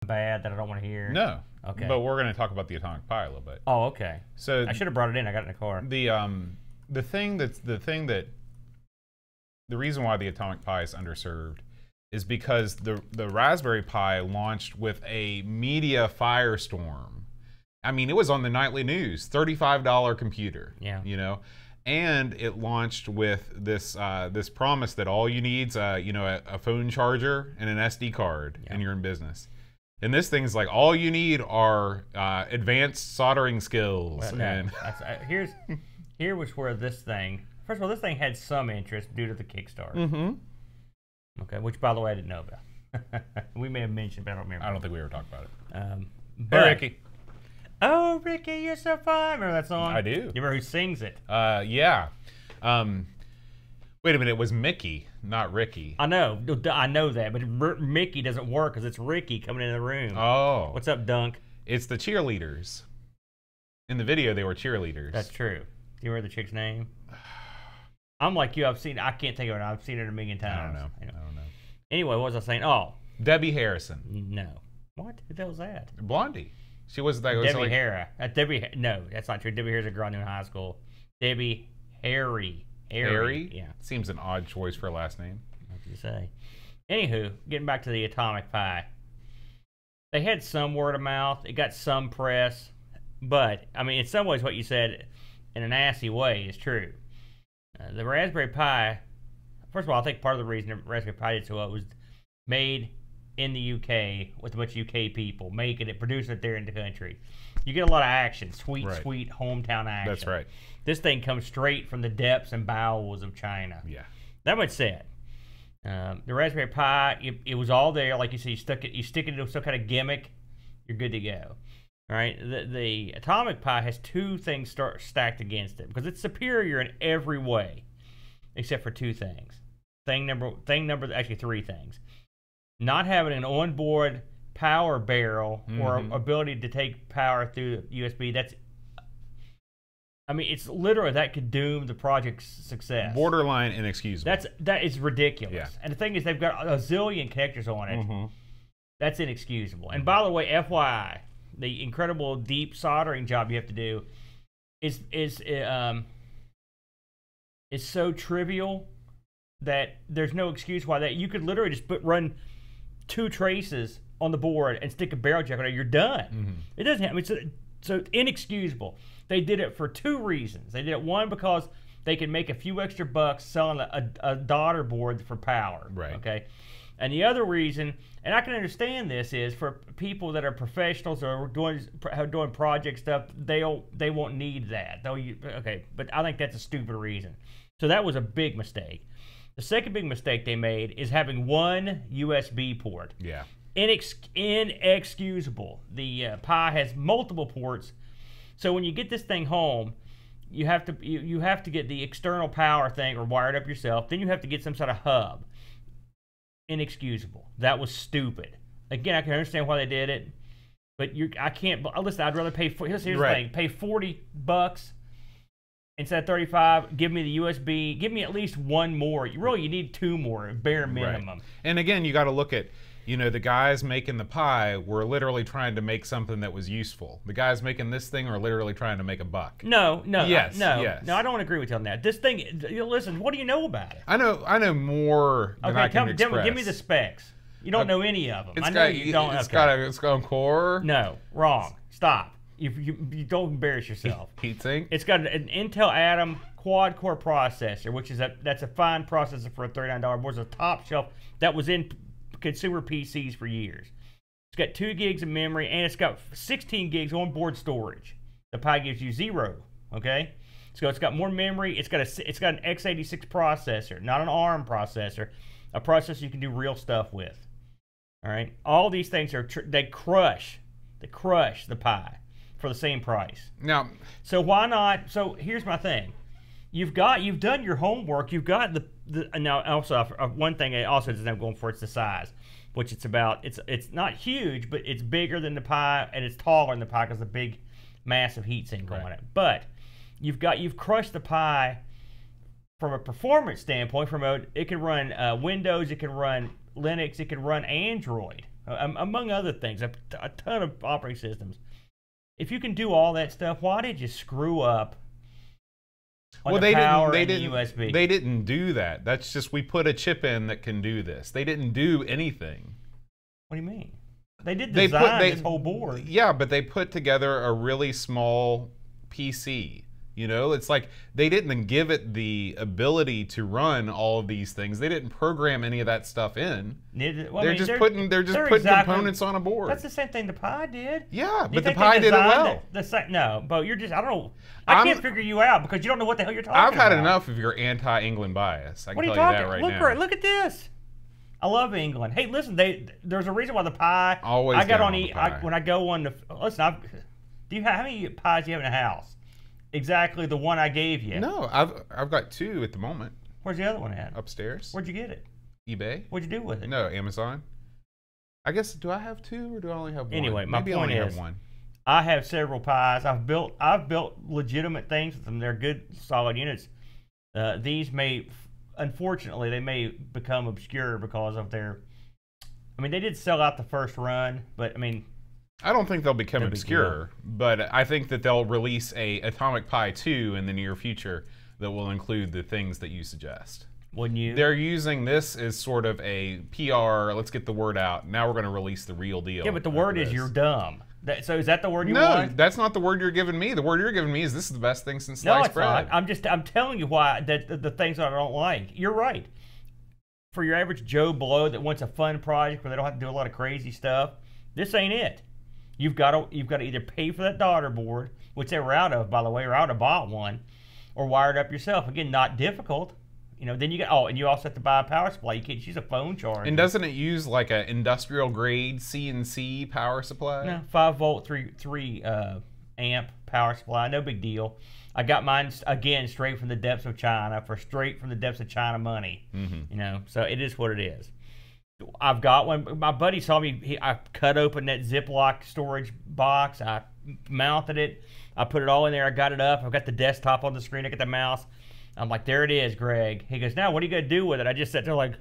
bad that I don't want to hear? No. Okay. But we're going to talk about the atomic pie a little bit. Oh, okay. So I should have brought it in. I got it in the car. The reason why the atomic pie is underserved is because the Raspberry Pi launched with a media firestorm. I mean, it was on the nightly news, $35 computer. Yeah. You know, and it launched with this this promise that all you need's a phone charger and an SD card, and you're in business. And this thing's like, all you need are advanced soldering skills. Well, no, here was where this thing. First of all, this thing had some interest due to the Kickstarter. Mm-hmm. Okay, which by the way I didn't know about. We may have mentioned, but I don't remember. I don't think we ever talked about it. But, Hey, Ricky. Oh, Ricky, you're so fine. Remember that song? I do. You remember who sings it? Yeah. Wait a minute, it was Mickey, not Ricky. I know that, but Mickey doesn't work because it's Ricky coming in the room. Oh. What's up, Dunk? It's the cheerleaders. In the video, they were cheerleaders. That's true. Do you remember the chick's name? I'm like you. I can't think of it. I've seen it a million times. I don't know. Anyway, what was I saying? Oh. Debbie Harrison. No. What? Who the hell was that? Blondie. She was like... Debbie Harris. No, that's not true. Debbie Harris is a girl I knew in high school. Debbie Harry. Harry? Yeah. Seems an odd choice for a last name. What do you say? Anywho, getting back to the atomic pie. They had some word of mouth. It got some press. But, I mean, in some ways what you said in a nasty way is true. The Raspberry Pi, first of all, I think part of the reason the Raspberry Pi did so well was made in the UK with a bunch of UK people, making it, producing it there in the country. You get a lot of action, sweet hometown action. That's right. This thing comes straight from the depths and bowels of China. Yeah. That much said. The Raspberry Pi, it was all there. Like you said, you stick it into some kind of gimmick, you're good to go. All right. The Atomic Pi has two things stacked against it because it's superior in every way, except for two things. Actually three things. Not having an onboard power barrel or ability to take power through USB. It's literally that could doom the project's success. Borderline inexcusable. That is ridiculous. Yeah. And the thing is, they've got a zillion connectors on it. That's inexcusable. And by the way, FYI, the incredible deep soldering job you have to do is so trivial that there's no excuse why that you could literally just run 2 traces on the board and stick a barrel jack on it. You're done. It doesn't. So inexcusable. They did it for 2 reasons. They did it, one, because they could make a few extra bucks selling a daughter board for power. Right. Okay. And the other reason, and I can understand this, is for people that are professionals or doing project stuff, they won't need that. But I think that's a stupid reason. So that was a big mistake. The second big mistake they made is having one USB port. Yeah. Inexcusable. The Pi has multiple ports, so when you get this thing home, you have to get the external power thing or wire it up yourself. Then you have to get some sort of hub. Inexcusable. That was stupid. Again, I can understand why they did it, but I can't. Listen, I'd rather pay. Here's the thing: pay $40 instead of 35. Give me the USB. Give me at least one more. You need 2 more, bare minimum. Right. And again, you got to look at, the guys making the Pi were literally trying to make something that was useful. The guys making this thing are literally trying to make a buck. No. Yes. No, I don't agree with you on that. This thing, listen, what do you know about it? I know more than I can express. Give me the specs. You don't know any of them. It's got a core. No, wrong. Stop. You don't embarrass yourself. Heatsink. It's got an Intel Atom quad-core processor, which is that's a fine processor for a $39 board. It's a top shelf that was in consumer PCs for years. It's got 2 gigs of memory and it's got 16 gigs onboard storage. The Pi gives you 0. Okay, so it's got more memory. It's got an x86 processor, not an ARM processor, a processor you can do real stuff with. All right, all these things they crush the Pi for the same price. Now, so why not? So here's my thing. You've done your homework. You've got now also one thing I also isn't going for, it's the size, which it's not huge, but it's bigger than the Pi and it's taller than the Pi because of the big, massive heatsink on it. But you've crushed the Pi from a performance standpoint. It can run Windows, it can run Linux, it can run Android. among other things, a ton of operating systems. If you can do all that stuff, why did you screw up on the power and the USB? They didn't do that. That's just, we put a chip in that can do this. They didn't do anything. What do you mean? They did design this whole board. Yeah, but they put together a really small PC. You know, it's like they didn't give it the ability to run all of these things. They didn't program any of that stuff in. They're just putting components on a board. That's the same thing the Pi did. Yeah, but the Pi did it well. No, Bo, you're just, I don't know. I can't figure you out because you don't know what the hell you're talking about. I've had enough of your anti-England bias. I can tell you that right now. Look at this. I love England. Hey, listen, there's a reason why the Pi. Always. I got on when I go on the. Listen, how many pies do you have in the house? Exactly the one I gave you. No, I've got 2 at the moment. Where's the other one at? Upstairs. Where'd you get it? eBay. What'd you do with it? No, Amazon. I guess, do I have 2 or do I only have 1? Anyway, my point point is, have 1. I have several Pis. I've built legitimate things with them. They're good, solid units. These may, unfortunately, they may become obscure because of their. I mean, they did sell out the first run, but I mean. I don't think they'll become obscure, but I think that they'll release a Atomic Pi 2 in the near future that will include the things that you suggest. Wouldn't you? They're using this as sort of a PR, let's get the word out. Now we're going to release the real deal. Yeah, but the word is you're dumb. So is that the word you want? No, that's not the word you're giving me. The word you're giving me is this is the best thing since sliced bread. No, it's not. I'm telling you why the things that I don't like. You're right. For your average Joe Blow that wants a fun project where they don't have to do a lot of crazy stuff, this ain't it. You've got to either pay for that daughter board, which they were out of, by the way, or out of bought one, or wire it up yourself. Again, not difficult. You know, then you got and you also have to buy a power supply. You can't use a phone charger. And doesn't it use like an industrial grade CNC power supply? No, 5-volt, 3 amp power supply. No big deal. I got mine again straight from the depths of China for straight from the depths of China money. You know, so it is what it is. I've got one. My buddy saw me. I cut open that Ziploc storage box. I mounted it. I put it all in there. I got it up. I've got the desktop on the screen. I got the mouse. I'm like, there it is, Greg. He goes, now what are you going to do with it? I just sat there like,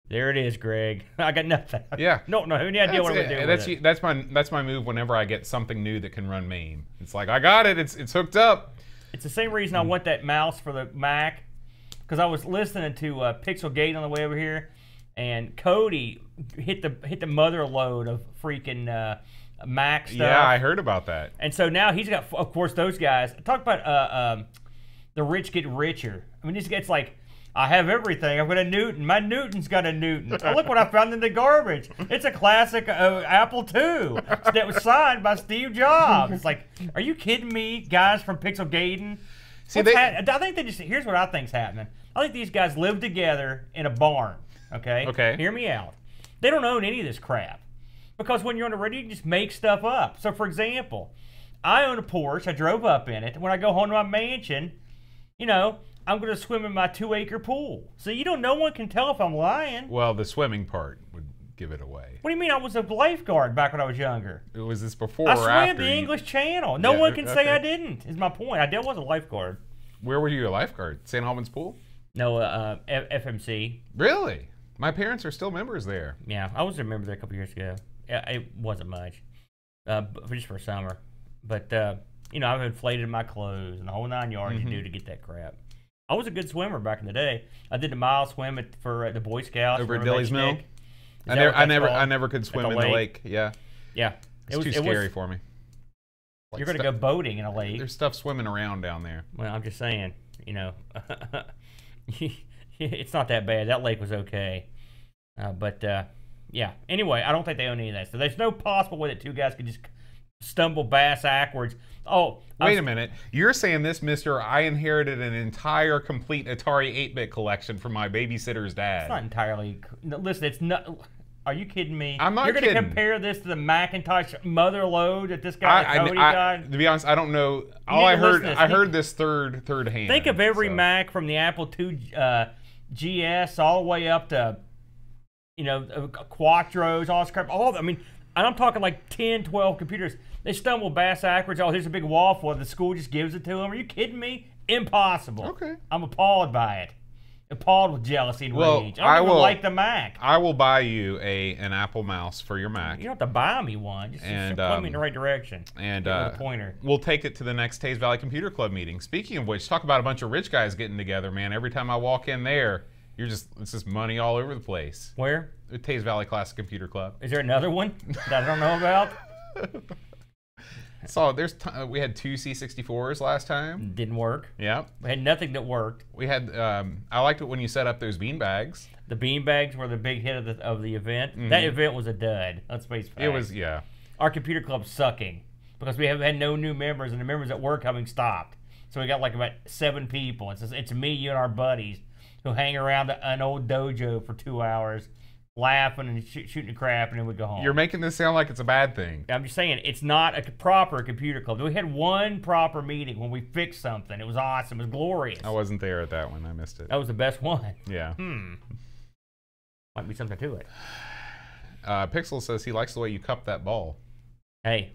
there it is, Greg. I got nothing. Yeah. No idea what I'm going to do with it. That's my move whenever I get something new that can run MAME. It's like, I got it. It's hooked up. It's the same reason I want that mouse for the Mac, because I was listening to Pixel Gate on the way over here. And Cody hit the mother load of freaking Mac stuff. Yeah, I heard about that. And so now he's got, of course, those guys. Talk about the rich get richer. I mean, these guys like, I have everything. I've got a Newton. My Newton's got a Newton. Oh, look what I found in the garbage. It's a classic Apple II that was signed by Steve Jobs. It's like, are you kidding me, guys from Pixel Gaten? See, I think they just, here's what I think's happening. I think these guys live together in a barn. Okay? Hear me out. They don't own any of this crap. Because when you're on the radio, you can just make stuff up. So, for example, I own a Porsche. I drove up in it. When I go home to my mansion, you know, I'm going to swim in my 2-acre pool. So, no one can tell if I'm lying. Well, the swimming part would give it away. What do you mean I was a lifeguard back when I was younger? Was this before or after? I swam the English Channel. No one can say I didn't, is my point. I was a lifeguard. Where were you a lifeguard? St. Albans Pool? No, FMC. Really? My parents are still members there. Yeah, I was a member there a couple years ago. It wasn't much, just for summer. But, I've inflated my clothes and the whole 9 yards you do to get that crap. I was a good swimmer back in the day. I did the mile swim for the Boy Scouts. Over at Dilly's Mill? I never could swim in the lake. Yeah. Yeah. It's too scary for me. You're going to go boating in a lake. There's stuff swimming around down there. Well, I'm just saying, it's not that bad. That lake was okay. Yeah. Anyway, I don't think they own any of that. So there's no possible way that two guys could just stumble bass backwards. Oh, wait a minute. You're saying this, mister, I inherited an entire complete Atari 8-bit collection from my babysitter's dad. It's not entirely. Listen, it's not. Are you kidding me? I'm not kidding. You're going to compare this to the Macintosh mother load that this guy, Cody got? To be honest, I don't know. I heard this third hand. Think of every Mac from the Apple II GS all the way up to, Quattros, all this crap. And I'm talking like 10, 12 computers. They stumble bass backwards. Oh, here's a big wall full. The school just gives it to them. Are you kidding me? Impossible. Okay. I'm appalled by it. appalled with jealousy and Well, rage. I don't even like the Mac. I will buy you an Apple mouse for your Mac. You don't have to buy me one. Just point me in the right direction. And a pointer. We'll take it to the next Taze Valley Computer Club meeting. Speaking of which, talk about a bunch of rich guys getting together, man. Every time I walk in there, it's just money all over the place. Where? The Taze Valley Classic Computer Club. Is there another one that I don't know about? So we had 2 C64s last time. Didn't work. Yeah. We had nothing that worked. We had. I liked it when you set up those bean bags. The bean bags were the big hit of the event. Mm-hmm. That event was a dud. Let's face it. It was, yeah. Our computer club's sucking because we have had no new members, and the members that were coming stopped. So we got like about 7 people. It's me, you, and our buddies who hang around an old dojo for 2 hours, laughing and shooting the crap, and then we go home. You're making this sound like it's a bad thing. I'm just saying, it's not a proper computer club. We had one proper meeting when we fixed something. It was awesome. It was glorious. I wasn't there at that one. I missed it. That was the best one. Yeah. Might be something to it. Pixel says he likes the way you cup that ball. Hey.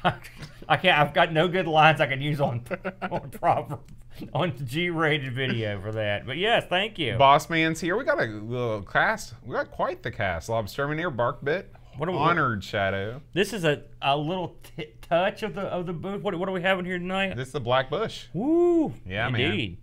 I can't. I've got no good lines I can use on G-rated video for that. But yes, thank you. Boss Man's here. We got a little cast. We got quite the cast. Lobsterminator, Barkbit, Honored Shadow. This is a little touch of the booth. What are we having here tonight? This is the Black Bush. Woo! Yeah, indeed.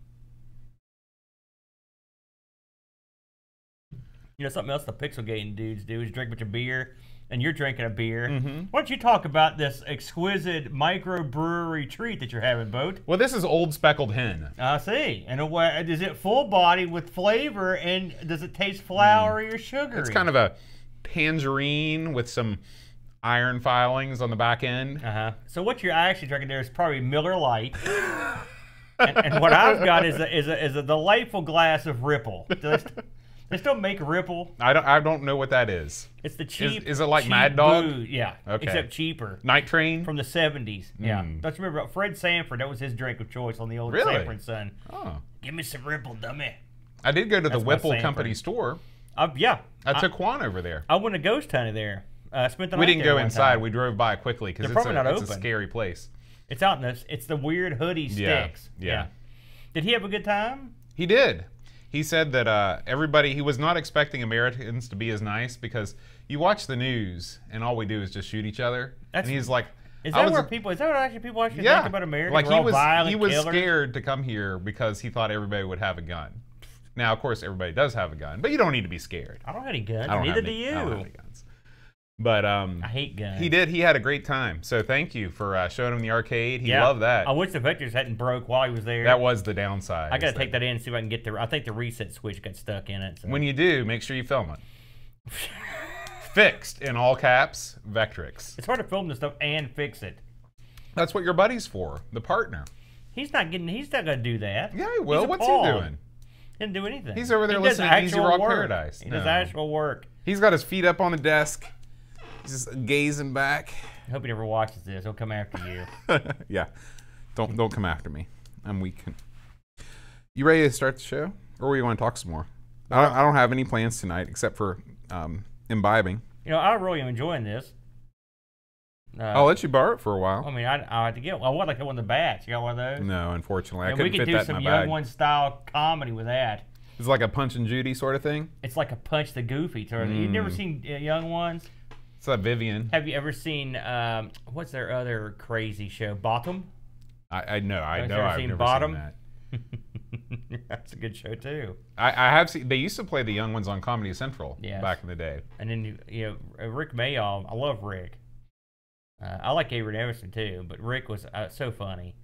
Man. You know something else the Pixel Gating dudes do is drink a bunch of beer. And you're drinking a beer. Mm-hmm. Why don't you talk about this exquisite microbrewery treat that you're having, Boat? Well, this is Old Speckled Hen. I see. And is it full body with flavor, and does it taste floury or sugary? It's kind of a tangerine with some iron filings on the back end. So what you're actually drinking there is probably Miller Lite. and what I've got is a delightful glass of Ripple. They still make Ripple. I don't know what that is. It's the cheap. Is it like cheap Mad Dog? Booze. Yeah. Okay. Except cheaper. Night Train from the 70s. Yeah. Don't you remember about Fred Sanford? That was his drink of choice on the old Sanford Son. Oh. Give me some Ripple, dummy. I did go to the Whipple Company store. Yeah. I took Juan over there. I went to Ghost Hunter there. Spent the night. We didn't go inside. Time. We drove by quickly because it's a scary place. It's out in this. It's the weird hoodie sticks. Yeah. Did he have a good time? He did. He said that he was not expecting Americans to be as nice because you watch the news and all we do is just shoot each other. And he's like, is that what actually people actually think about America? Like he was scared to come here because he thought everybody would have a gun. Now, of course, everybody does have a gun, but you don't need to be scared. I don't have any guns. Neither do you. I don't have any guns. But I hate guns. He had a great time. So thank you for showing him the arcade. He loved that. I wish the vectors hadn't broke while he was there. That was the downside. I got to take that in and see if I can get I think the reset switch got stuck in it. So. When you do, make sure you film it. Fixed in all caps, Vectrix. It's hard to film this stuff and fix it. That's what your buddy's for, the partner. He's not going to do that. Yeah, he will. What's he doing? He didn't do anything. He's over there listening to Easy Rock Paradise. He does actual work. He's got his feet up on the desk. Just gazing back. I hope he never watches this. He'll come after you. Yeah. Don't come after me. I'm weak. You ready to start the show? Or you want to talk some more? I don't have any plans tonight except for imbibing. You know, I really am enjoying this. I'll let you borrow it for a while. I mean, I had to get one. I would like one of the bats. You got one of those? No, unfortunately. I couldn't fit that in my bag. We could do some Young One style comedy with that. It's like a Punch and Judy sort of thing? It's like a Punch the Goofy sort of thing. You've never seen Young Ones? It's like Vivian. Have you ever seen, what's their other crazy show? Bottom? I know. I've never seen seen that. That's a good show too. I have seen. They used to play the Young Ones on Comedy Central back in the day. And then Rick Mayoff. I love Rick. I like Avery Everson too, but Rick was so funny.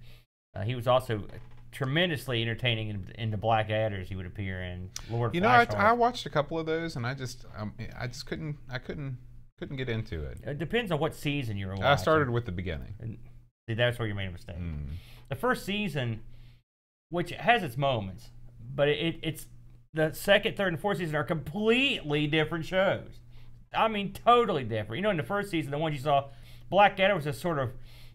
He was also tremendously entertaining in the Black Adders he would appear in. Lord. I watched a couple of those, and I just couldn't get into it. It depends on what season you were watching. I started with the beginning. See, that's where you made a mistake. The first season, which has its moments, but it's the second, third, and fourth season are completely different shows. I mean, totally different. You know, in the first season, the ones you saw, Black Adder was a sort of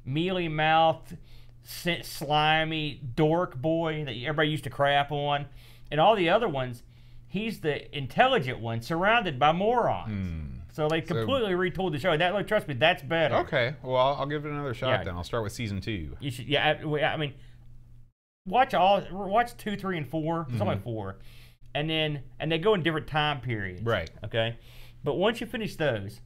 mealy-mouthed, slimy dork boy that everybody used to crap on. And all the other ones, he's the intelligent one surrounded by morons. So they completely retooled the show. Trust me, that's better. Okay, well, I'll give it another shot then. I'll start with season 2. You should. Yeah, I mean, watch 2, 3, and 4. There's only 4, and they go in different time periods. Right. Okay. But once you finish those,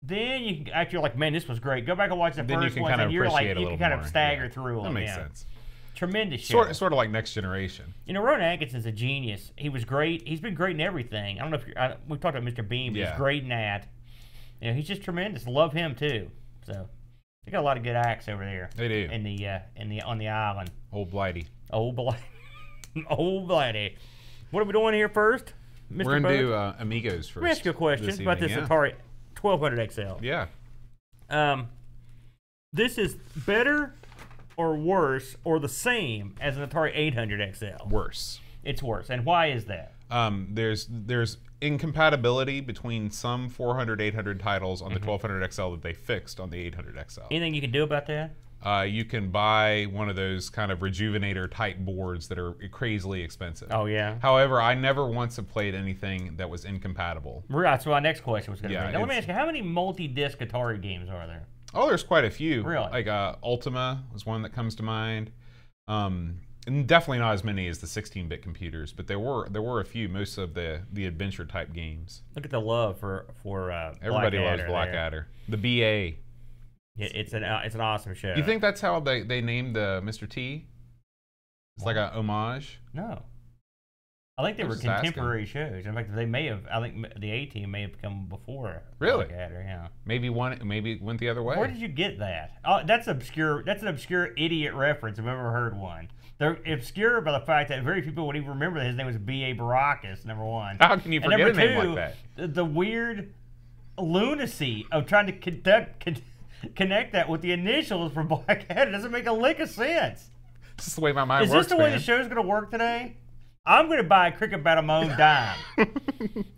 then you can after you're like, man, this was great. Go back and watch the first one, and you're like, you can kind of stagger through them. That makes sense. Tremendous show. Sort of like Next Generation. You know, Rowan Atkinson's a genius. He was great. He's been great in everything. I don't know if we've talked about Mr. Bean, but he's great in that. You know, he's just tremendous. Love him too. So they got a lot of good acts over there. They do. On the island. Old Blighty. Old Blighty. What are we doing here first, Mr. We're gonna do Amigos first. Let me ask you a question about this Atari 1200 XL. Yeah. This is better or worse or the same as an Atari 800 XL? Worse. It's worse. And why is that? There's incompatibility between some 400, 800 titles on the 1200 XL that they fixed on the 800 XL. Anything you can do about that? You can buy one of those kind of Rejuvenator type boards that are crazily expensive. Oh, yeah. However, I never once have played anything that was incompatible. Right, so my next question was going to be. Now, let me ask you, how many multi-disc Atari games are there? Oh, there's quite a few. Really? Like Ultima was one that comes to mind. And definitely not as many as the 16-bit computers, but there were a few. Most of the adventure type games. Look at the love for everybody Blackadder loves Blackadder. The BA. Yeah, it's an awesome show. You think that's how they named Mr. T? It's like a homage. No. I think they were contemporary shows. In fact, they may have. I think the A-Team may have come before. Really? Blackadder, yeah. Maybe went the other way. Where did you get that? That's obscure. That's an obscure idiot reference. I've ever heard one. They're obscure by the fact that very few people would even remember that his name was B.A. Baracus, number one. How can you forget a name like that? The weird lunacy of trying to connect that with the initials for Blackadder doesn't make a lick of sense. This is the way my mind works, Is this the way the show's going to work today? I'm going to buy a cricket bat on my own dime.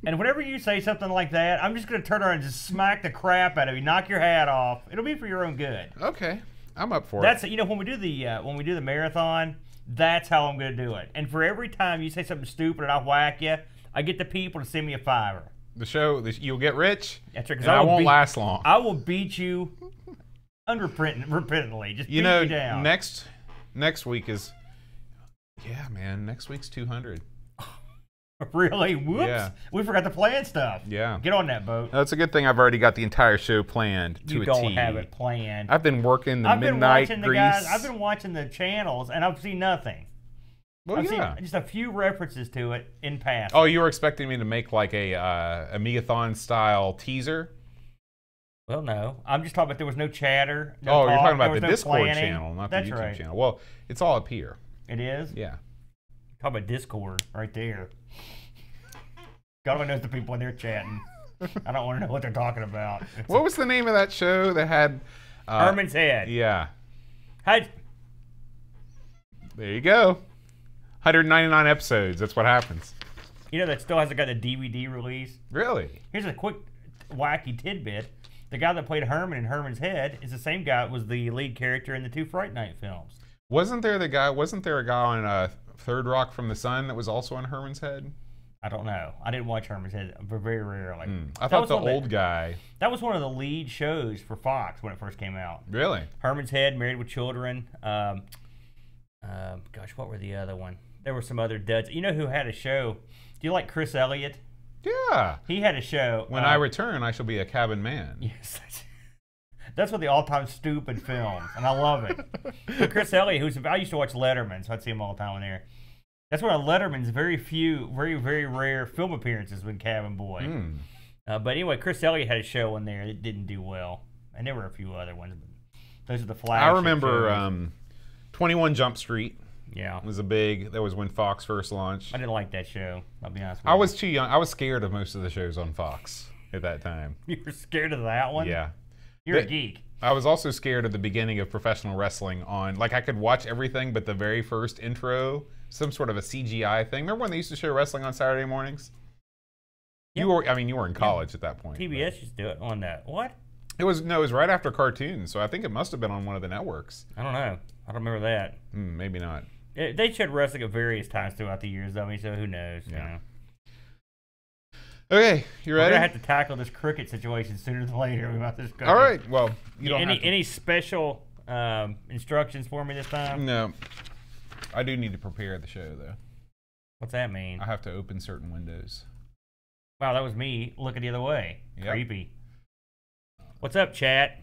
And whenever you say something like that, I'm just going to turn around and just smack the crap out of you, knock your hat off. It'll be for your own good. Okay. I'm up for it. You know, when we do the marathon, that's how I'm going to do it. And for every time you say something stupid and I whack you, I get the people to send me a $5. You'll get rich. That's right. And I won't last long. I will beat you unrepentantly. Just beat you down. Next week is. Yeah, man. Next week's 200. Really? Whoops. Yeah. We forgot to plan stuff. Yeah. Get on that boat. That's a good thing I've already got the entire show planned to a T. You don't have it planned. I've been working the midnight grease. I've been watching the channels, and I've seen nothing. Well, I've seen just a few references to it in passing. Oh, you were expecting me to make like a Amigathon-style teaser? Well, no. I'm just talking about there was no chatter. You're talking about the Discord channel, not the YouTube channel. Well, it's all up here. It is? Yeah. Talk about Discord right there. God only knows the people in there chatting. I don't want to know what they're talking about. What was the name of that show that had... Herman's Head. Yeah. There you go. 199 episodes. That's what happens. You know that still hasn't got a DVD release? Really? Here's a quick wacky tidbit. The guy that played Herman in Herman's Head is the same guy that was the lead character in the 2 Fright Night films. Wasn't there a guy on Third Rock from the Sun that was also in Herman's Head? I don't know. I didn't watch Herman's Head very rarely. I thought the old guy. That was one of the lead shows for Fox when it first came out. Really? Herman's Head, Married with Children. Gosh, what were the other one? There were some other duds. You know who had a show? Do you like Chris Elliott? Yeah. He had a show. When I return, I shall be a cabin man. Yes. That's one of the all-time stupid films, and I love it. So Chris Elliott, I used to watch Letterman, so I'd see him all the time on there. That's one of Letterman's very very rare film appearances with Cabin Boy. But anyway, Chris Elliott had a show in there that didn't do well, and there were a few other ones. But those are the flagship. I remember 21 Jump Street. Yeah, that was when Fox first launched. I didn't like that show. I'll be honest with you. I was too young. I was scared of most of the shows on Fox at that time. You were scared of that one? Yeah. You're a geek. I was also scared of the beginning of professional wrestling I could watch everything, but the very first intro, some sort of a CGI thing. Remember when they used to show wrestling on Saturday mornings? Yep. You were in college at that point. TBS used to do it on that. What? It was right after cartoons, so I think it must have been on one of the networks. I don't know. I don't remember that. Maybe not. They showed wrestling at various times throughout the years, though. So who knows? Yeah. You know? Okay, you ready? We're gonna have to tackle this cricket situation sooner than later. All right. Well, any special instructions for me this time? No. I do need to prepare the show, though. What's that mean? I have to open certain windows. Wow, that was me looking the other way. Yep. Creepy. What's up, chat?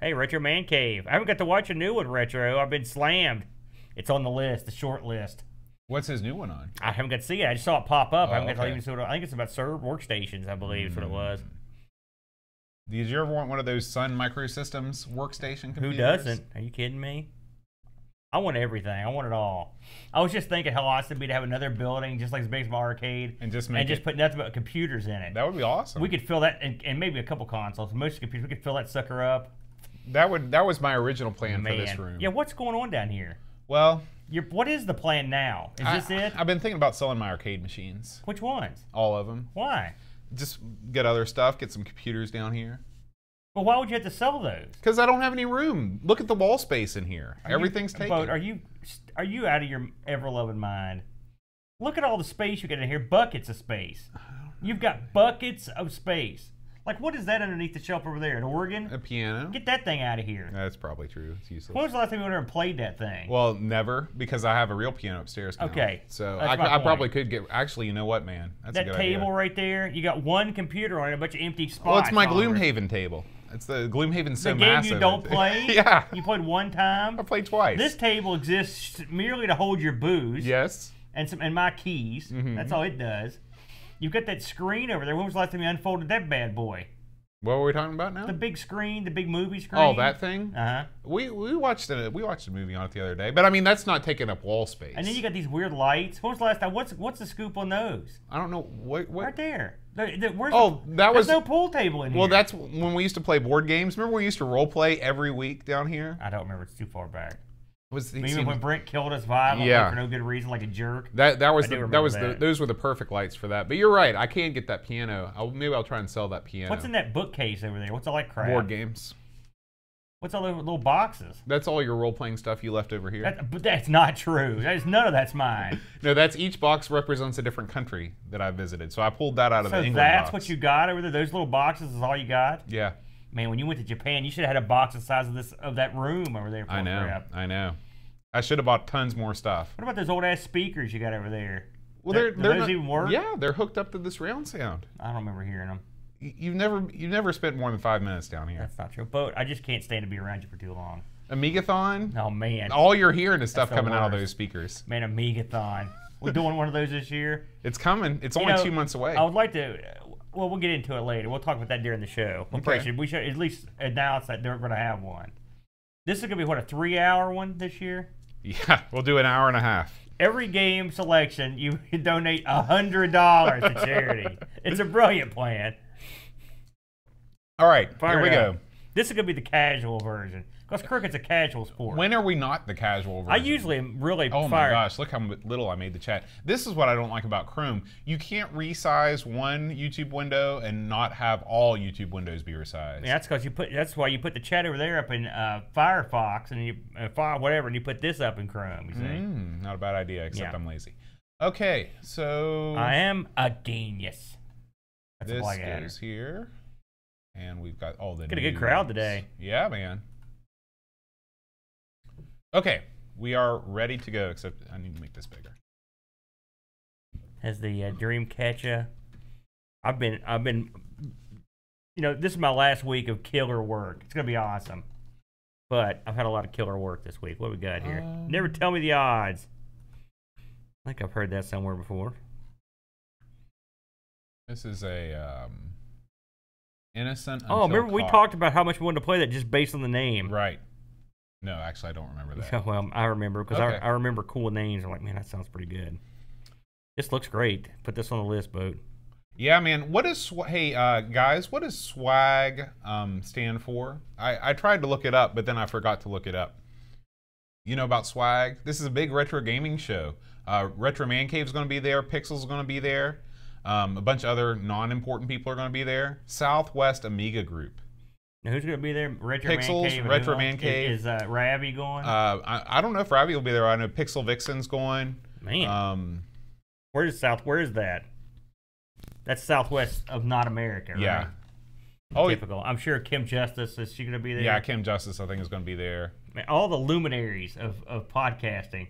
Hey, Retro Man Cave. I haven't got to watch a new one, Retro. I've been slammed. It's on the list, the short list. What's his new one on? I haven't got to see it. I just saw it pop up. Oh, I haven't got to okay. even see what I think it's about server workstations, I believe is what it was. Did you ever want one of those Sun Microsystems workstation computers? Who doesn't? Are you kidding me? I want everything. I want it all. I was just thinking how awesome it'd be to have another building just like as big as my arcade And just put nothing but computers in it. That would be awesome. We could fill that, and maybe a couple consoles. Most computers, we could fill that sucker up. That was my original plan for this room. Yeah, what's going on down here? Well, What is the plan now? Is this it? I've been thinking about selling my arcade machines. Which ones? All of them. Why? Just get other stuff, get some computers down here. Well, why would you have to sell those? Because I don't have any room. Look at the wall space in here. Everything's taken. Are you out of your ever-loving mind? Look at all the space you got in here. Buckets of space. You've got buckets of space. Like, what is that underneath the shelf over there? An organ? A piano. Get that thing out of here. That's probably true. It's useless. When was the last time you went over and played that thing? Well, never, because I have a real piano upstairs now. Okay. So That's my I point. probably could get. Actually, you know what, man? That's a that good table idea. right there, you got one computer on it, a bunch of empty spots. Well, it's my all over it. Gloomhaven table. It's the Gloomhaven so The game massive. you don't play? Yeah. You played one time? I played twice. This table exists merely to hold your booze. Yes. And my keys. Mm-hmm. That's all it does. You've got that screen over there. When was the last time you unfolded that bad boy? What were we talking about now? The big screen, the big movie screen. Oh, that thing? Uh-huh. We watched a movie on it the other day, but I mean that's not taking up wall space. And then you got these weird lights. When was the last time? What's the scoop on those? I don't know what. Right there. There's no pool table in here. Well, that's when we used to play board games. Remember when we used to role play every week down here? I don't remember. It's too far back. Even when Brent killed us violently Yeah. for no good reason, like a jerk. Those were the perfect lights for that. But you're right. I can get that piano. Maybe I'll try and sell that piano. What's in that bookcase over there? What's all that crap? Board games. What's all those little boxes? That's all your role playing stuff you left over here. But that's not true. None of that's mine. No, that's each box represents a different country that I visited. So I pulled that out of the England that's box. what you got over there. Those little boxes is all you got. Yeah. Man, when you went to Japan, you should have had a box the size of that room over there. I know. I should have bought tons more stuff. What about those old ass speakers you got over there? Well, they're not, those even work? Yeah, they're hooked up to the surround sound. I don't remember hearing them. You've never spent more than 5 minutes down here. That's not true. But I just can't stand to be around you for too long. Amigathon? Oh man. All you're hearing is stuff the coming out of worst. those speakers. Man, Amigathon. We're doing one of those this year. It's coming. It's only 2 months away. I would like to. Well, we'll get into it later. We'll talk about that during the show. Okay. We should at least announce that they're going to have one. This is going to be what, a 3-hour one this year? Yeah, we'll do an hour and a half. Every game selection, you donate $100 to charity. It's a brilliant plan. All right, here we go. This is going to be the casual version. Because cricket's a casual sport. When are we not the casual version? I usually am really Oh fired. my gosh, look how little I made the chat. This is what I don't like about Chrome. You can't resize one YouTube window and not have all YouTube windows be resized. Yeah, that's why you put the chat over there up in Firefox and you whatever, and you put this up in Chrome. You see? Not a bad idea, except I'm lazy. Okay, so I am a genius. That's this a Blackadder. goes here, and we've got all the. Got a good crowd today. Yeah, man. Okay, we are ready to go. Except I need to make this bigger. Has the Dreamcatcher. I've been. This is my last week of killer work. It's gonna be awesome. But I've had a lot of killer work this week. What we got here? Never tell me the odds. I think I've heard that somewhere before. This is a innocent. Oh, until remember we caught. talked about how much we wanted to play that just based on the name. Right. No, actually, I don't remember that. Well, I remember because Okay. I remember cool names. I'm like, man, that sounds pretty good. This looks great. Put this on the list, Boat. Yeah, man. What is guys? What does swag stand for? I tried to look it up, but then I forgot to look it up. You know about swag? This is a big retro gaming show. Retro Man Cave is going to be there. Pixel's going to be there. A bunch of other non-important people are going to be there. Southwest Amiga Group. Now, who's going to be there? Retro Pixels, Man Cave. Retro Man Cave. Is Ravi going? I don't know if Ravi will be there. I know Pixel Vixen's going. Man. Where is that? That's southwest of not America, right? Yeah. Oh, typical. I'm sure Kim Justice, is she going to be there? Yeah, Kim Justice, I think, is going to be there. Man, all the luminaries of podcasting.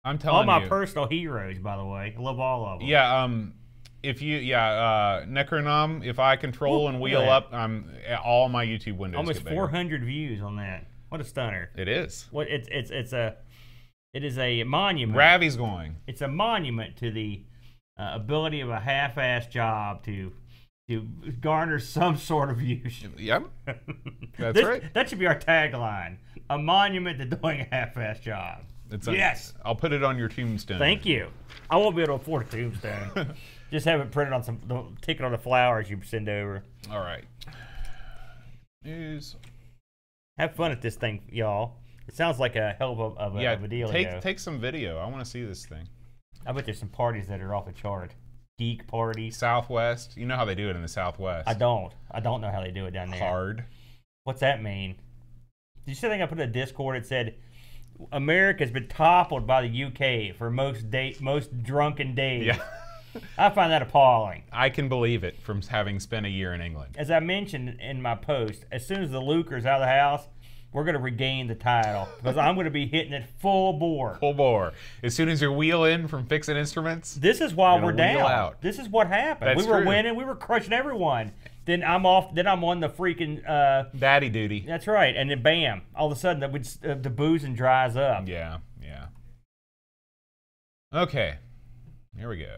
I'm telling all you. my personal heroes, by the way. I love all of them. Yeah. If you, Necronom, if I control and wheel up, all my YouTube windows almost get bigger. 400 views on that. What a stunner! It is. What it is a monument. Ravi's going. It's a monument to the ability of a half-assed job to garner some sort of views. Yep. That's right. That should be our tagline: a monument to doing a half-assed job. Yes. I'll put it on your tombstone. Thank you. I won't be able to afford a tombstone. Just have it printed on the ticket on the flowers you send over. All right. News. Have fun at this thing, y'all. It sounds like a hell of a deal. Take some video. I want to see this thing. I bet there's some parties that are off the chart. Geek parties. Southwest. You know how they do it in the Southwest. I don't know how they do it down there. Hard. What's that mean? Did you see the thing I put in a Discord? It said America's been toppled by the UK for most drunken days. Yeah. I find that appalling. I can believe it from having spent a year in England. As I mentioned in my post, as soon as the Luker's out of the house, we're going to regain the title because I'm going to be hitting it full bore. Full bore. As soon as you wheel in from fixing instruments, this is why we're down. Out. This is what happened. That's we were true. winning. We were crushing everyone. Then I'm off. Then I'm on the freaking daddy duty. That's right. And then bam! All of a sudden, the boozing dries up. Yeah. Yeah. Okay. Here we go.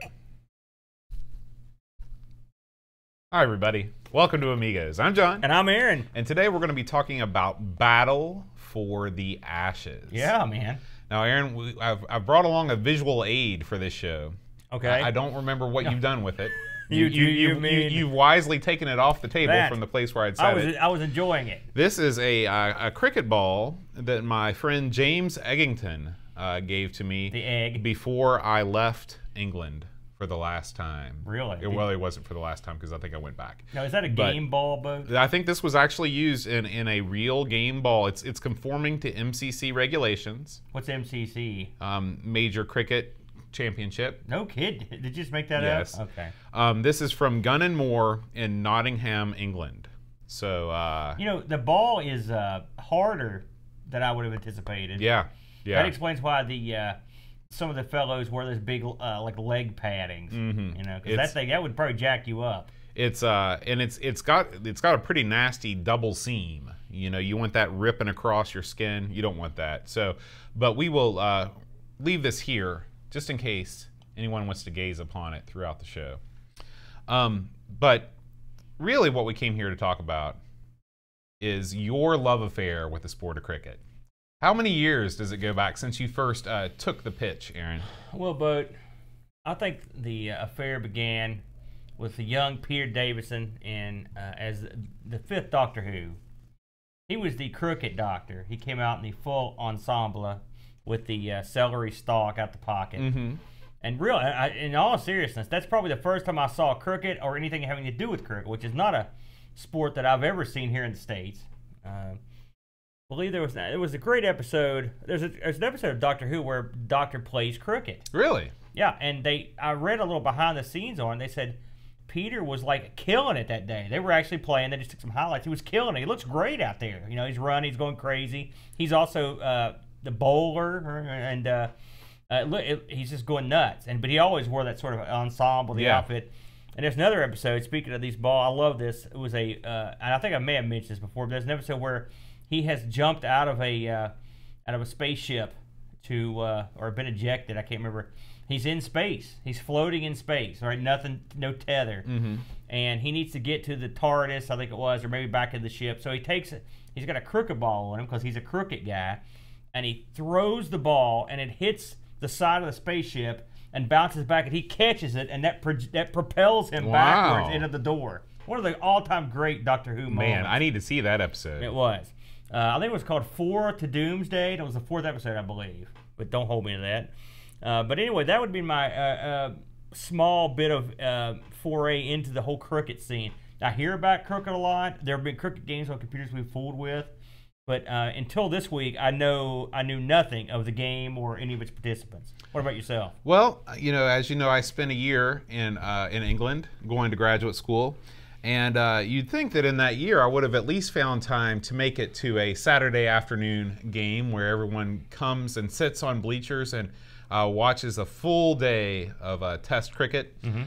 Hi, everybody. Welcome to Amigos. I'm John. And I'm Aaron. And today we're going to be talking about Battle for the Ashes. Yeah, man. Now, Aaron, I've brought along a visual aid for this show. Okay. I don't remember what you've done with it. You've wisely taken it off the table from the place where I'd set it. I was enjoying it. This is a cricket ball that my friend James Eggington gave to me. The egg. Before I left England. For the last time. Really? Well, it wasn't for the last time because I think I went back. Now, is that a game ball boat? I think this was actually used in a real game ball. It's conforming to MCC regulations. What's MCC? Major Cricket Championship. No kid. Did you just make that yes. up? Okay. This is from Gun and Moore in Nottingham, England. So the ball is harder than I would have anticipated. Yeah. Yeah. That explains why some of the fellows wear those big like leg paddings, because that would probably jack you up. It's got a pretty nasty double seam. You want that ripping across your skin. You don't want that. So, but we will leave this here just in case anyone wants to gaze upon it throughout the show. But really, what we came here to talk about is your love affair with the sport of cricket. How many years does it go back since you first took the pitch, Aaron? Well, but I think the affair began with the young Peter Davison as the fifth Doctor Who. He was the crooked doctor. He came out in the full ensemble with the celery stalk out the pocket. Mm-hmm. And really, in all seriousness, that's probably the first time I saw cricket or anything having to do with cricket, which is not a sport that I've ever seen here in the States. I believe it was a great episode. There's an episode of Doctor Who where Doctor plays cricket. Really? Yeah, and I read a little behind the scenes on it. They said Peter was like killing it that day. They were actually playing. They just took some highlights. He was killing it. He looks great out there. He's running. He's going crazy. He's also the bowler, and he's just going nuts. But he always wore that sort of ensemble, outfit. And there's another episode. Speaking of these balls, I love this. It was and I think I may have mentioned this before. But there's an episode where he has jumped out of a spaceship or been ejected. I can't remember. He's in space. He's floating in space. Right, no tether, and he needs to get to the TARDIS, I think it was, or maybe back in the ship. So he's got a crooked ball on him because he's a crooked guy, and he throws the ball, and it hits the side of the spaceship and bounces back, and he catches it, and that propels him backwards into the door. One of the all-time great Doctor Who moments. Man, I need to see that episode. It was. I think it was called 4 to Doomsday. It was the 4th episode, I believe. But don't hold me to that. But anyway, that would be my small bit of foray into the whole cricket scene. I hear about cricket a lot. There have been cricket games on computers we've fooled with. But until this week, I knew nothing of the game or any of its participants. What about yourself? Well, as you know, I spent a year in England going to graduate school. And you'd think that in that year I would have at least found time to make it to a Saturday afternoon game where everyone comes and sits on bleachers and watches a full day of Test cricket. Mm-hmm.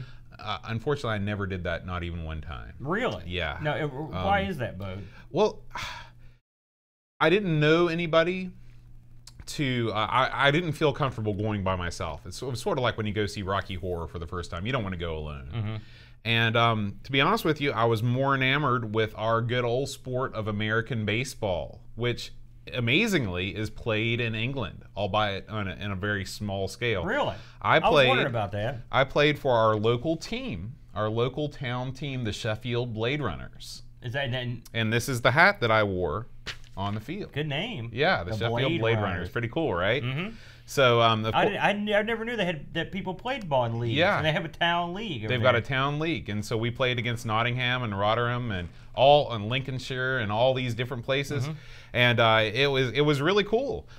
Unfortunately, I never did that, not even one time. Really? Yeah. Now, why is that, Bo? Well, I didn't know anybody to. I didn't feel comfortable going by myself. It was sort of like when you go see Rocky Horror for the first time. You don't want to go alone. Mm-hmm. And to be honest with you, I was more enamored with our good old sport of American baseball, which amazingly is played in England, albeit in a very small scale. Really? I was wondering about that. I played for our local team, our local town team, the Sheffield Blade Runners. Is that And this is the hat that I wore on the field. good name? Yeah, the Sheffield Blade Runners. Pretty cool, right? Mm-hmm. So I never knew that people played ball in leagues. Yeah. And they have a town league. They've got a town league, and so we played against Nottingham and Rotherham and Lincolnshire and all these different places, and it was really cool.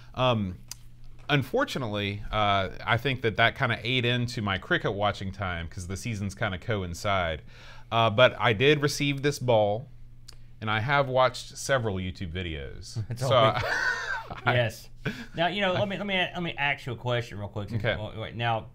Unfortunately, I think that kind of ate into my cricket watching time because the seasons kind of coincide. But I did receive this ball, and I have watched several YouTube videos. Yes. Now, let me ask you a question real quick. Okay. Now,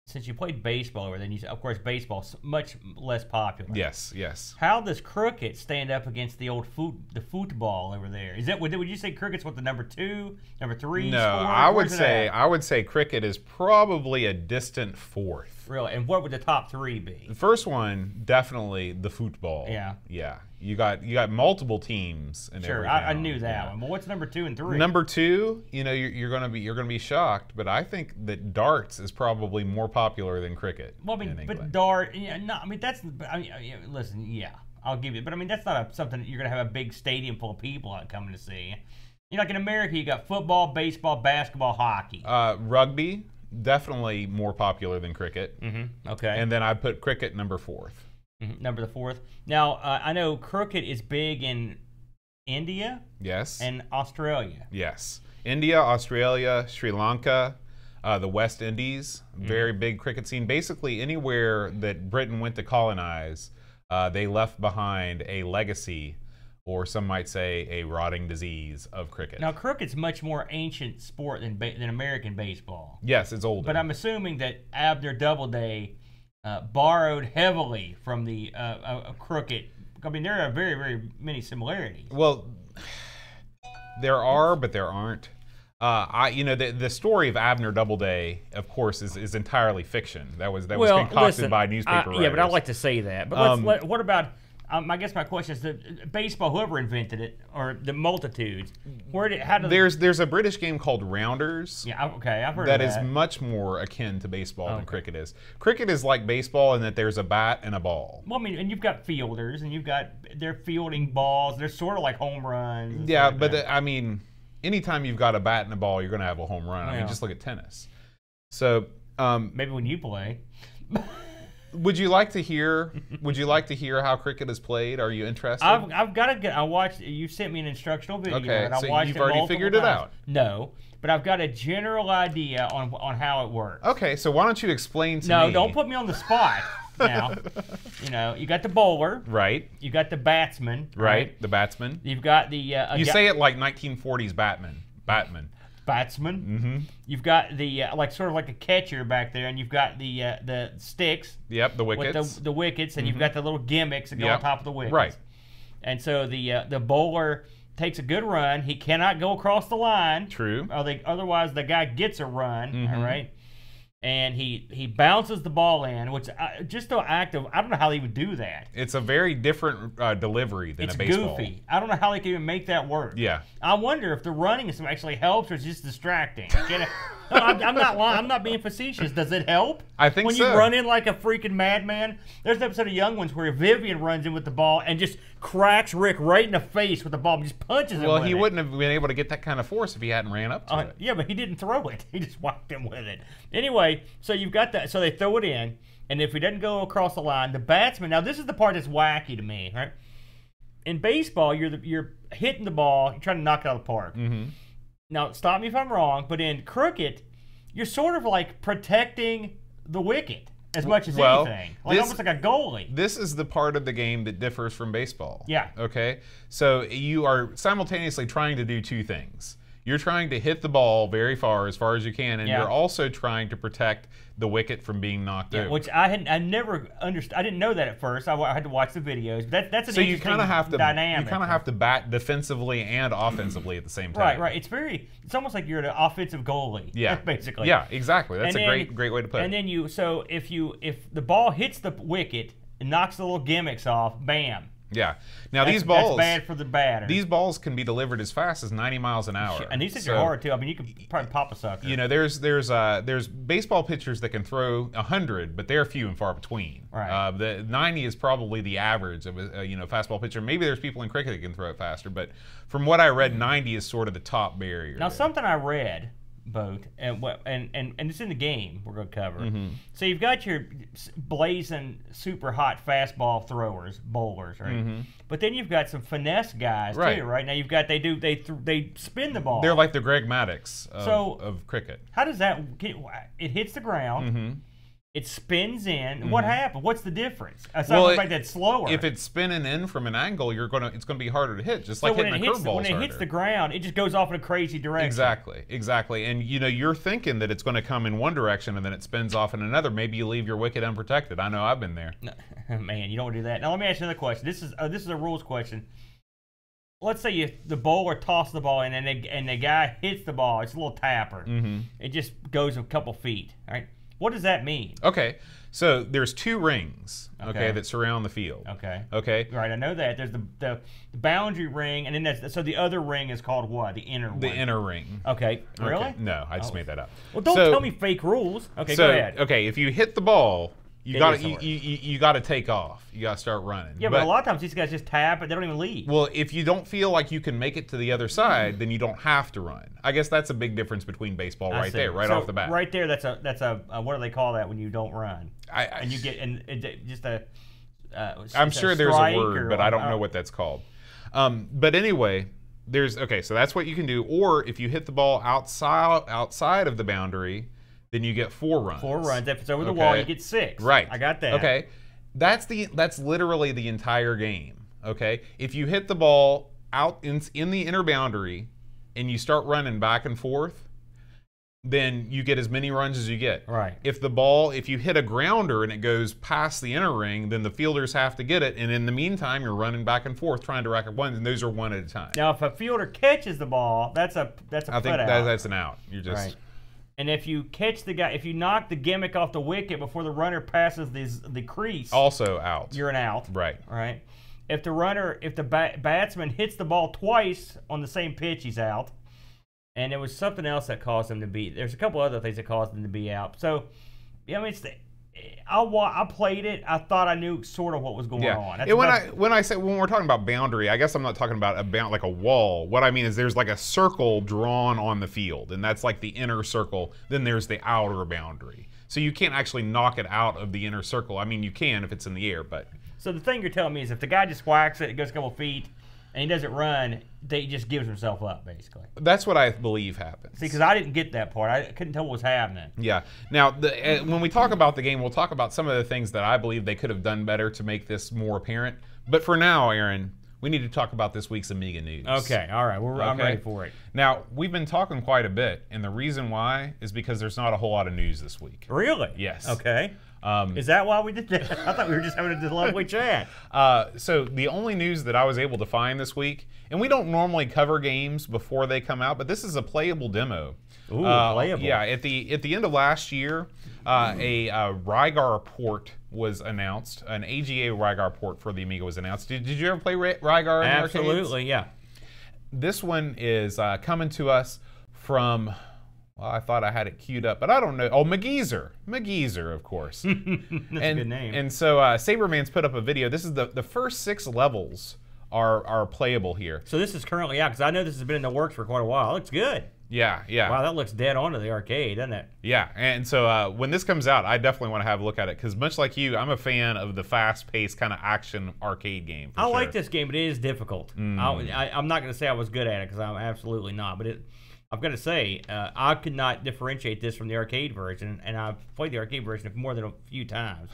since you played baseball over there, of course baseball's much less popular. Yes, yes. How does cricket stand up against the old football over there? Is that would you say cricket's what, the number 2, number 3? No, sport? I would say cricket is probably a distant fourth. Really, and what would the top 3 be? The first one, definitely the football. Yeah. Yeah. You got multiple teams in every I town. knew that one. But what's number 2 and 3? Number 2, you're gonna be shocked, but I think that darts is probably more popular than cricket. Well, but dart, listen, yeah, I'll give you. But that's not something that you're gonna have a big stadium full of people out coming to see. Like in America, you got football, baseball, basketball, hockey. Rugby, definitely more popular than cricket. Mm-hmm. Okay. And then I put cricket number 4th. Mm-hmm. Number the 4th. Now, I know cricket is big in India. Yes. And Australia. Yes. India, Australia, Sri Lanka, the West Indies, very big cricket scene. Basically, anywhere that Britain went to colonize, they left behind a legacy, or some might say a rotting disease of cricket. Now, cricket's much more ancient sport than American baseball. Yes, it's older. But I'm assuming that Abner Doubleday borrowed heavily from the cricket. There are very, very many similarities. Well, there are, but there aren't. The story of Abner Doubleday, of course, is entirely fiction. That was concocted by newspaper writers. Yeah, but I like to say that. But what about? I guess my question is that baseball, whoever invented it, or the multitudes, there's a British game called Rounders. Yeah, okay, I've heard that. That is much more akin to baseball than cricket is. Cricket is like baseball in that there's a bat and a ball. Well, and you've got fielders, and they're fielding balls. They're sort of like home runs. Yeah, but anytime you've got a bat and a ball, you're going to have a home run. Just look at tennis. So maybe when you play. Would you like to hear how cricket is played? Are you interested? I've got to get. I watched. You sent me an instructional video. Okay, and I so watched you've it already figured times. it out. No, but I've got a general idea on how it works. Okay, so why don't you explain to me? No, don't put me on the spot. Now, you got the bowler. Right. You got the batsman. Right. The batsman. You've got the. You say it like 1940s Batman. Batsman. Mm-hmm. You've got the sort of like a catcher back there, and you've got the sticks. Yep, the wickets. With the wickets, and you've got the little gimmicks that go on top of the wickets. Right. And so the bowler takes a good run. He cannot go across the line. True. Otherwise, the guy gets a run. All right. And he bounces the ball in, which just an act of, I don't know how he would do that. It's a very different delivery than a baseball. It's goofy. I don't know how they can even make that work. Yeah. I wonder if the running actually helps or it's just distracting. No, I'm not lying. I'm not being facetious. Does it help? I think when so. When you run in like a freaking madman. There's an episode of Young Ones where Vivian runs in with the ball and just cracks Rick right in the face with the ball and just punches him with it. Well, he wouldn't have been able to get that kind of force if he hadn't ran up to it. Yeah, but he didn't throw it. He just whacked him with it. Anyway, so you've got that. So they throw it in, and if he doesn't go across the line, the batsman. Now this is the part that's wacky to me, right? In baseball, you're hitting the ball, you're trying to knock it out of the park. Now, stop me if I'm wrong, but in cricket, you're sort of like protecting the wicket as much as anything. Almost like a goalie. This is the part of the game that differs from baseball. Yeah. Okay? So you are simultaneously trying to do two things. You're trying to hit the ball very far as you can, and Yeah. you're also trying to protect the wicket from being knocked over. Which I never understood. I didn't know that at first. I had to watch the videos. That's an So you interesting kind of have to dynamic. you kind of have to bat defensively and offensively at the same time. Right. It's almost like you're an offensive goalie. Yeah, basically. Yeah, exactly. That's And a then- great way to put And it. then if the ball hits the wicket and knocks the little gimmicks off, bam. Yeah. Now these balls, that's bad for the batter. these balls can be delivered as fast as 90 miles an hour. And these things are hard too. I mean, you can probably pop a sucker. You know, there's baseball pitchers that can throw 100, but they're few and far between. Right. The 90 is probably the average of a fastball pitcher. Maybe there's people in cricket that can throw it faster, but from what I read, 90 is sort of the top barrier. Now, there. something I read, Boat, and it's in the game we're going to cover. Mm-hmm. So you've got your blazing, super hot fastball throwers, bowlers, right? Mm-hmm. But then you've got some finesse guys Right. too, right? Now you've got they spin the ball. They're like the Greg Maddox of cricket. How does that? It hits the ground. Mm-hmm. It spins in. What happened? What's the difference? Aside Well, from the fact that it's slower. If it's spinning in from an angle, it's gonna be harder to hit, just so like when hitting it a hits, curveball. when it hits the ground, it just goes off in a crazy direction. Exactly. And you're thinking that it's going to come in one direction and then it spins off in another. Maybe you leave your wicket unprotected. I know I've been there. No, man, you don't want to do that. Now let me ask you another question. This is a rules question. Let's say the bowler tosses the ball in and the guy hits the ball. It's a little tapper. Mm-hmm. It just goes a couple feet. All right. What does that mean? Okay, so there's 2 rings, Okay. that surround the field. Okay. Okay. Right, I know that. There's the boundary ring, and then so the other ring is called what? The inner one. The inner ring. Okay. Really? Okay. No, I just made that up. Well, don't So- tell me fake rules. Okay, So go ahead. okay, if you hit the ball, you It got is hard. you got to take off. You got to start running. Yeah, but a lot of times these guys just tap it. They don't even leave. Well, if you don't feel like you can make it to the other side, then you don't have to run. I guess that's a big difference between baseball I right see. there, right So, off the bat. Right there, that's a what do they call that when you don't run? And you get just a. I'm sure there's a strike word, but I don't know what that's called. But anyway, so that's what you can do. Or if you hit the ball outside of the boundary, then you get 4 runs. 4 runs. If it's over the wall, you get 6. Right. I got that. Okay. That's literally the entire game. Okay. If you hit the ball out in the inner boundary and you start running back and forth, then you get as many runs as you get. Right. If you hit a grounder and it goes past the inner ring, then the fielders have to get it, and in the meantime, you're running back and forth trying to rack up ones, and those are 1 at a time. Now, if a fielder catches the ball, that's a I think out. that's an out. You're just Right. And if you catch the guy, if you knock the gimmick off the wicket before the runner passes the crease, also out. you're an out. Right. Right. If the batsman hits the ball twice on the same pitch, he's out. And there was something else that caused him to be. There's a couple other things that caused him to be out. So, yeah, I mean, I played it. I thought I knew sort of what was going on. That's When we're talking about boundary, I guess I'm not talking about like a wall. What I mean is there's like a circle drawn on the field, and that's like the inner circle. Then there's the outer boundary. So you can't actually knock it out of the inner circle. I mean, you can if it's in the air, but. So the thing you're telling me is if the guy just whacks it, it goes a couple feet, and he doesn't run, he just gives himself up, basically. That's what I believe happens. See, because I didn't get that part. I couldn't tell what was happening. Yeah. Now, when we talk about the game, we'll talk about some of the things that I believe they could have done better to make this more apparent. But for now, Aaron, we need to talk about this week's Amiga news. Okay, all right. I'm ready for it. Now, we've been talking quite a bit, and the reason why is because there's not a whole lot of news this week. Really? Yes. Okay. Is that why we did that? I thought we were just having a lovely chat. So the only news that I was able to find this week, and we don't normally cover games before they come out, but this is a playable demo. Ooh, playable. Yeah, at the end of last year, a Rygar port was announced. An AGA Rygar port for the Amiga was announced. Did you ever play Rygar in Absolutely, yeah. This one is coming to us from. Well, I thought I had it queued up, but I don't know. Oh, McGeezer, of course. That's a good name. And so Saberman's put up a video. This is the first 6 levels are playable here. So this is currently out, because I know this has been in the works for quite a while. It looks good. Yeah. Wow, that looks dead on to the arcade, doesn't it? Yeah, and so when this comes out, I definitely want to have a look at it, because much like you, I'm a fan of the fast-paced kind of action arcade game. I like this game, but it is difficult. I'm not going to say I was good at it, because I'm absolutely not, but I've got to say, I could not differentiate this from the arcade version, and I've played the arcade version more than a few times.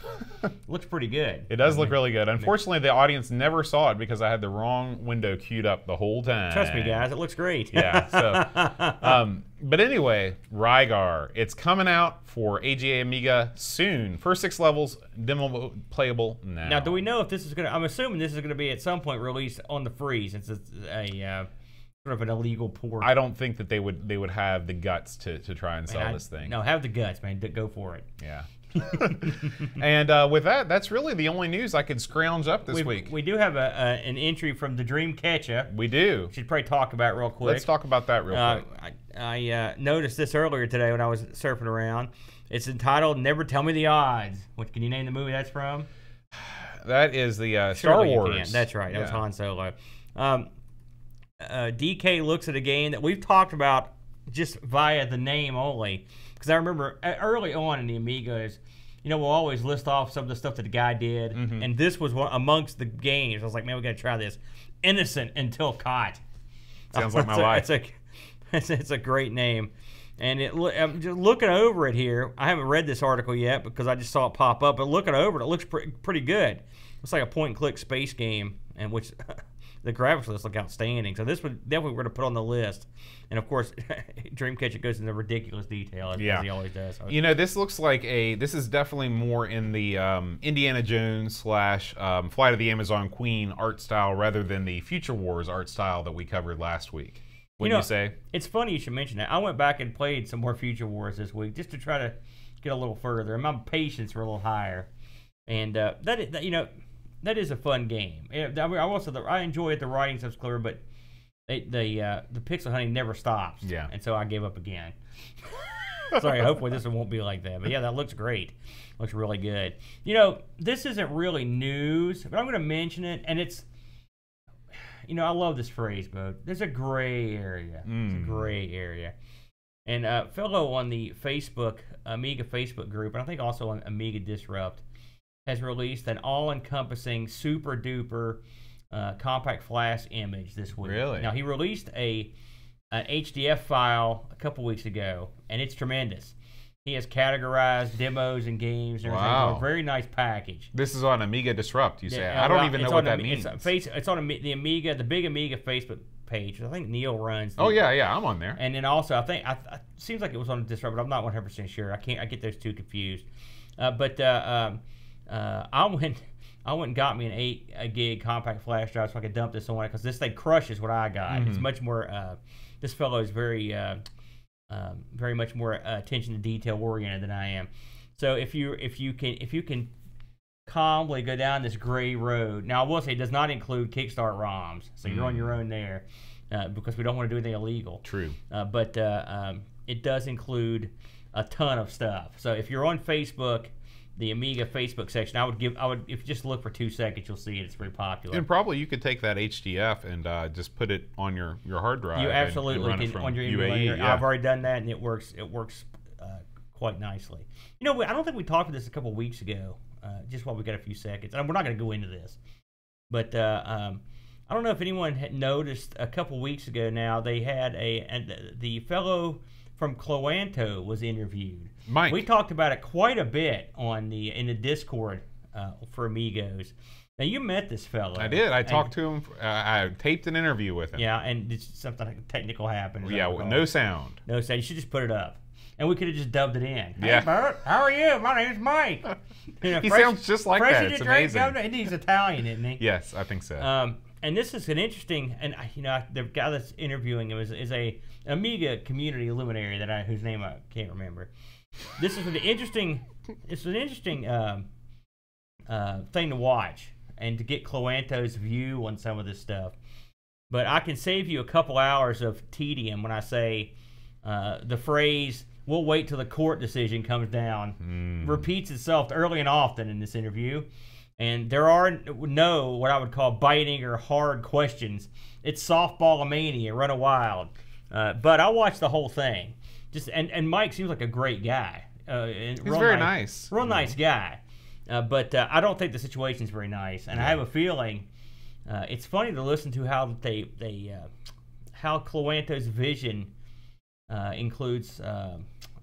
Looks pretty good. It does look really good. Unfortunately, the audience never saw it because I had the wrong window queued up the whole time. Trust me, guys, it looks great. Yeah. So, but anyway, Rygar. It's coming out for AGA Amiga soon. First 6 levels, demo playable now. Now, do we know if this is going to? I'm assuming this is going to be at some point released on the free, since it's a sort of an illegal port. I don't think that they would have the guts to try and sell this thing. No, have the guts, man. Go for it. Yeah. And with that, that's really the only news I could scrounge up this week. We do have an entry from the Dreamcatcher. We do. Should probably talk about it real quick. Let's talk about that real quick. I noticed this earlier today when I was surfing around. It's entitled "Never Tell Me the Odds." What can you name the movie that's from? That is the Star Wars. That's right. That was Han Solo. DK looks at a game that we've talked about just via the name only. Because I remember early on in the Amigos, we'll always list off some of the stuff that the guy did. Mm-hmm. And this was one amongst the games. I was like, man, we got to try this. Innocent Until Caught. Sounds like my life. It's a great name. And I'm just looking over it here. I haven't read this article yet because I just saw it pop up. But looking over it, it looks pretty good. It's like a point-and-click space game, and which the graphics list look outstanding. So this would definitely we're going to put on the list. And of course, Dreamcatcher goes into ridiculous detail as he always does. So, this looks like this is definitely more in the Indiana Jones / Flight of the Amazon Queen art style rather than the Future Wars art style that we covered last week. Wouldn't you say? It's funny you should mention that. I went back and played some more Future Wars this week just to try to get a little further, and my patience were a little higher. And that is a fun game. I enjoy it. The writing stuff's clear, but the pixel hunting never stops. Yeah. And so I gave up again. Sorry, hopefully this one won't be like that. But yeah, that looks great. Looks really good. This isn't really news, but I'm going to mention it, and it's, I love this phrase, Bo. There's a gray area. It's a gray area. And a fellow on the Amiga Facebook group, and I think also on Amiga Disrupt, has released an all-encompassing, super-duper compact flash image this week. Really? Now, he released an HDF file a couple weeks ago, and it's tremendous. He has categorized demos and games and everything. Wow. A very nice package. This is on Amiga Disrupt, you say. I don't even know what that means. It's on the Amiga, the big Amiga Facebook page. I think Neil runs. Yeah, I'm on there. And then also, I think, it seems like it was on Disrupt, but I'm not 100% sure. I get those two confused. I went and got me an 8 gig compact flash drive so I could dump this on it because this thing crushes what I got. Mm-hmm. It's much more. This fellow is very much more attention to detail oriented than I am. So if you can calmly go down this gray road. Now I will say it does not include Kickstart ROMs, so you're on your own there because we don't want to do anything illegal. True. But it does include a ton of stuff. So if you're on Facebook, the Amiga Facebook section, I would if you just look for 2 seconds, you'll see it. It's very popular. And probably you could take that HDF and just put it on your hard drive. You absolutely can on your emulator. Yeah. I've already done that, and it works. It works quite nicely. I don't think we talked about this a couple of weeks ago. Just while we got a few seconds, and we're not going to go into this, but I don't know if anyone had noticed a couple of weeks ago. Now they had the fellow from Cloanto was interviewed. Mike. We talked about it quite a bit in the Discord for Amigos. Now you met this fellow. I did. I talked to him. I taped an interview with him. Yeah, and something technical happened. Yeah, no sound. No sound. You should just put it up, and we could have just dubbed it in. Yeah. Hey, Bert, how are you? My name's Mike. He sounds just like that. It's amazing. And he's Italian, isn't he? Yes, I think so. And this is an interesting, and the guy that's interviewing him is a Amiga community luminary whose name I can't remember. This is an interesting. It's an interesting thing to watch and to get Cloanto's view on some of this stuff. But I can save you a couple hours of tedium when I say the phrase "we'll wait till the court decision comes down" repeats itself early and often in this interview. And there are no what I would call biting or hard questions. It's softball mania, run a wild. But I watched the whole thing. And Mike seems like a great guy. He's very nice. Real nice guy. But I don't think the situation's very nice. And I have a feeling it's funny to listen to how how Cloanto's vision includes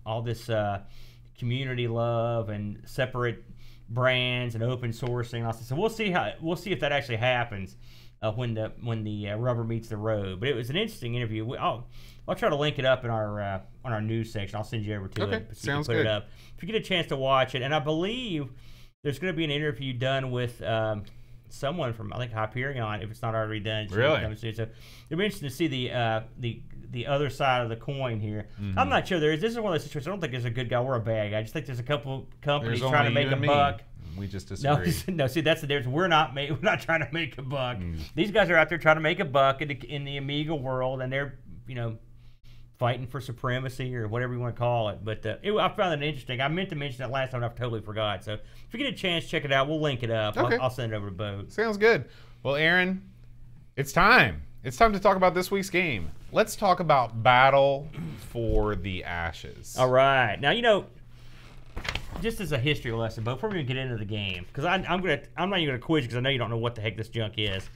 all this community love and separate brands and open sourcing. So we'll see if that actually happens when the rubber meets the road. But it was an interesting interview. I'll try to link it up in our on our news section. I'll send you over to it. So sounds you can put good. it up if you get a chance to watch it. And I believe there's going to be an interview done with someone from, I think, Hyperion, if it's not already done. Really? So it'll be interesting to see the other side of the coin here. I'm not sure this is one of those situations. I don't think there's a good guy or a bad guy. I just think there's a couple companies trying to make a buck. We just disagree. No, see, that's the difference. We're not trying to make a buck. These guys are out there trying to make a buck in the Amiga world, and they're fighting for supremacy or whatever you want to call it. But I found it interesting. I meant to mention that last time, and I totally forgot. So if you get a chance, check it out. We'll link it up. Okay. I'll send it over to Bo. Sounds good. Well, Aaron, it's time. It's time to talk about this week's game. Let's talk about Battle for the Ashes. All right. Now, just as a history lesson, but before we get into the game, because I'm not even gonna quiz you because I know you don't know what the heck this junk is.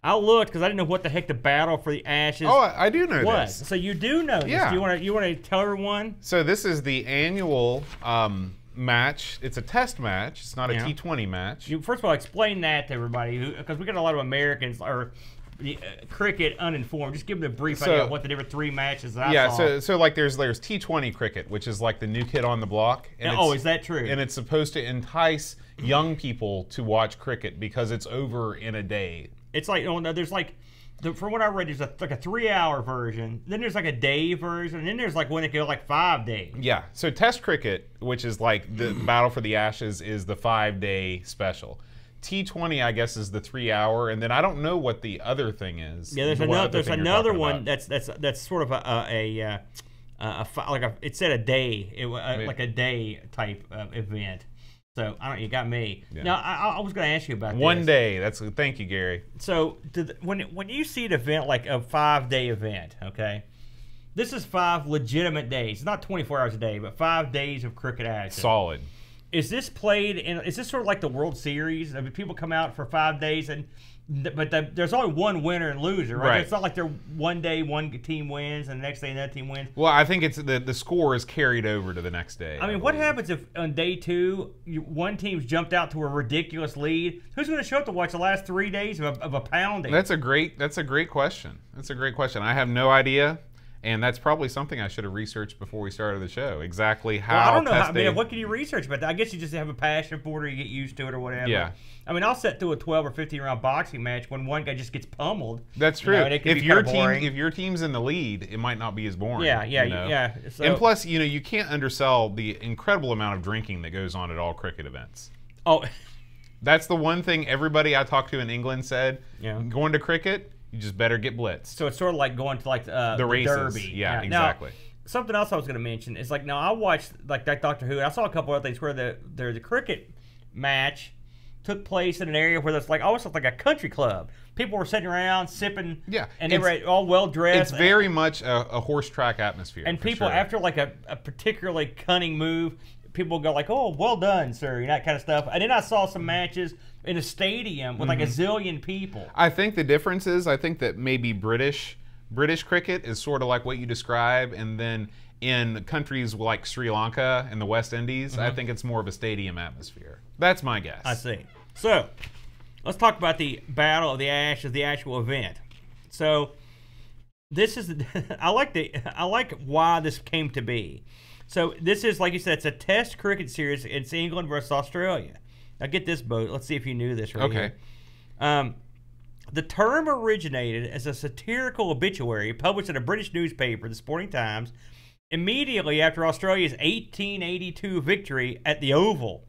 I looked because I didn't know what the heck the Battle for the Ashes. Oh, I do know was. this. So you do know this. Yeah. Do you want to tell everyone? So this is the annual match. It's a test match. It's not a T20 match. First of all, explain that to everybody, because we got a lot of Americans or cricket uninformed. Just give them a brief idea of what the different three matches that I saw. So like there's T20 cricket, which is like the new kid on the block. And is that true? And it's supposed to entice young people to watch cricket because it's over in a day. It's like, there's from what I read, there's like a 3-hour version. Then there's like a day version, and then there's like one that goes like 5 days. Yeah. So Test cricket, which is like the Battle for the Ashes, is the 5-day special. T20, I guess, is the 3-hour, and then I don't know what the other thing is. Yeah, there's another one that's sort of it said a day, like a day type of event. So I don't. You got me. Yeah. Now I was going to ask you about one day. Thank you, Gary. So when you see an event like a 5-day event, okay, this is 5 legitimate days. It's not 24 hours a day, but 5 days of cricket action. Solid. Is this played in? Is this sort of like the World Series? I mean, people come out for 5 days there's only one winner and loser, right? It's not like they're one day one team wins and the next day another team wins. Well, I think it's the score is carried over to the next day. I mean, what happens if on day 2 one team's jumped out to a ridiculous lead? Who's going to show up to watch the last 3 days of a pounding? That's a great question. That's a great question. I have no idea. And that's probably something I should have researched before we started the show. Exactly how. Well, I don't know. What can you research about that? I guess you just have a passion for it, or you get used to it, or whatever. Yeah. I mean, I'll sit through a 12 or 15 round boxing match when one guy just gets pummeled. That's true. If your team's in the lead, it might not be as boring. Yeah. So, and plus, you can't undersell the incredible amount of drinking that goes on at all cricket events. Oh. That's the one thing everybody I talked to in England said. Yeah. Going to cricket, you just better get blitzed. So it's sort of like going to like the races. Derby. Yeah, exactly. Now, something else I was going to mention is now I watched like that Doctor Who. And I saw a couple other things where the cricket match took place in an area where there's almost like a country club. People were sitting around sipping. Yeah, and they were all well dressed. It's very much a horse track atmosphere. And people after like a particularly cunning move, people go like, "Oh, well done, sir," that kind of stuff. And then I saw some matches in a stadium with like a zillion people. I think the difference is, I think that maybe British cricket is sort of like what you describe, and then in countries like Sri Lanka and the West Indies, I think it's more of a stadium atmosphere. That's my guess. I see. So let's talk about the Battle of the Ashes, the actual event. So this is I like why this came to be. So this is, like you said, it's a test cricket series. It's England versus Australia. Now get this, Bo. Let's see if you knew this right here. The term originated as a satirical obituary published in a British newspaper, the Sporting Times, immediately after Australia's 1882 victory at the Oval.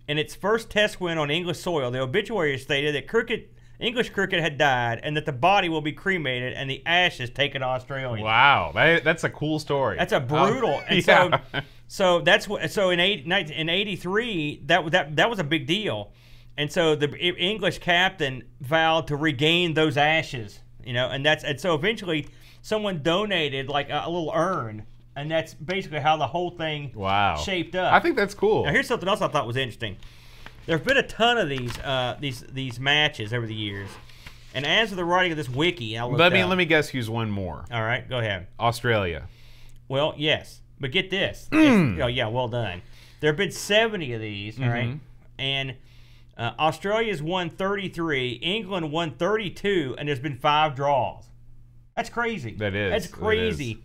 In its first test win on English soil, the obituary stated that English cricket had died and that the body will be cremated and the ashes taken to Australia. Wow, that's a cool story. That's a brutal. And yeah. so that's what. So in '83, that was a big deal, and so the English captain vowed to regain those ashes. And so eventually someone donated like a little urn. And that's basically how the whole thing shaped up. I think that's cool. Now here's something else I thought was interesting. There have been a ton of these matches over the years, and as of the writing of this wiki, let me guess who's won more. All right, go ahead. Australia. Well, yes, but get this. Oh, yeah, well done. There have been 70 of these, all right? And Australia's won 33, England won 32, and there's been 5 draws. That's crazy. That is. That's crazy.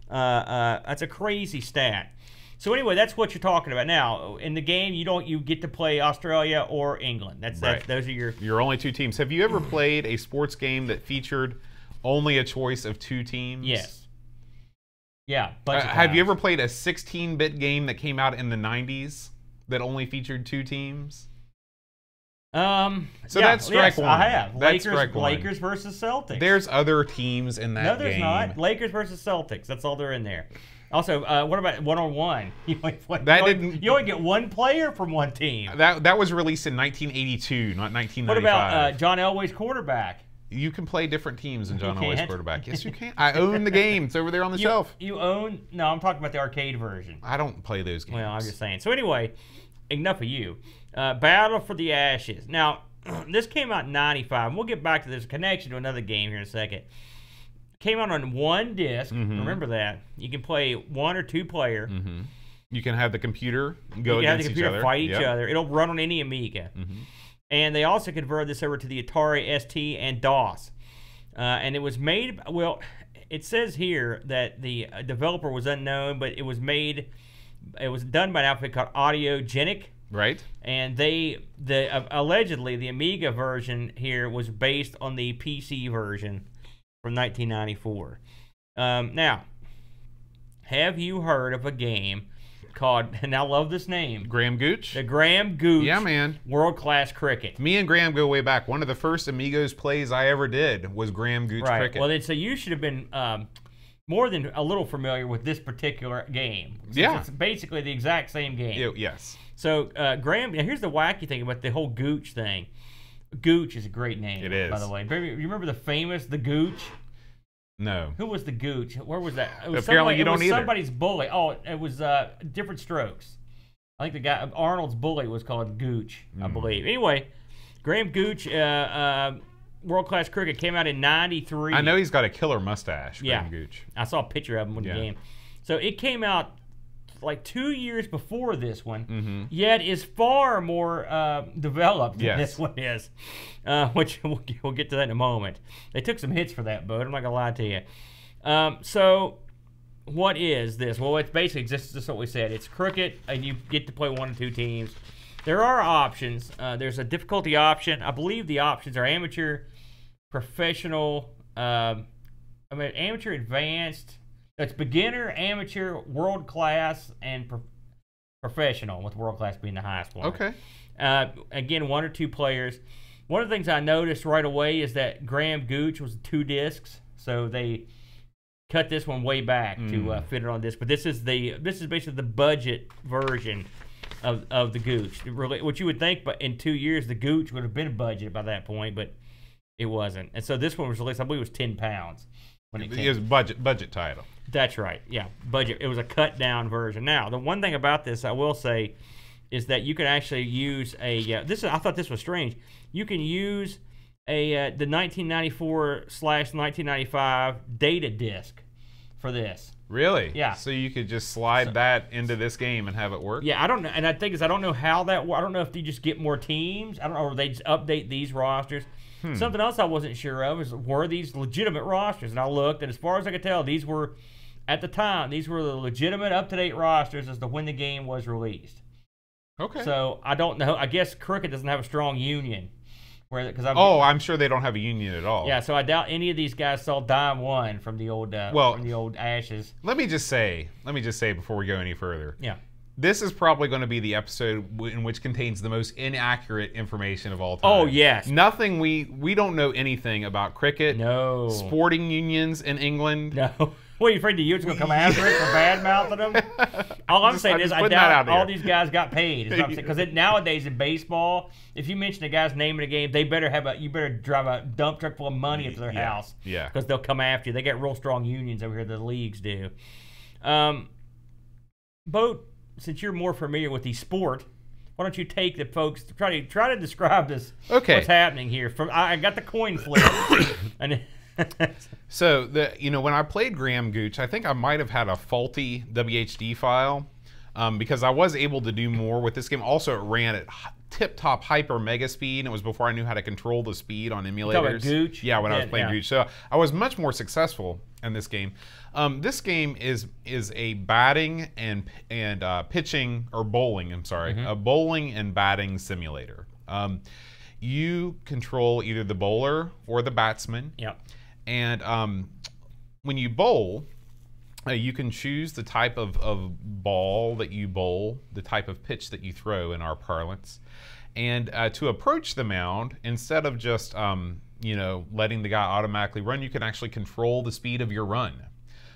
That's a crazy stat. So anyway, that's what you're talking about. Now, in the game, you get to play Australia or England. That's those are your only 2 teams. Have you ever played a sports game that featured only a choice of 2 teams? Yes. Yeah. Have you ever played a 16-bit game that came out in the 90s that only featured 2 teams? So that's strike one. I have. That's strike one. Lakers versus Celtics. There's other teams in that game. No, there's not. Lakers versus Celtics. That's all they're in there. Also, what about one-on-one? You only get 1 player from 1 team. That was released in 1982, not 1995. What about John Elway's quarterback? You can play different teams than John Elway's quarterback. Yes, you can. I own the game. It's over there on the shelf. You own? No, I'm talking about the arcade version. I don't play those games. Well, I'm just saying. So anyway, enough of you. Battle for the Ashes. Now, this came out in 95. And we'll get back to this connection to another game here in a second. Came out on 1 disc. Remember that. You can play 1 or 2 player. You can have the computer go against each other. Fight each other. It'll run on any Amiga. And they also converted this over to the Atari ST and DOS. And it was made, well, it says here that the developer was unknown, but it was done by an outfit called Audiogenic. Right. And allegedly the Amiga version here was based on the PC version from 1994. Now, have you heard of a game called, and I love this name, Graham Gooch? The Graham Gooch World Class Cricket. Me and Graham go way back. One of the first Amigos plays I ever did was Graham Gooch Cricket. Well, so you should have been more than a little familiar with this particular game. It's basically the exact same game. Yes. So Graham, now here's the wacky thing about the whole Gooch thing. Gooch is a great name. It is. By the way. You remember the Gooch? No. Who was the Gooch? Where was that? It was Apparently you don't either. Somebody's bully. Oh, it was Different Strokes. I think the guy, Arnold's bully was called Gooch, I believe. Anyway, Graham Gooch, World Class Cricket came out in 93. I know he's got a killer mustache, Graham Gooch. I saw a picture of him in the game. So it came out like 2 years before this one, yet is far more developed than this one is, which we'll get to that in a moment. They took some hits for that boat, I'm not going to lie to you. So what is this? Well, it's basically just what we said. It's cricket, and you get to play 1 or 2 teams. There are options. There's a difficulty option. I believe the options are amateur, professional, amateur, advanced. It's beginner, amateur, world class, and professional, with world class being the highest one. Okay. Again, 1 or 2 players. One of the things I noticed right away is that Graham Gooch was 2 discs, so they cut this one way back to fit it on disc. But this is basically the budget version of the Gooch. Really, what you would think, but in 2 years the Gooch would have been a budget by that point, but it wasn't. And so this one was released, I believe, it was £10 when it was budget title. That's right. Yeah, budget. It was a cut down version. Now, the one thing about this I will say is that you can actually use a I thought this was strange. You can use the 1994/1995 data disc for this. Really? Yeah. So you could just slide that into this game and have it work? Yeah, I don't know. And I think I don't know how that works. I don't know if they just get more teams. I don't know, or they just update these rosters. Something else I wasn't sure of is, were these legitimate rosters? And I looked, and as far as I could tell, these were, at the time, these were the legitimate, up-to-date rosters as to when the game was released. Okay. So I don't know. I guess cricket doesn't have a strong union. I'm sure they don't have a union at all. Yeah, so I doubt any of these guys saw Dime 1 from the old Ashes. Let me just say before we go any further. Yeah. This is probably going to be the episode in which contains the most inaccurate information of all time. Oh, yes. Nothing, we don't know anything about cricket. No. Sporting unions in England. No. What, are you afraid the youth's going to come after it for bad-mouthing them? All I'm saying is I doubt all these guys got paid. Because nowadays in baseball, if you mention a guy's name in a game, you better drive a dump truck full of money into their house. Yeah. Because they'll come after you. They got real strong unions over here, the leagues do. Boat, since you're more familiar with the sport, why don't you take the folks try to describe this? Okay. What's happening here? I got the coin flip, and So when I played Graham Gooch, I think I might have had a faulty WHD file because I was able to do more with this game. Also, it ran at tip-top hyper mega speed, and it was before I knew how to control the speed on emiters. Talking about Gooch? Yeah, when I was playing Gooch. So I was much more successful in this game. This game is a batting and pitching, or bowling, I'm sorry, a bowling and batting simulator. You control either the bowler or the batsman. Yep. And when you bowl, you can choose the type of ball that you bowl, the type of pitch that you throw in our parlance. And to approach the mound, instead of just letting the guy automatically run, you can actually control the speed of your run.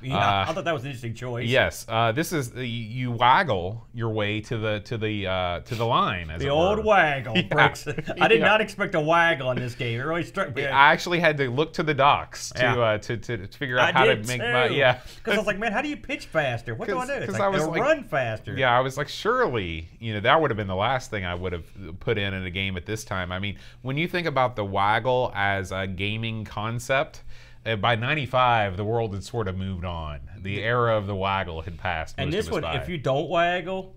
Yeah, I thought that was an interesting choice. Yes, this is you waggle your way to the line. As the old waggle. Yeah. I did not expect a waggle in this game. It really struck me. I actually had to look to the docs to figure out how to make my because I was like, man, how do you pitch faster? What do I do? It's like, I was like, run faster. Yeah, I was like, surely that would have been the last thing I would have put in a game at this time. I mean, when you think about the waggle as a gaming concept. By 95, the world had sort of moved on. The era of the waggle had passed. And this one, if you don't waggle,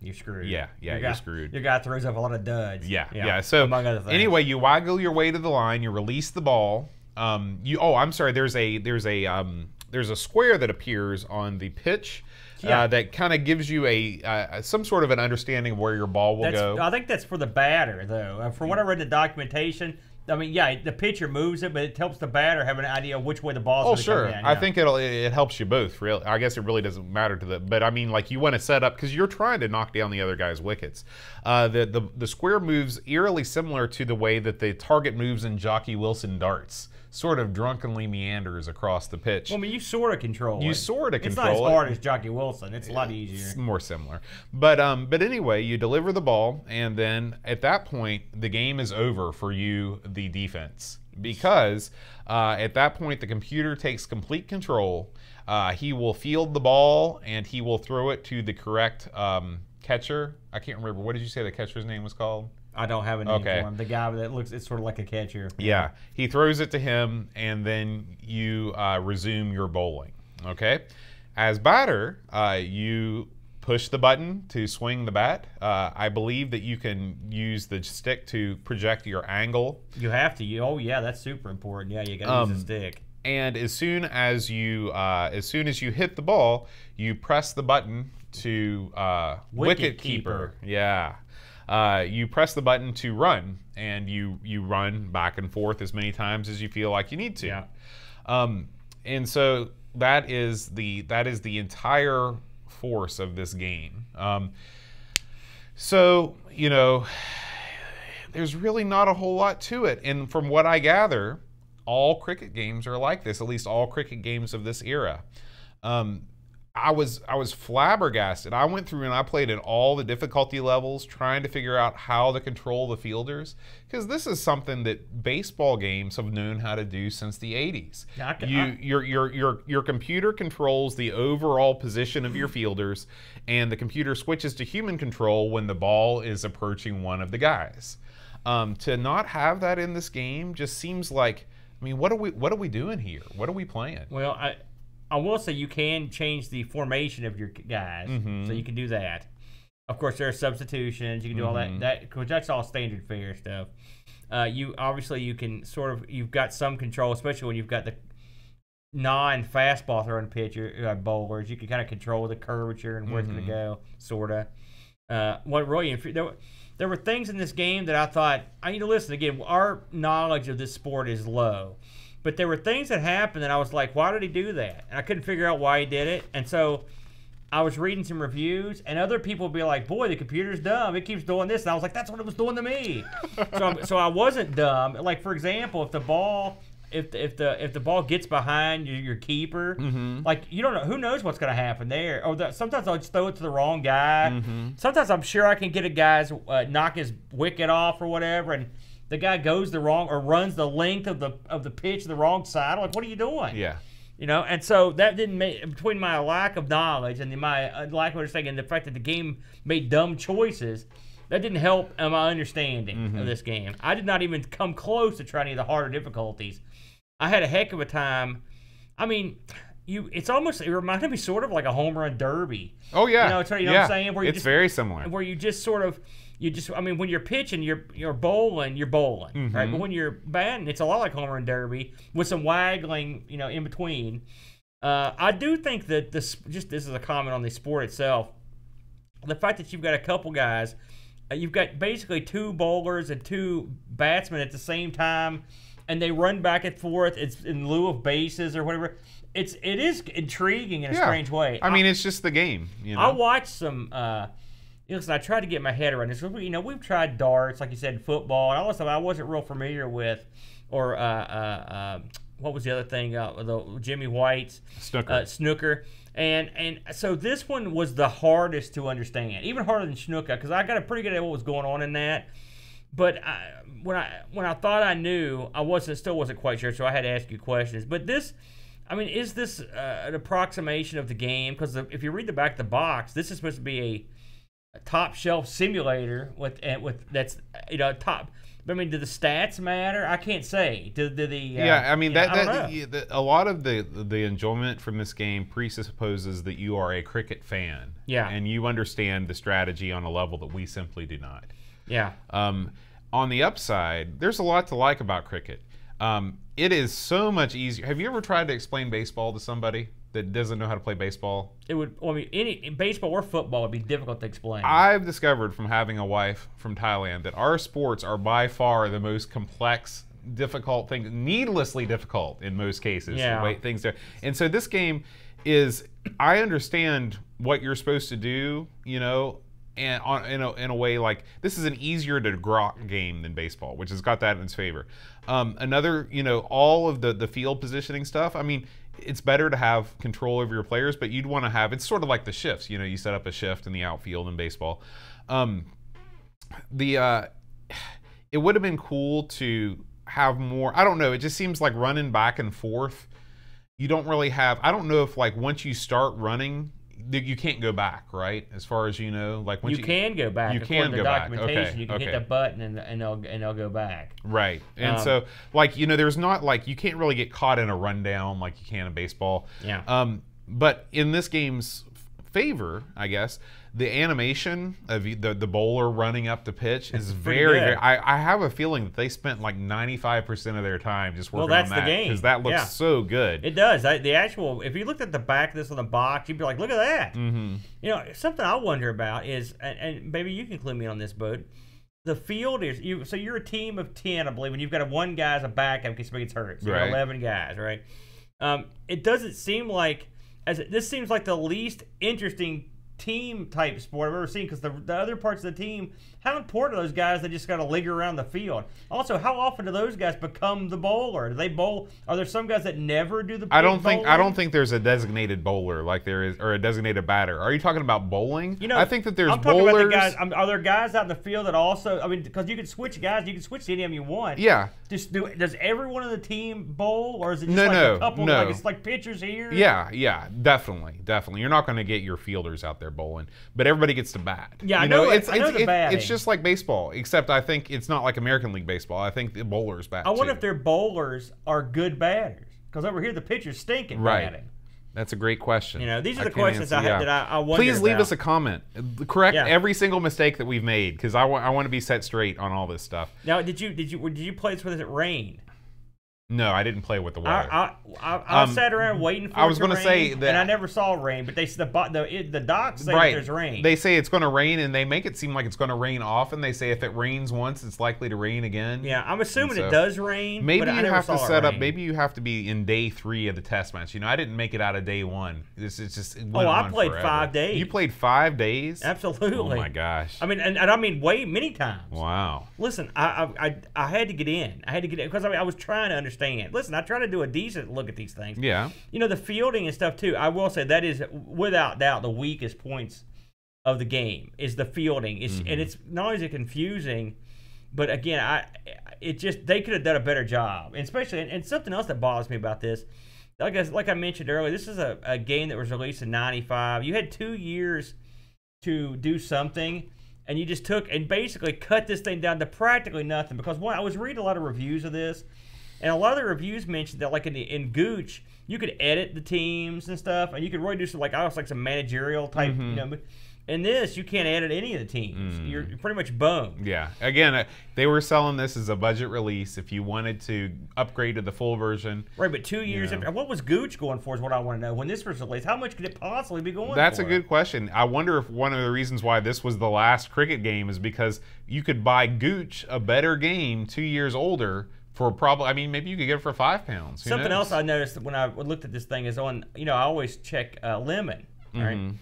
you're screwed. Yeah, you're screwed. Your guy throws up a lot of duds. Yeah. So among other things. Anyway, you waggle your way to the line. You release the ball. I'm sorry. There's a square that appears on the pitch. That kind of gives you some sort of an understanding of where your ball will go. I think that's for the batter, though. From what I read in the documentation, I mean, the pitcher moves it, but it helps the batter have an idea of which way the ball's going to come in. I think it helps you both. Really, I guess it really doesn't matter to but I mean, like you want to set up because you're trying to knock down the other guy's wickets. The square moves eerily similar to the way that the target moves in Jockey Wilson darts. Sort of drunkenly meanders across the pitch. Well, I mean, you sort of control it. It's not as hard as Jockey Wilson. It's a lot easier. It's more similar. But anyway, you deliver the ball, and then at that point, the game is over for you, the defense. Because at that point, the computer takes complete control. He will field the ball, and he will throw it to the correct catcher. I can't remember. What did you say the catcher's name was called? I don't have a name for him. The guy that it's sort of like a catcher. Yeah. He throws it to him, and then you resume your bowling. Okay? As batter, you push the button to swing the bat. I believe that you can use the stick to project your angle. You have to. Oh, yeah, that's super important. Yeah, you got to use the stick. And as soon as you hit the ball, you press the button to wicket keeper. Yeah. You press the button to run, and you run back and forth as many times as you feel like you need to. Yeah. And so that is the entire force of this game. So there's really not a whole lot to it. And from what I gather, all cricket games are like this. At least all cricket games of this era. I was flabbergasted. I went through and I played in all the difficulty levels trying to figure out how to control the fielders, because this is something that baseball games have known how to do since the 80s. Your computer controls the overall position of your fielders, and the computer switches to human control when the ball is approaching one of the guys. To not have that in this game just seems like, I mean, what are we doing here? What are we playing? Well, I will say you can change the formation of your guys, so you can do that. Of course, there are substitutions. You can do all that, because that's all standard fare stuff. You can you've got some control, especially when you've got the non-fastball throwing pitcher bowlers. You can kind of control the curvature and where it's going to go, sort of. What really there were things in this game that I thought, I need to listen again. Our knowledge of this sport is low. But there were things that happened and I was like, why did he do that? And I couldn't figure out why he did it. And so I was reading some reviews, and other people would be like, boy, the computer's dumb. It keeps doing this. And I was like, that's what it was doing to me. So I wasn't dumb. Like, for example, if the ball gets behind your keeper, like, you don't know, who knows what's going to happen there. Or sometimes I'll just throw it to the wrong guy. Sometimes I'm sure I can get a guy's knock his wicket off or whatever, and the guy goes the wrong or runs the length of the pitch the wrong side. I'm like, what are you doing? Yeah. And so that didn't make, between my lack of knowledge and my lack of understanding and the fact that the game made dumb choices, that didn't help my understanding of this game. I did not even come close to trying any of the harder difficulties. I had a heck of a time. I mean, it reminded me sort of like a home run derby. Oh yeah, you know what I'm saying? Where it's very similar. Where you just sort of, I mean, when you're pitching, you're bowling, right? But when you're batting, it's a lot like home run derby with some waggling, in between. I do think that this is a comment on the sport itself. The fact that you've got a couple guys, you've got basically 2 bowlers and 2 batsmen at the same time, and they run back and forth. It's in lieu of bases or whatever. It is intriguing in a strange way. I mean, it's just the game. I watched some. Listen, I tried to get my head around this. We've tried darts, like you said, football, and all this stuff I wasn't real familiar with, or what was the other thing? The Jimmy White's snooker. And so this one was the hardest to understand, even harder than snooker, because I got a pretty good idea what was going on in that. But when I thought I knew, I still wasn't quite sure, so I had to ask you questions. But this, I mean, is this an approximation of the game? Because if you read the back of the box, this is supposed to be a top shelf simulator with that's top. I mean, do the stats matter? I can't say. Do the I mean a lot of the enjoyment from this game presupposes that you are a cricket fan, and you understand the strategy on a level that we simply do not. Yeah. On the upside, there's a lot to like about cricket. It is so much easier. Have you ever tried to explain baseball to somebody that doesn't know how to play baseball? It would. I mean, any baseball or football would be difficult to explain. I've discovered from having a wife from Thailand that our sports are by far the most complex, difficult thing, needlessly difficult in most cases. Yeah. The way things are. And so this game is. I understand what you're supposed to do. And in a way, like, this is an easier to grok game than baseball, which has got that in its favor. Another, all of the field positioning stuff. I mean, it's better to have control over your players, but you'd want to have, it's sort of like the shifts. You set up a shift in the outfield in baseball. It would have been cool to have more. I don't know. It just seems like running back and forth. You don't really have. I don't know if, like, once you start running, you can't go back, right? As far as like once you can go back. You can go back. Okay. You can hit that button and they'll go back. Right. And so, like, there's not, like, you can't really get caught in a rundown like you can in baseball. Yeah. But in this game's favor, I guess, the animation of the bowler running up the pitch is very. I have a feeling that they spent like 95% of their time just working on that. That's the game, because that looks so good. It does. If you looked at the back of this on the box, you'd be like, look at that. Mm-hmm. Something I wonder about is, and maybe you can include me on this boat. The field is so you're a team of 10, I believe, and you've got one guy as a backup in case somebody gets hurt. So you got 11 guys, right? It doesn't seem like this seems like the least interesting team type sport I've ever seen, because the other parts of the team, how important are those guys that just got to linger around the field? Also, how often do those guys become the bowler? Do they bowl? Are there some guys that never do the bowling? I don't think there's a designated bowler like there is, or a designated batter. Are you talking about bowling? I think that there's bowlers. Talking about the guys. Are there guys out in the field that also? I mean, because you can switch guys, you can switch to any of them you want. Yeah. Does everyone on the team bowl, or is it just a couple? No. Like it's like pitchers here. Yeah, definitely. You're not going to get your fielders out there bowling, but everybody gets to bat. Yeah, I know the batting. It's just like baseball, except I think it's not like American League baseball. I think the bowlers bat. I wonder if their bowlers are good batters, because over here the pitchers stink at batting. That's a great question. These are the questions I had that I wonder. Please leave us a comment. Correct every single mistake that we've made, because I want to be set straight on all this stuff. Now, did you play this with it rain? No, I didn't play with the weather. I sat around waiting for it to rain, say that, and I never saw rain. But the docs say that there's rain. They say it's going to rain, and they make it seem like it's going to rain often. They say if it rains once, it's likely to rain again. Yeah, I'm assuming it does rain. Maybe but you I never have to saw set it up. rain. Maybe you have to be in day 3 of the test match. I didn't make it out of day 1. This is just. I played forever. 5 days. You played 5 days? Absolutely. Oh my gosh. I mean, and I mean, many times. Wow. Listen, I had to get in. I had to get in because I was trying to understand. Listen, I try to do a decent look at these things. Yeah. The fielding and stuff too. I will say that is without doubt the weakest points of the game is the fielding. And it's not only is it confusing, but again, they could have done a better job. And especially and something else that bothers me about this, like I mentioned earlier, this is a game that was released in '95. You had 2 years to do something, and you just took and basically cut this thing down to practically nothing. Because I was reading a lot of reviews of this. And a lot of the reviews mentioned that, like in Gooch, you could edit the teams and stuff, and you could really do some some managerial type, In this, you can't edit any of the teams. You're pretty much boned. Yeah. Again, they were selling this as a budget release if you wanted to upgrade to the full version. Right, but 2 years after, what was Gooch going for is what I want to know. When this was released, how much could it possibly be going That's for? a good question. I wonder if one of the reasons why this was the last cricket game is because you could buy Gooch, a better game, 2 years older, for probably, I mean, maybe you could get it for £5. Something else I noticed when I looked at this thing is I always check Lemon, right?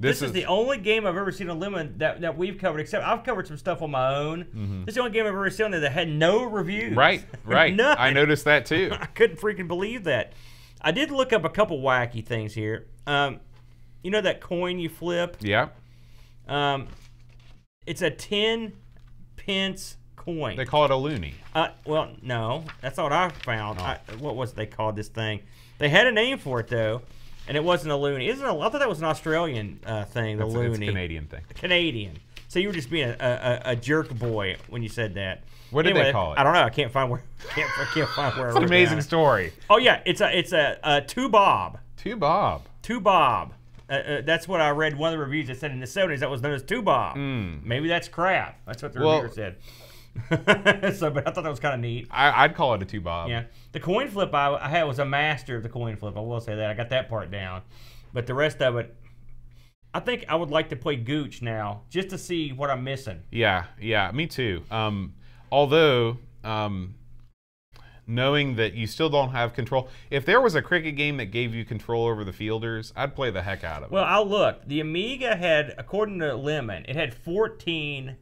This is the only game I've ever seen on Lemon that we've covered, except I've covered some stuff on my own. This is the only game I've ever seen on there that had no reviews. Right. None. I noticed that too. I couldn't freaking believe that. I did look up a couple wacky things here. You know that coin you flip? Yeah. It's a 10 pence coin. They call it a loonie. Well, no. That's not what I found. What was it they called this thing? They had a name for it, though. And it wasn't a loony. I thought that was an Australian thing, the loony. It's a Canadian thing. Canadian. So you were just being a jerk boy when you said that. What did they call it? I don't know. I can't find where. Can't find where. It's an amazing story. Oh yeah, it's a two bob. Two bob. Two bob. That's what I read. One of the reviews that said in the 70s that was known as two bob. Maybe that's crap. That's what the reviewer said. But I thought that was kind of neat. I'd call it a two bob. Yeah. The coin flip I had was a master of the coin flip. I will say that. I got that part down. But the rest of it, I think I would like to play Gooch now just to see what I'm missing. Yeah, me too. Although, knowing that you still don't have control. If there was a cricket game that gave you control over the fielders, I'd play the heck out of it. Well, I'll look. The Amiga had, according to Lemon, it had 14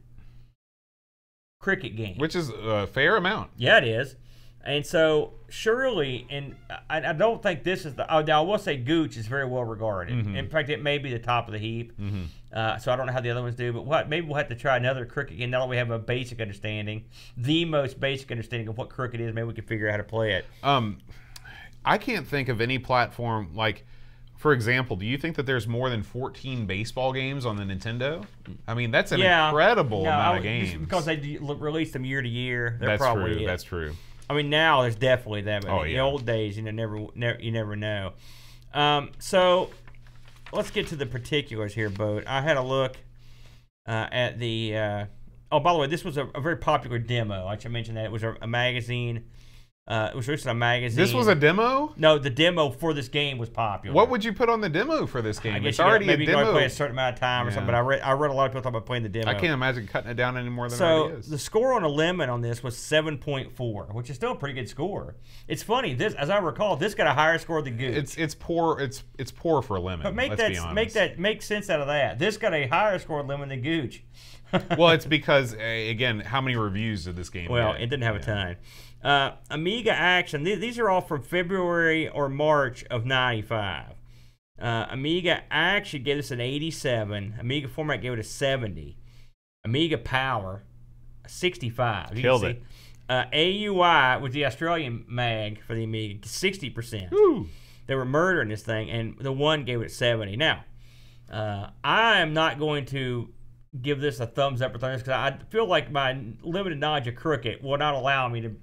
cricket games. Which is a fair amount. Yeah, it is. And so, surely, and I don't think this is the... Now, I will say Gooch is very well regarded. In fact, it may be the top of the heap. So I don't know how the other ones do, but maybe we'll have to try another cricket game now that we have a basic understanding, the most basic understanding of what cricket is. Maybe we can figure out how to play it. I can't think of any platform, like, for example, do you think that there's more than 14 baseball games on the Nintendo? I mean, that's an incredible amount of games. Because they release them year to year. That's true. I mean, now there's definitely that, but in the old days, you never know. So let's get to the particulars here, Boat. I had a look at the. Oh, by the way, this was a very popular demo. I should mention that it was a magazine. It was released in a magazine. This was a demo? No, the demo for this game was popular. What would you put on the demo for this game? I guess it's already maybe a demo. You gotta play a certain amount of time or something. But I read a lot of people talking about playing the demo. I can't imagine cutting it down any more than it already is. So the score on a Lemon on this was 7.4, which is still a pretty good score. It's funny. This, as I recall, this got a higher score than Gooch. It's poor. It's poor for a Lemon. But make sense out of that. This got a higher score Lemon than Gooch. Well, it's because again, how many reviews did this game? Well, get? it didn't have a ton. Amiga Action. These are all from February or March of '95. Amiga Action gave us an 87. Amiga Format gave it a 70. Amiga Power, a 65. Killed it. AUI was the Australian mag for the Amiga, 60%. Woo. They were murdering this thing, and the one gave it 70. Now, I am not going to give this a thumbs up or thumbs because I feel like my limited knowledge of cricket will not allow me to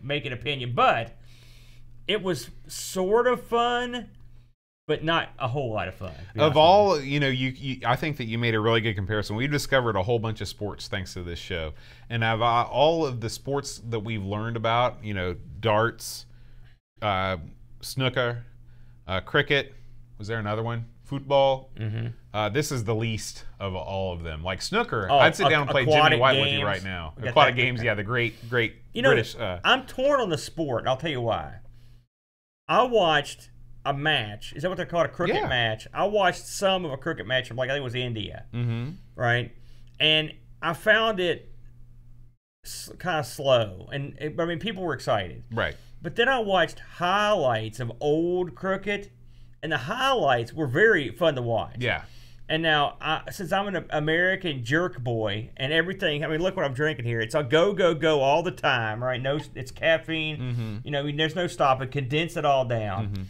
make an opinion, but it was sort of fun, but not a whole lot of fun. Of all, I think that you made a really good comparison. We've discovered a whole bunch of sports thanks to this show, and of all of the sports that we've learned about, darts, snooker, cricket. Was there another one? Football. This is the least of all of them. Like snooker, I'd sit down and play Jimmy White with you right now. Aquatic games, yeah, the great British. I'm torn on the sport, and I'll tell you why. I watched a match. Is that what they're called? A cricket match? I watched some of a cricket match from, I think it was India. Right? And I found it kind of slow. I mean, people were excited. Right. But then I watched highlights of old cricket, and the highlights were very fun to watch. Yeah. And now, since I'm an American jerk boy and everything, I mean, look what I'm drinking here. It's a go, go, go all the time, right? No, it's caffeine. There's no stopping. Condense it all down.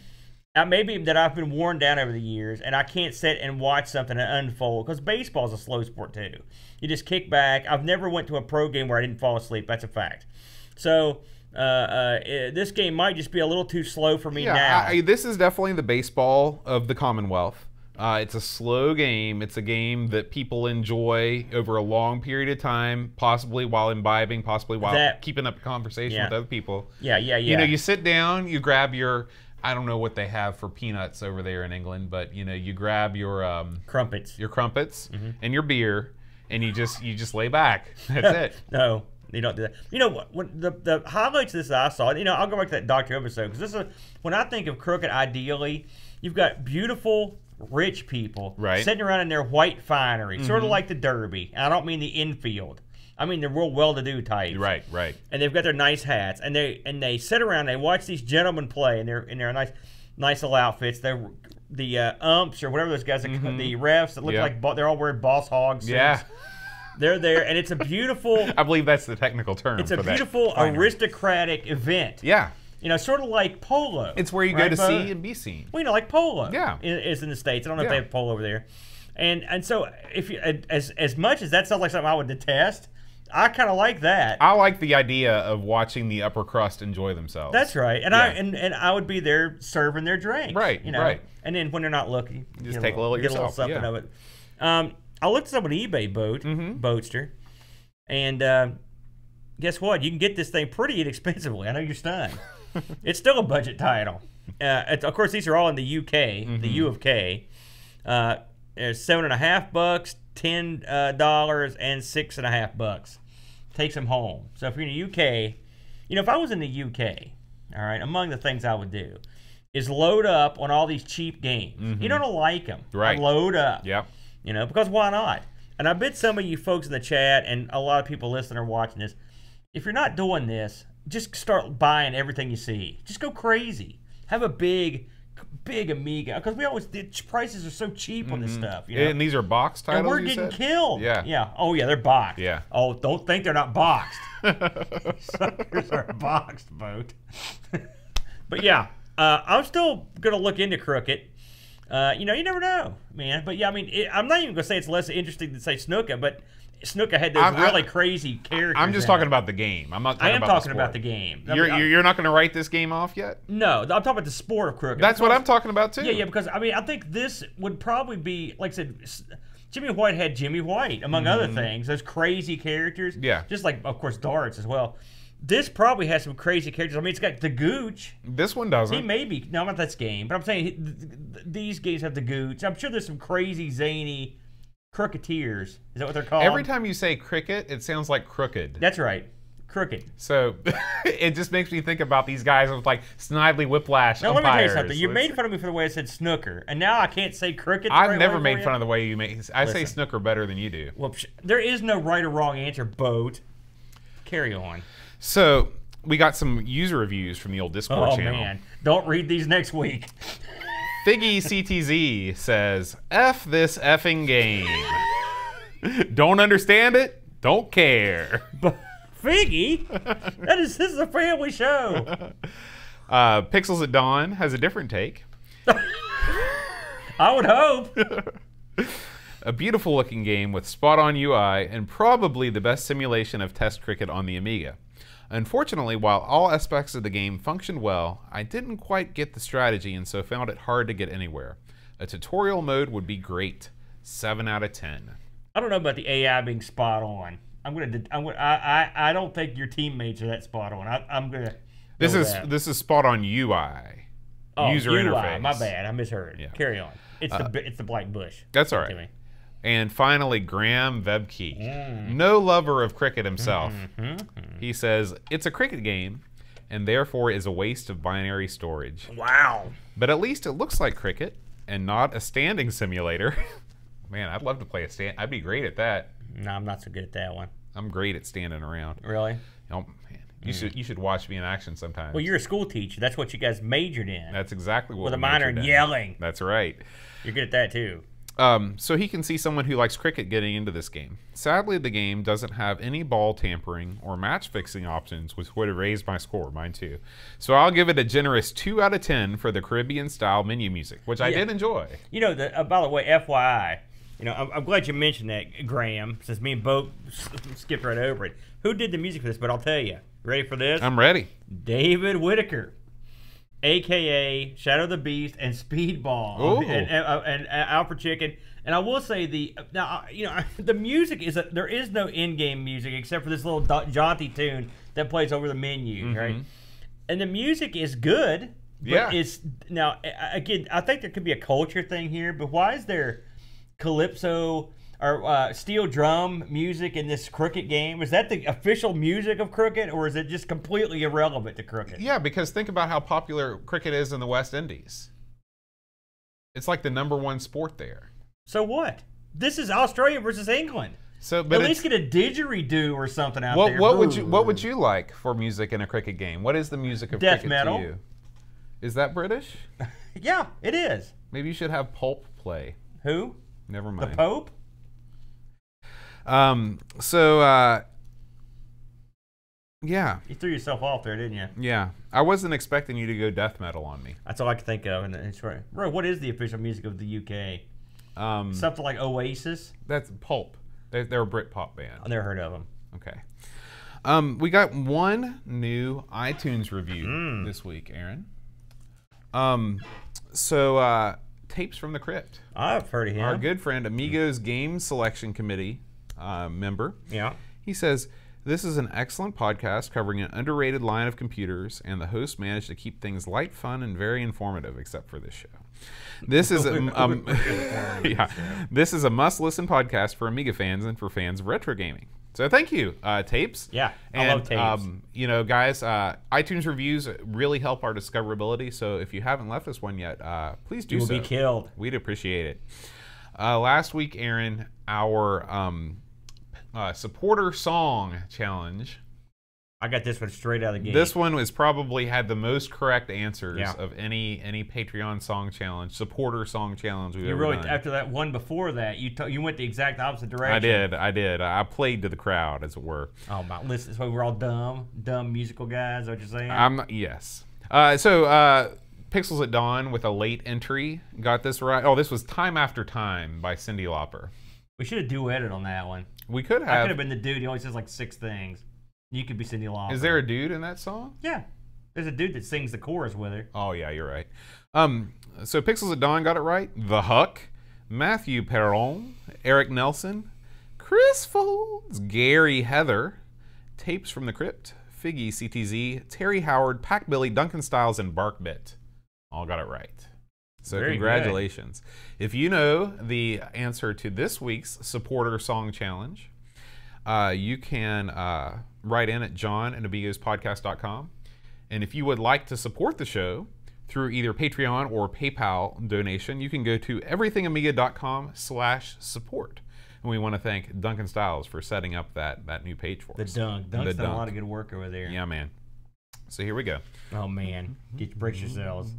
Maybe that I've been worn down over the years, and I can't sit and watch something unfold because baseball's a slow sport too. You just kick back. I've never went to a pro game where I didn't fall asleep. That's a fact. So This game might just be a little too slow for me now. This is definitely the baseball of the Commonwealth. It's a slow game. It's a game that people enjoy over a long period of time, possibly while imbibing, possibly while keeping up a conversation with other people. Yeah. You know, you sit down, you grab your, I don't know what they have for peanuts over there in England, but you know, you grab your crumpets, and your beer, and you just lay back. That's it. No. You don't do that. You know what? When the highlights of this I saw. You know, I'll go back to that Doctor episode because this is when I think of Crooked. Ideally, you've got beautiful, rich people sitting around in their white finery, sort of like the Derby. And I don't mean the infield. I mean the real well-to-do types. Right. And they've got their nice hats, and they sit around. They watch these gentlemen play, and they're in their nice little outfits. They're the umps or whatever those guys, the refs that look like they're all wearing boss hogs. Yeah. They're there, and it's a beautiful... I believe that's the technical term. It's a beautiful, aristocratic event. Yeah. You know, sort of like polo. It's where you go to see and be seen. Well, you know, like polo. Yeah. Is in the States. I don't know if they have polo over there. And so, if you, as much as that sounds like something I would detest, I kind of like that. I like the idea of watching the upper crust enjoy themselves. That's right. And I would be there serving their drinks. Right, you know? right. And then when they're not looking, you just take a little yourself. Get a little something of it. I looked up an eBay boatster, and guess what? You can get this thing pretty inexpensively. I know you're stunned. It's still a budget title. Of course, these are all in the UK, the U of K. $7.50, $10, and $6.50. Takes them home. So if you're in the UK, you know, if I was in the UK, all right, among the things I would do is load up on all these cheap games. You don't like them. Right. Load up. Yep. You know, because why not? And I bet some of you folks in the chat and a lot of people listening or watching this, if you're not doing this, just start buying everything you see. Just go crazy. Have a big Amiga, because the prices are so cheap on this stuff. You know? And these are box titles. And we're getting killed. Yeah. Oh yeah, they're boxed. Yeah. Oh, don't think they're not boxed. Suckers are boxed, boat. But yeah, I'm still gonna look into Crooked. You know, you never know, man. But yeah, I mean, I'm not even gonna say it's less interesting than say Snooker, but Snooker had those really crazy characters. I'm just talking about the game. I'm not. I am talking about the game. You're not going to write this game off yet? No, I'm talking about the sport of Crooked. That's what I'm talking about too. Yeah, because I mean, I think this would probably be, like I said, Jimmy White had Jimmy White among other things. Those crazy characters. Yeah. Just like, of course, darts as well. This probably has some crazy characters. I mean, it's got the Gooch. This one doesn't. He may be. No, not this game. But I'm saying these games have the Gooch. I'm sure there's some crazy, zany crooketeers. Is that what they're called? Every time you say cricket, it sounds like crooked. That's right. Crooked. So it just makes me think about these guys with like snidely whiplash now, umpires. Let me tell you something. You made fun of me for the way I said snooker, and now I can't say cricket. I've never made fun of the way you make. I say snooker better than you do. Well, there is no right or wrong answer, boat. Carry on. So we got some user reviews from the old Discord channel. Oh man, don't read these next week. Figgy CTZ says, "F this effing game. Don't understand it. Don't care." Figgy, this is a family show. Pixels at Dawn has a different take. I would hope. A beautiful looking game with spot-on UI and probably the best simulation of test cricket on the Amiga. Unfortunately, while all aspects of the game functioned well, I didn't quite get the strategy and so found it hard to get anywhere. A tutorial mode would be great. 7 out of 10. I don't know about the AI being spot on. I don't think your teammates are that spot on. I'm gonna. This is spot on UI. User interface. My bad. I misheard. Yeah. Carry on. It's the black bush. That's all right. And finally, Graham Vebke, no lover of cricket himself. He says, it's a cricket game, and therefore is a waste of binary storage. Wow. But at least it looks like cricket, and not a standing simulator. Man, I'd love to play a stand. I'd be great at that. No, I'm not so good at that one. I'm great at standing around. Really? Oh, man. You should watch me in action sometime. Well, you're a school teacher. That's what you guys majored in. That's exactly what with a minor in yelling. That's right. You're good at that, too. So he can see someone who likes cricket getting into this game. Sadly, the game doesn't have any ball tampering or match fixing options, which would have raised my score, mine too. So I'll give it a generous 2 out of 10 for the Caribbean-style menu music, which I did enjoy. You know, by the way, FYI, you know, I'm glad you mentioned that, Graham, since me and Bo skipped right over it. Who did the music for this? But I'll tell you, Ready for this? I'm ready. David Whitaker, a.k.a. Shadow the Beast and Speedball, and Alfred Chicken. And I will say the music there is no in-game music except for this little jaunty tune that plays over the menu, right? And the music is good. But it's now again. I think there could be a culture thing here. But why is there calypso or steel drum music in this cricket game? Is that the official music of cricket, or is it just completely irrelevant to cricket? Yeah, because think about how popular cricket is in the West Indies. It's like the #1 sport there. So what? This is Australia versus England. So, but at least get a didgeridoo or something out there. What would you like for music in a cricket game? What is the music of death cricket metal to you? Is that British? Yeah, it is. Maybe you should have Pulp play. Who? Never mind. The Pope? Yeah. You threw yourself off there, didn't you? Yeah. I wasn't expecting you to go death metal on me. That's all I could think of. And it's right. Bro, what is the official music of the UK? Something like Oasis? That's Pulp. They're a Britpop band. I've never heard of them. Okay. We got one new iTunes review this week, Aaron. Tapes from the Crypt. I've heard of him. Our good friend, Amigos Game Selection Committee member. Yeah. He says, this is an excellent podcast covering an underrated line of computers, and the host managed to keep things light, fun, and very informative, except for this show. This is this is a must-listen podcast for Amiga fans and for fans of retro gaming. So thank you, Tapes. Yeah, and, I love Tapes. Guys, iTunes reviews really help our discoverability. So if you haven't left us one yet, please do so. You will be killed. We'd appreciate it. Last week, Aaron, our supporter song challenge. I got this one straight out of the gate. This one was probably had the most correct answers of any Patreon song challenge, supporter song challenge we've ever done. After that one before that, you went the exact opposite direction. I did. I played to the crowd, as it were. Oh my! Listen, so we're all dumb musical guys. Is that what you're saying? Yes. Pixels at Dawn with a late entry got this right. Oh, this was Time After Time by Cyndi Lauper. We should have duetted on that one. We could have. I could have been the dude. He only says like 6 things. You could be Cyndi Lauper. Is there a dude in that song? Yeah. There's a dude that sings the chorus with her. Oh, yeah, you're right. So Pixels at Dawn got it right. The Huck, Matthew Perron, Eric Nelson, Chris Folds, Gary Heather, Tapes from the Crypt, Figgy CTZ, Terry Howard, Pack Billy, Duncan Styles, and Barkbit. All got it right. So very congratulations. Good. If you know the answer to this week's supporter song challenge, you can write in at john@abigospodcast.com. And if you would like to support the show through either Patreon or PayPal donation, you can go to everythingamiga.com/support. And we want to thank Duncan Styles for setting up that new page for us. Dunk's done a lot of good work over there. Yeah, man. So here we go. Oh, man. Brace yourselves.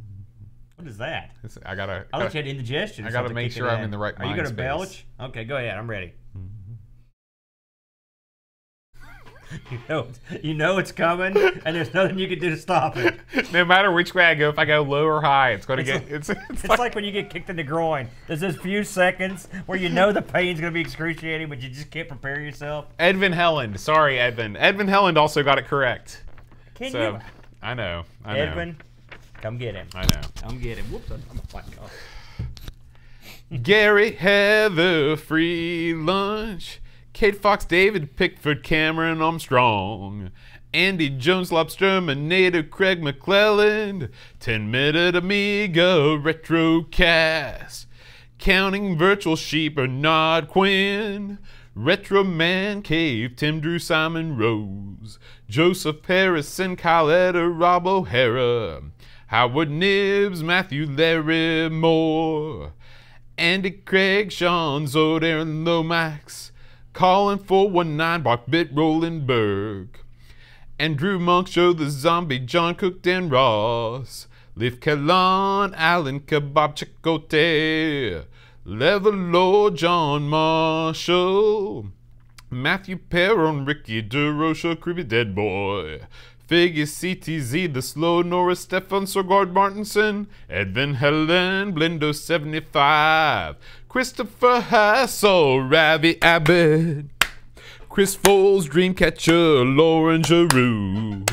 What is that? I let you had indigestion. I gotta make sure I'm in the right mind space. Are you gonna space. belch? Okay, go ahead. I'm ready. You know it's coming, and there's nothing you can do to stop it. No matter which way I go, if I go low or high, it's gonna get. It's like when you get kicked in the groin. There's those few seconds where you know the pain's gonna be excruciating, but you just can't prepare yourself. Edvin Helland. Sorry, Edvin. Edvin Helland also got it correct. Can you? I know. Edvin, come get him. I know. Come get him. Whoops! I'm fighting off. Gary Heather, free lunch. Kate Fox, David Pickford, Cameron Armstrong, Andy Jones, Lobsterminator, Craig McClelland, 10-Minute Amiga Retrocast, Counting Virtual Sheep, Bernard Quinn, Retro Man Cave, Tim Drew, Simon Rose, Joseph Harrison, Kyletta, Rob O'Hara, Howard Nibbs, Matthew Larry Moore, Andy Craig, Sean Zod, Aaron Lomax, Colin 419, Barkbit Rolenberg, Andrew Monk, Joe the Zombie, John Cook, Dan Ross, Liv Kalon, Alan Kebab, Chicote, Leatherlord, John Marshall, Matthew Perron, Ricky DeRocha, Creepy Dead Boy, Figgy CTZ, The Slow Norris, Stefan Sorgard Martinson, Edvin Helen, Blindo 75, Christopher Hassel, Ravi Abbott, Chris Foles, Dreamcatcher, Lauren Giroux,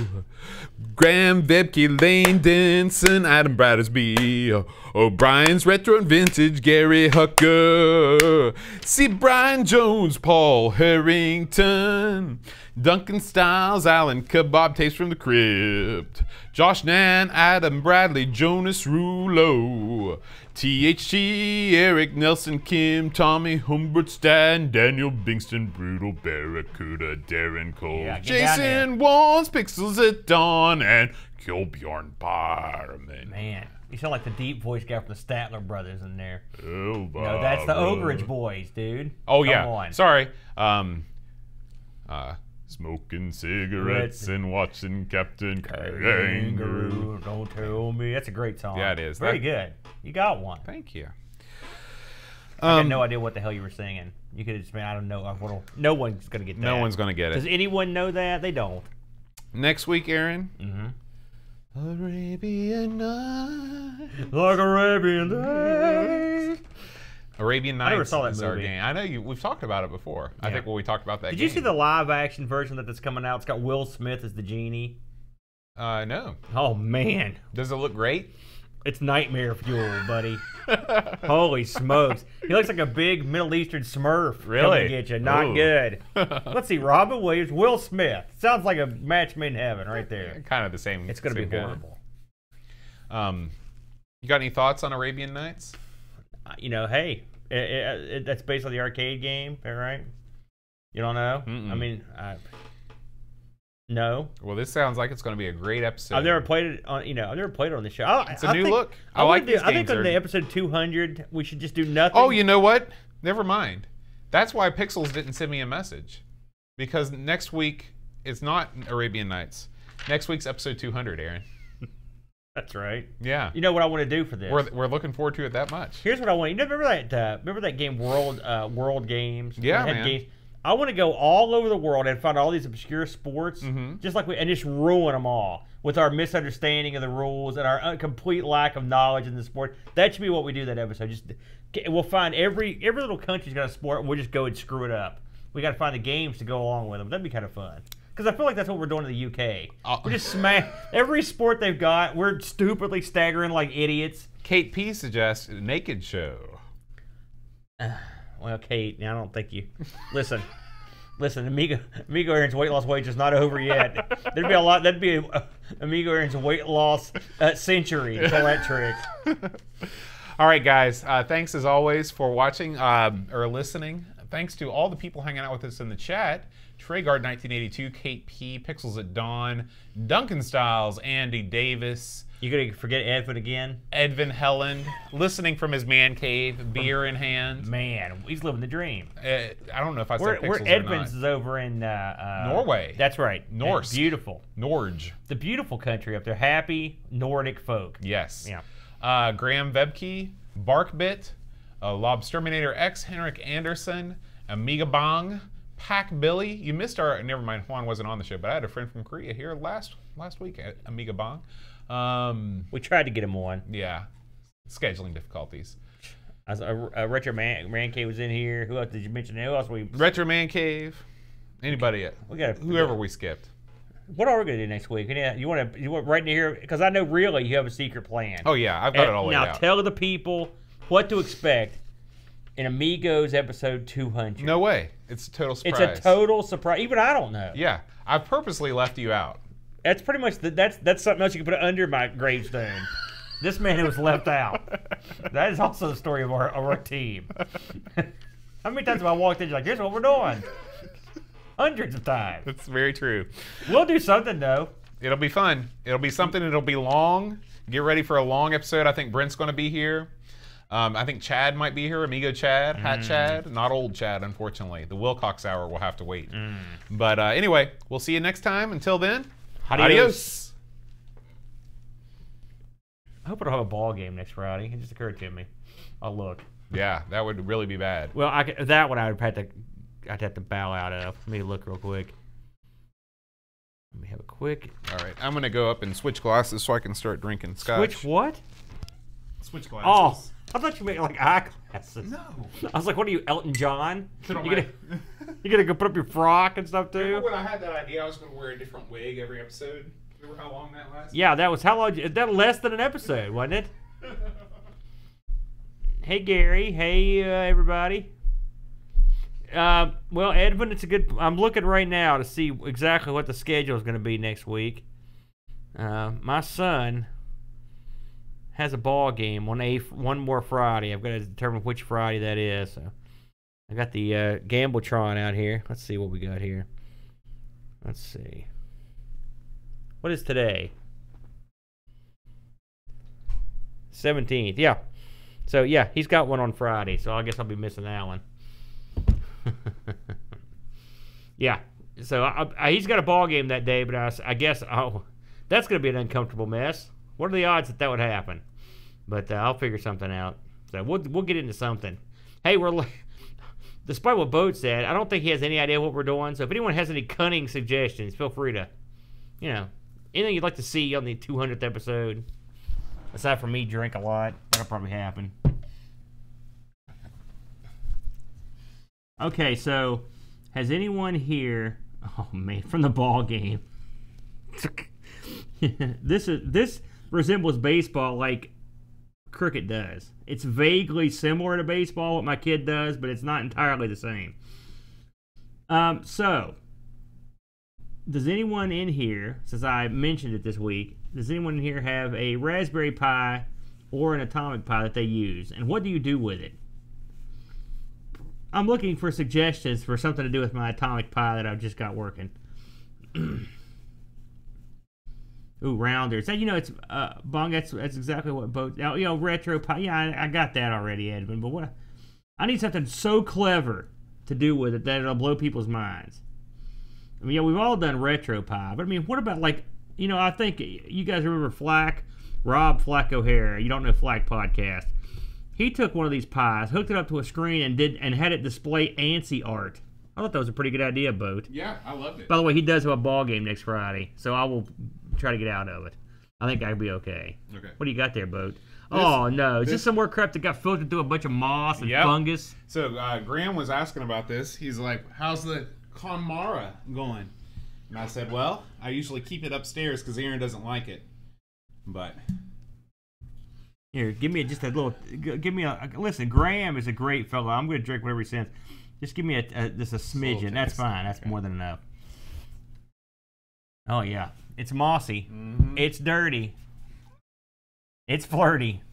Graham Vebke, Lane Denson, Adam Brattersby, O'Brien's Retro and Vintage, Gary Hucker, C. Brian Jones, Paul Harrington, Duncan Styles, Alan Kebab Tapes from the Crypt, Josh Nan, Adam Bradley, Jonas Rulo, THT, Eric Nelson, Kim, Tommy Humbert, Stan, Daniel Bingston, Brutal Barracuda, Darren Cole, Jason Wands, Pixels at Dawn, and Kilbjorn Barman. Man, you sound like the deep voice guy from the Statler Brothers in there. Oh, no, that's the Ogreage Boys, dude. Oh, yeah. Come on. Sorry. Smoking cigarettes and watching Captain Kangaroo. Don't tell me. That's a great song. Yeah, it is. Very good. You got one. Thank you. I had no idea what the hell you were singing. You could have just been, I don't know. No one's going to get that. No one's going to get it. Does anyone know that? They don't. Next week, Aaron. Arabian Nights. Like Arabian Nights. Arabian Nights I never saw that is movie. our game. I know we've talked about it before. Yeah. I think when we talked about that Did game. you see the live action version that's coming out? It's got Will Smith as the genie. No. Oh, man. Does it look great? It's nightmare fuel, buddy. Holy smokes. He looks like a big Middle Eastern smurf. Really? Coming to get you. Not good. Let's see. Robin Williams, Will Smith. Sounds like a match made in heaven right there. Kind of the same. It's going to be horrible. You got any thoughts on Arabian Nights? You know, hey, that's based on the arcade game, right? You don't know? I mean, no. Well, this sounds like it's going to be a great episode. I've never played it on. I've never played it on the show. It's a new look. I like these games. I think on the episode 200, we should just do nothing. Oh, you know what? Never mind. That's why Pixels didn't send me a message, because next week it's not Arabian Nights. Next week's episode 200, Aaron. That's right. Yeah. You know what I want to do for this? We're looking forward to it that much. Here's what I want. You know, remember that game World Games? Yeah, man. Games? I want to go all over the world and find all these obscure sports, just like and just ruin them all with our misunderstanding of the rules and our complete lack of knowledge in the sport. That should be what we do that episode. Just we'll find every little country's got a sport, and we'll just go and screw it up. We got to find the games to go along with them. That'd be kind of fun. Because I feel like that's what we're doing in the UK. We just smash every sport they've got. We're stupidly staggering like idiots. Kate P suggests a naked show. Well, Kate, I don't think you. Listen, Amigo Aaron's weight loss wage is not over yet. There'd be a lot. That'd be Amigo Aaron's weight loss century. Tell that trick. All right, guys. Thanks as always for watching or listening. Thanks to all the people hanging out with us in the chat. Treyguard 1982, Kate P, Pixels at Dawn, Duncan Styles, Andy Davis. You gonna forget Edvin again? Edvin Helland, listening from his man cave, beer in hand. Man, he's living the dream. I don't know if I said Pixels where or Edvin's not. is over in Norway. That's right. Norse. Beautiful. Norge. The beautiful country up there. Happy Nordic folk. Yes. Yeah. Graham Vebke, Barkbit, Lobsterminator X, Henrik Anderson, Amiga Bong, Pack Billy. You missed our. Never mind. Juan wasn't on the show, but I had a friend from Korea here last week at Amiga Bong. We tried to get him on. Yeah, scheduling difficulties. Retro Man Cave was in here. Who else did you mention? Who else Retro Man Cave. Anybody? Whoever we skipped. What are we gonna do next week? You want right in here? Because I know really you have a secret plan. Oh yeah, I've got it all laid out. Now tell the people what to expect in Amigos episode 200. No way. It's a total surprise. It's a total surprise. Even I don't know. Yeah, I've purposely left you out. That's pretty much that's something else you can put under my gravestone. This man was left out. That is also the story of our team. How many times have I walked in? You're like, here's what we're doing. Hundreds of times. That's very true. We'll do something though. It'll be fun. It'll be something. It'll be long. Get ready for a long episode. I think Brent's going to be here. I think Chad might be here. Amigo Chad, Hat Chad, not old Chad, unfortunately. The Wilcox Hour will have to wait. But anyway, we'll see you next time. Until then, adios. I hope I don't have a ball game next Friday. It just occurred to me. I'll look. Yeah, that would really be bad. Well, that one I'd have to bow out of. Let me look real quick. Let me have a quick. All right, I'm gonna go up and switch glasses so I can start drinking scotch. Switch what? Switch glasses. Oh. I thought you made like eyeglasses. No. I was like, what are you, Elton John? Put on You gonna go put up your frock and stuff too? Remember when I had that idea I was going to wear a different wig every episode? Remember how long that lasted? Yeah, that was how long? That less than an episode, wasn't it? Hey Gary, hey everybody. Well, Edwin, it's a good. I'm looking right now to see exactly what the schedule is going to be next week. My son has a ball game one more Friday. I've got to determine which Friday that is. So I got the Gambletron out here. Let's see what we got here. Let's see. What is today? 17th. Yeah. So yeah, he's got one on Friday. So I guess I'll be missing that one. Yeah. So he's got a ball game that day, but I guess that's going to be an uncomfortable mess. What are the odds that would happen? But I'll figure something out. So we'll get into something. Hey, despite what Boat said, I don't think he has any idea what we're doing. So if anyone has any cunning suggestions, feel free to, anything you'd like to see on the 200th episode. Aside from me drink a lot, that'll probably happen. Okay, so has anyone here? Oh man, from the ball game. This resembles baseball like cricket does. It's vaguely similar to baseball, what my kid does, but it's not entirely the same. So, does anyone in here, since I mentioned it this week, does anyone in here have a Raspberry Pi or an Atomic Pi that they use? And what do you do with it? I'm looking for suggestions for something to do with my Atomic Pi that I've just got working. Ooh, rounders. It's Bong. That's exactly what boat. Retro Pi. Yeah, I got that already, Edwin. But what? I need something so clever to do with it that it'll blow people's minds. I mean, yeah, we've all done Retro Pi, but I mean, what about I think you guys remember Flack, Rob Flack O'Hara. You don't know Flack podcast. He took one of these pies, hooked it up to a screen, and had it display ANSI art. I thought that was a pretty good idea, Boat. Yeah, I loved it. By the way, he does have a ball game next Friday, so I will try to get out of it. I think I'll be okay. Okay. What do you got there, Boat? Oh, no. Is this some more crap that got filtered through a bunch of moss and fungus? So Graham was asking about this. He's like, how's the KonMari going? And I said, well, I usually keep it upstairs because Aaron doesn't like it. But... Here, give me listen, Graham is a great fellow. I'm going to drink whatever he sends. Just give me just a smidgen. That's fine. That's more than enough. Oh, yeah. It's mossy. Mm-hmm. It's dirty. It's flirty.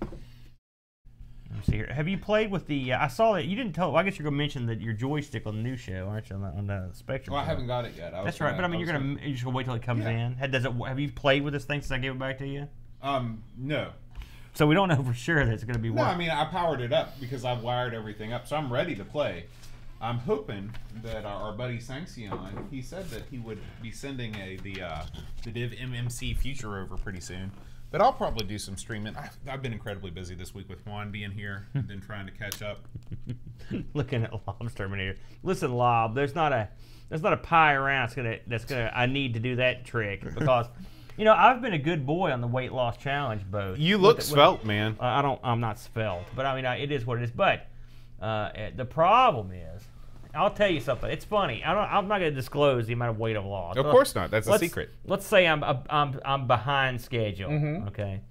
Let me see here. Have you played with the... I saw that you didn't tell... Well, I guess you're going to mention that your joystick on the new show, aren't you, on the Spectrum? Well, I haven't got it yet. That's right. But I mean, you're just going to wait till it comes in? Have you played with this thing since I gave it back to you? No. So we don't know for sure that it's going to be working. No, I mean, I powered it up because I've wired everything up, so I'm ready to play. I'm hoping that our buddy Sanxion, he said that he would be sending the Div MMC Future over pretty soon. But I'll probably do some streaming. I've been incredibly busy this week with Juan being here and then trying to catch up. Looking at Lob's Terminator. Listen, Lob, there's not a pie around that's gonna I need to do that trick because I've been a good boy on the weight loss challenge, Boat. You look svelte, man. I'm not svelte, but I mean it is what it is. But the problem is, I'll tell you something. It's funny. I'm not going to disclose the amount of weight I've lost. Of course not. That's a secret. Let's say I'm behind schedule. Mm-hmm. Okay.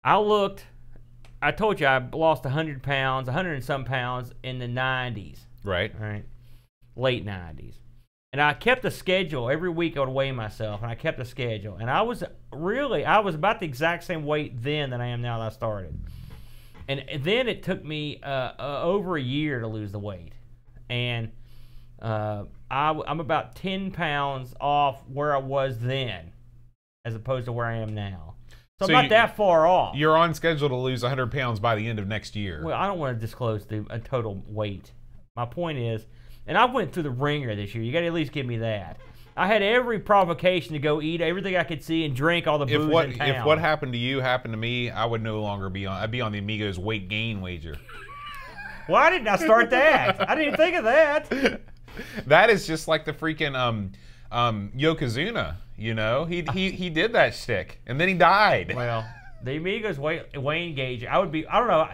I told you I lost 100 pounds, 100 and some pounds in the 90s. Right. Right. Late 90s. And I kept a schedule. Every week I would weigh myself, and I kept a schedule. And I was about the exact same weight then that I am now that I started. And then it took me over a year to lose the weight. And I'm about 10 pounds off where I was then, as opposed to where I am now. So I'm not that far off. You're on schedule to lose 100 pounds by the end of next year. Well, I don't want to disclose the total weight. My point is, and I went through the ringer this year. You got to at least give me that. I had every provocation to go eat everything I could see and drink all the booze in town. If what happened to you happened to me, I would no longer be on. I'd be on the Amigos weight gain wager. Why didn't I start that? I didn't even think of that. That is just like the freaking Yokozuna. He did that shtick and then he died. Well, The Amigos weigh engage. I would be. I don't know.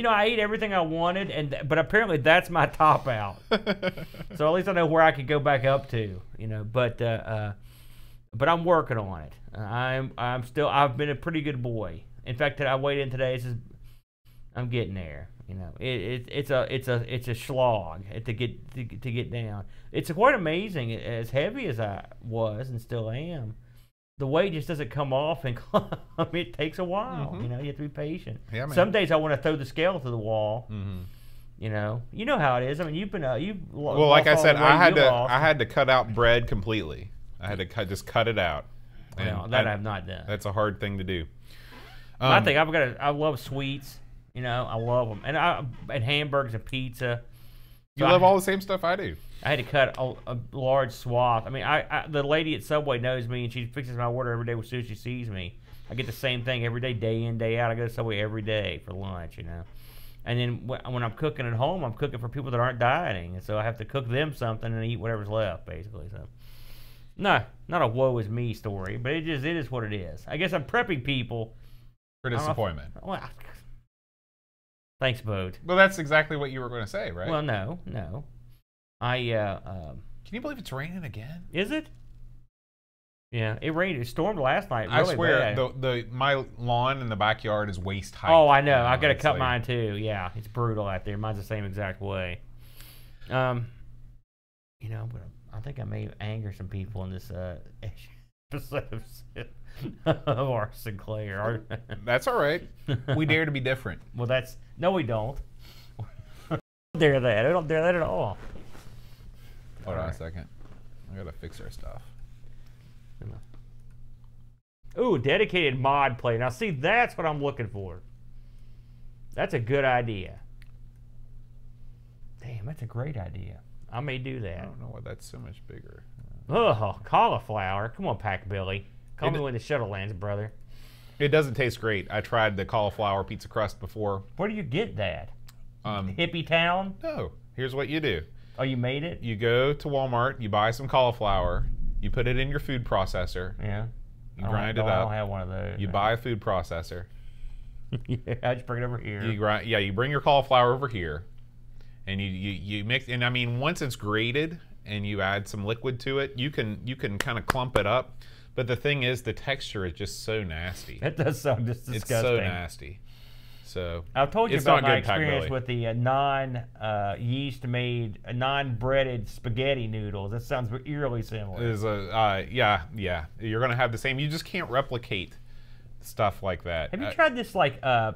I ate everything I wanted, but apparently that's my top out. So at least I know where I could go back up to. But I'm working on it. I've been a pretty good boy. In fact, I weighed in today. I'm getting there. It's a slog to get down. It's quite amazing. As heavy as I was and still am, the weight just doesn't come off, and it takes a while. You have to be patient. Yeah, man. Some days I want to throw the scale to the wall. You know how it is. I mean, you've been well, like I said, I had to cut out bread completely. I had to just cut it out. Well, that I've not done. That's a hard thing to do. I think I love sweets. I love them, and hamburgers and pizza. You love all the same stuff I do. I had to cut a large swath. I mean, the lady at Subway knows me, and she fixes my order every day as soon as she sees me. I get the same thing every day, day in, day out. I go to Subway every day for lunch, And then when I'm cooking at home, I'm cooking for people that aren't dieting, and so I have to cook them something and eat whatever's left, basically. So, no, not a woe is me story, but it is what it is. I guess I'm prepping people for disappointment. Thanks, Bode. Well, that's exactly what you were going to say, right? Well, no. Can you believe it's raining again? Is it? Yeah, it rained. It stormed last night. Really I swear, bad. my lawn in the backyard is waist height. Oh, I know. I've got to cut mine too. Yeah, it's brutal out there. Mine's the same exact way. But I think I may anger some people in this episode of our Sinclair. That's all right. We dare to be different. Well, no, we don't. We don't dare that. We don't dare that at all. Hold on a second. I gotta fix our stuff. Ooh, dedicated mod play. Now, see, that's what I'm looking for. That's a good idea. Damn, that's a great idea. I may do that. I don't know why that's so much bigger. Oh, cauliflower. Come on, Pack Billy. Call me when the shuttle lands, brother. It doesn't taste great. I tried the cauliflower pizza crust before. Where do you get that? Hippie Town? No. Here's what you do. Oh, you made it? You go to Walmart. You buy some cauliflower. You put it in your food processor. Yeah. You grind it up. I don't have one of those. You buy a food processor. Yeah, I just bring it over here. You bring your cauliflower over here, and you mix. And I mean, once it's grated and you add some liquid to it, you can kind of clump it up. But the thing is, the texture is just so nasty. It does sound just disgusting. It's so nasty. So I've told you about my experience with the non-yeast made, non-breaded spaghetti noodles. That sounds eerily similar. Yeah. You're gonna have the same. You just can't replicate stuff like that. Have you tried this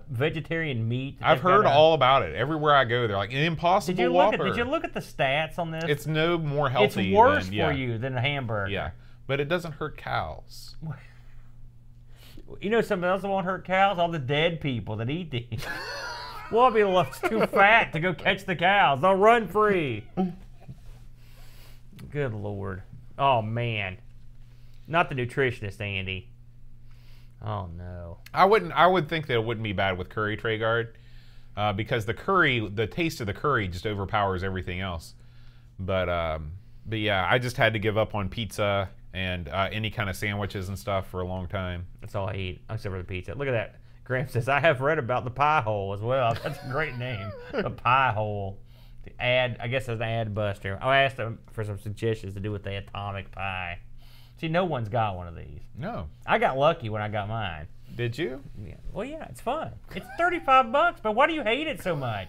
vegetarian meat? I've heard all about it. Everywhere I go, they're like an Impossible Whopper. Did you look at the stats on this? It's no more healthy. It's worse for you than a hamburger. Yeah, but it doesn't hurt cows. You know something else that won't hurt cows? All the dead people that eat these. We'll be too fat to go catch the cows. They'll run free. Good Lord. Oh, man. Not the nutritionist, Andy. Oh, no. I would think that it wouldn't be bad with curry, Traegard, because the taste of the curry just overpowers everything else. But yeah, I just had to give up on pizza and any kind of sandwiches and stuff for a long time. That's all I eat, except for the pizza. Look at that. Graham says, I have read about the pie hole as well. That's a great name. The pie hole. I guess it's an ad buster. I asked him for some suggestions to do with the atomic pie. See, no one's got one of these. No. I got lucky when I got mine. Did you? Yeah. Well, yeah, it's fun. It's $35, but why do you hate it so much?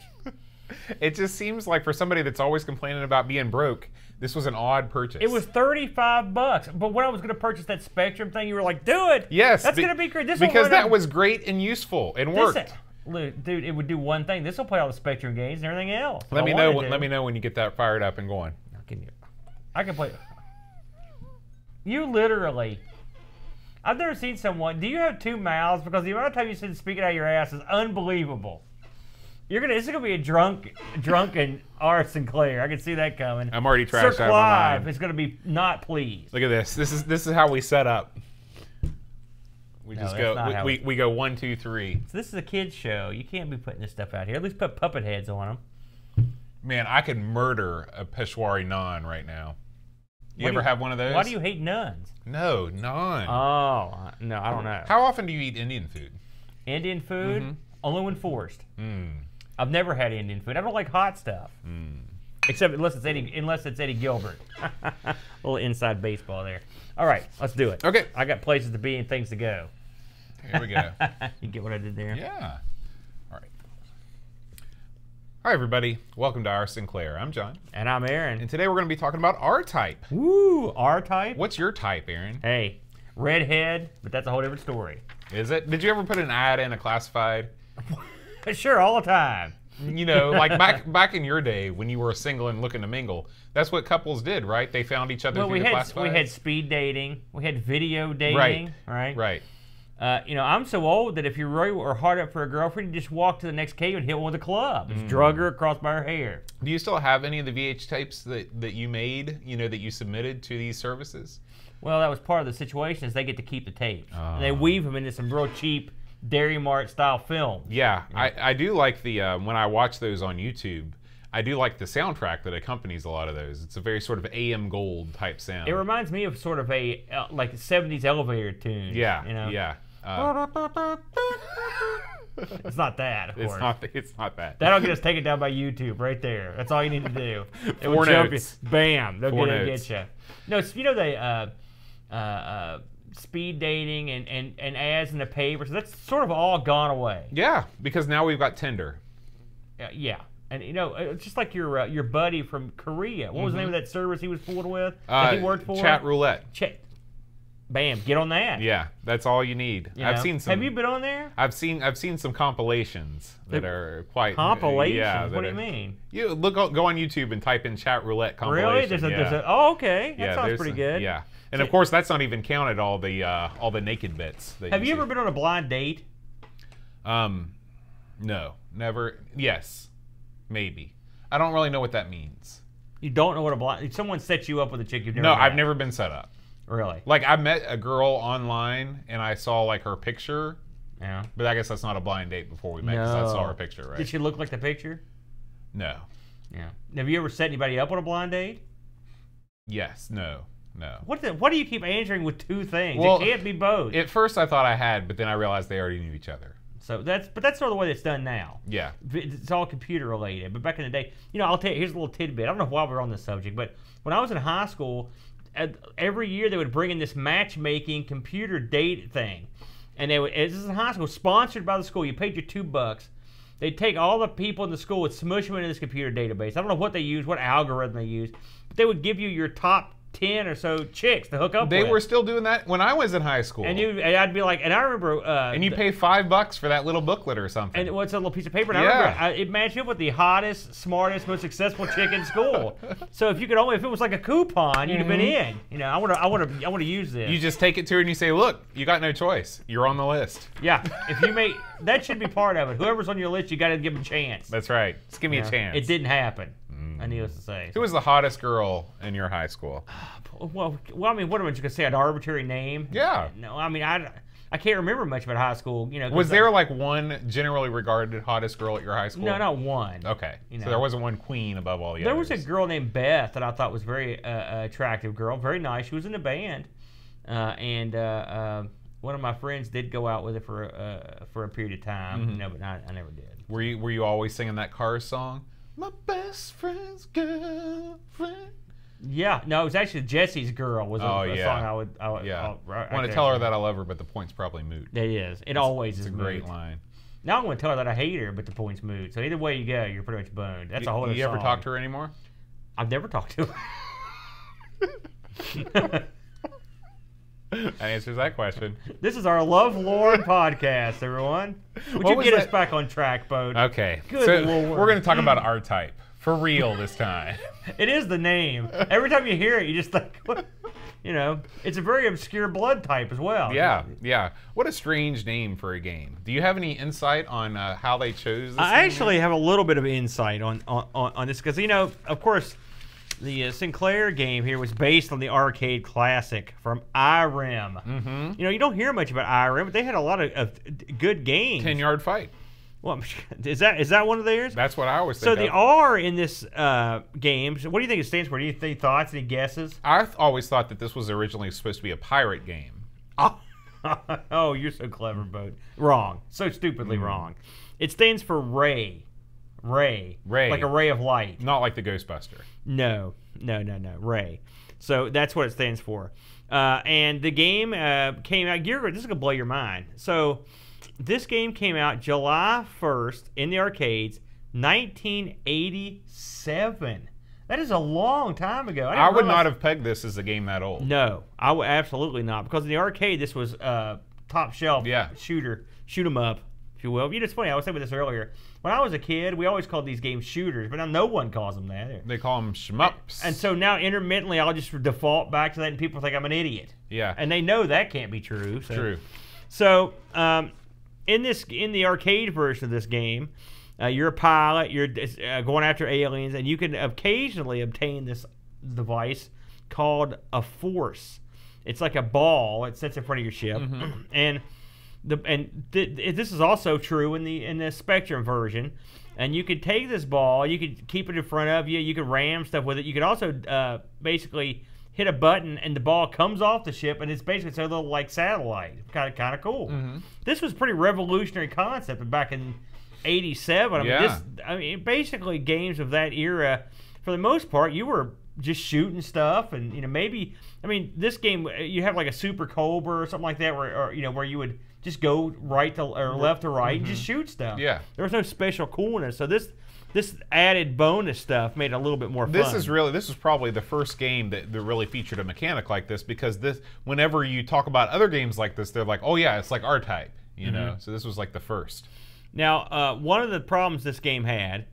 It just seems like for somebody that's always complaining about being broke, this was an odd purchase. It was $35, but when I was going to purchase that Spectrum thing, you were like, "Do it! Yes, that's going to be great." Because that was great and useful and worked. Dude, it would do one thing. This will play all the Spectrum games and everything else. Let me know when you get that fired up and going. I can play. You literally. I've never seen someone. Do you have two mouths? Because the amount of time you sit speaking out of your ass is unbelievable. This is gonna be a drunken R. Sinclair. I can see that coming. I'm already trashed Sir out of my mind. is gonna be not pleased. Look at this. This is how we set up. We go 1, 2, 3. So this is a kids show. You can't be putting this stuff out here. At least put puppet heads on them. Man, I could murder a Peshwari naan right now. You ever have one of those? Why do you hate nuns? No, naan. Oh, no, I don't know. How often do you eat Indian food? Indian food, only when forced. Mm. I've never had Indian food. I don't like hot stuff. Except unless it's Eddie Gilbert. A little inside baseball there. All right, let's do it. Okay. I got places to be and things to go. Here we go. You get what I did there? Yeah. All right. Hi, everybody. Welcome to Our Sinclair. I'm John. And I'm Aaron. And today we're going to be talking about R-Type. Woo, R-Type? What's your type, Aaron? Hey, redhead, but that's a whole different story. Is it? Did you ever put an ad in a classified? Sure, all the time. You know, like back in your day when you were single and looking to mingle, that's what couples did, right? They found each other through the classifieds. We had speed dating. We had video dating. Right. Right. You know, I'm so old that if you really were hard up for a girlfriend, you just walk to the next cave and hit one with a club. Just drug her across by her hair. Do you still have any of the VH tapes that you made, you know, that you submitted to these services? Well, that was part of the situation is they get to keep the tapes. And they weave them into some real cheap Dairy Mart style film. Yeah, I do like the, when I watch those on YouTube, I do like the soundtrack that accompanies a lot of those. It's a very sort of AM Gold type sound. It reminds me of sort of a, like 70s elevator tune. Yeah, you know? yeah. It's not that, of course. It's not that. That'll get us taken down by YouTube right there. That's all you need to do. It Four will jump notes. you. Bam. They'll get you. No, you know they speed dating and ads in the paper. So that's sort of all gone away. Yeah, because now we've got Tinder. Yeah. And you know, it's just like your buddy from Korea. What was the name of that service he was fooled with? That he worked for? Chat roulette. Bam, get on that. Yeah, that's all you need. You I've know? seen some. Have you been on there? I've seen some compilations that are quite compilations. Yeah, what do you mean? You go on YouTube and type in chat roulette compilation. Really? There's a oh, okay. That sounds pretty good. Yeah, and of course that's not even counted all the naked bits. Have you ever been on a blind date? No, never. Yes, maybe. I don't really know what that means. You don't know what a blind? Someone set you up with a chick you've never No, met. I've never been set up. Really? Like I met a girl online and I saw like her picture. Yeah. But I guess that's not a blind date before we met because I saw her picture, right? Did she look like the picture? No. Yeah. Have you ever set anybody up on a blind date? Yes. No. No. What do you keep answering with two things? Well, it can't be both. At first I thought I had, but then I realized they already knew each other. So that's sort of the way it's done now. Yeah. It's all computer related. But back in the day, you know, I'll tell you, here's a little tidbit. I don't know why we're on this subject, but when I was in high school, every year they would bring in this matchmaking computer date thing. And this is in high school, sponsored by the school. You paid your $2. They'd take all the people in the school and smush them into this computer database. I don't know what they use, what algorithm they use, but they would give you your top 10 or so chicks to hook up with. They were still doing that when I was in high school. And I'd be like, and I remember... and you pay $5 for that little booklet or something. And what's a little piece of paper? And I remember it matched up with the hottest, smartest, most successful chick in school. So if it was like a coupon, you'd have been in. You know, I want to use this. You just take it to her and you say, look, you got no choice. You're on the list. Yeah, if you make that should be part of it. Whoever's on your list, you got to give them a chance. That's right. Just give me a chance. It didn't happen. Needless to say. Who was the hottest girl in your high school? Well, I mean, what am I just gonna say? An arbitrary name? Yeah. No, I mean, I can't remember much about high school. You know, was there like one generally regarded hottest girl at your high school? No, not one. Okay. You know. So there wasn't one queen above all the there others. There was a girl named Beth that I thought was very attractive girl, very nice. She was in the band, and one of my friends did go out with her for a period of time. You know, but I never did. Were you always singing that Cars song? My best friend's girlfriend. Yeah, no, it was actually Jesse's Girl was a song I would I want to tell her that I love her, but the point's probably moot. It is. It always is. It's a great line. Now I'm going to tell her that I hate her, but the point's moot. So either way you go, you're pretty much boned. That's a whole other song. You ever talk to her anymore? I've never talked to her. That answers that question. This is our Love Lord podcast, everyone. Would you get us back on track, Bo? Okay. Good Lord. We're going to talk about R-Type. For real this time. It is the name. Every time you hear it, you just think, what? You know, it's a very obscure blood type as well. Yeah, yeah. What a strange name for a game. Do you have any insight on how they chose this? I actually have a little bit of insight on this because, you know, of course, the Sinclair game here was based on the arcade classic from IREM. You know, you don't hear much about IREM, but they had a lot of good games. 10-Yard Fight. Well, is that one of theirs? That's what I always think. So the R in this game, what do you think it stands for? Do you think thoughts, any guesses? I always thought that this was originally supposed to be a pirate game. Oh. Oh, you're so clever, Boat. Wrong. So stupidly wrong. It stands for Ray. Ray. Like a ray of light. Not like the Ghostbuster. No. Ray. So that's what it stands for. And the game came out. This is going to blow your mind. So this game came out July 1st in the arcades, 1987. That is a long time ago. I would not have pegged this as a game that old. No, I would absolutely not. Because in the arcade, this was top shelf shooter, shoot 'em up, if you will. You know, it's funny. I was saying this earlier. When I was a kid, we always called these games shooters, but now no one calls them that. They call them shmups. And so now, intermittently, I'll just default back to that, and people think I'm an idiot. Yeah. And they know that can't be true. So. True. So, in the arcade version of this game, you're a pilot. You're going after aliens, and you can occasionally obtain this device called a force. It's like a ball. It sits in front of your ship, and this is also true in the Spectrum version. And you could take this ball, you could keep it in front of you, you could ram stuff with it. You could also basically hit a button and the ball comes off the ship, and it's basically a little like satellite. Kind of cool. This was a pretty revolutionary concept back in '87. I mean, basically games of that era, for the most part, you were just shooting stuff, and maybe this game you have like a Super Cobra or something like that, where you would just go right to or left to right and just shoot stuff. Yeah, there was no special coolness. So this added bonus stuff made it a little bit more fun. This is probably the first game that really featured a mechanic like this, because whenever you talk about other games like this, they're like, oh yeah, it's like R-Type, you know. So this was like the first. Now, one of the problems this game had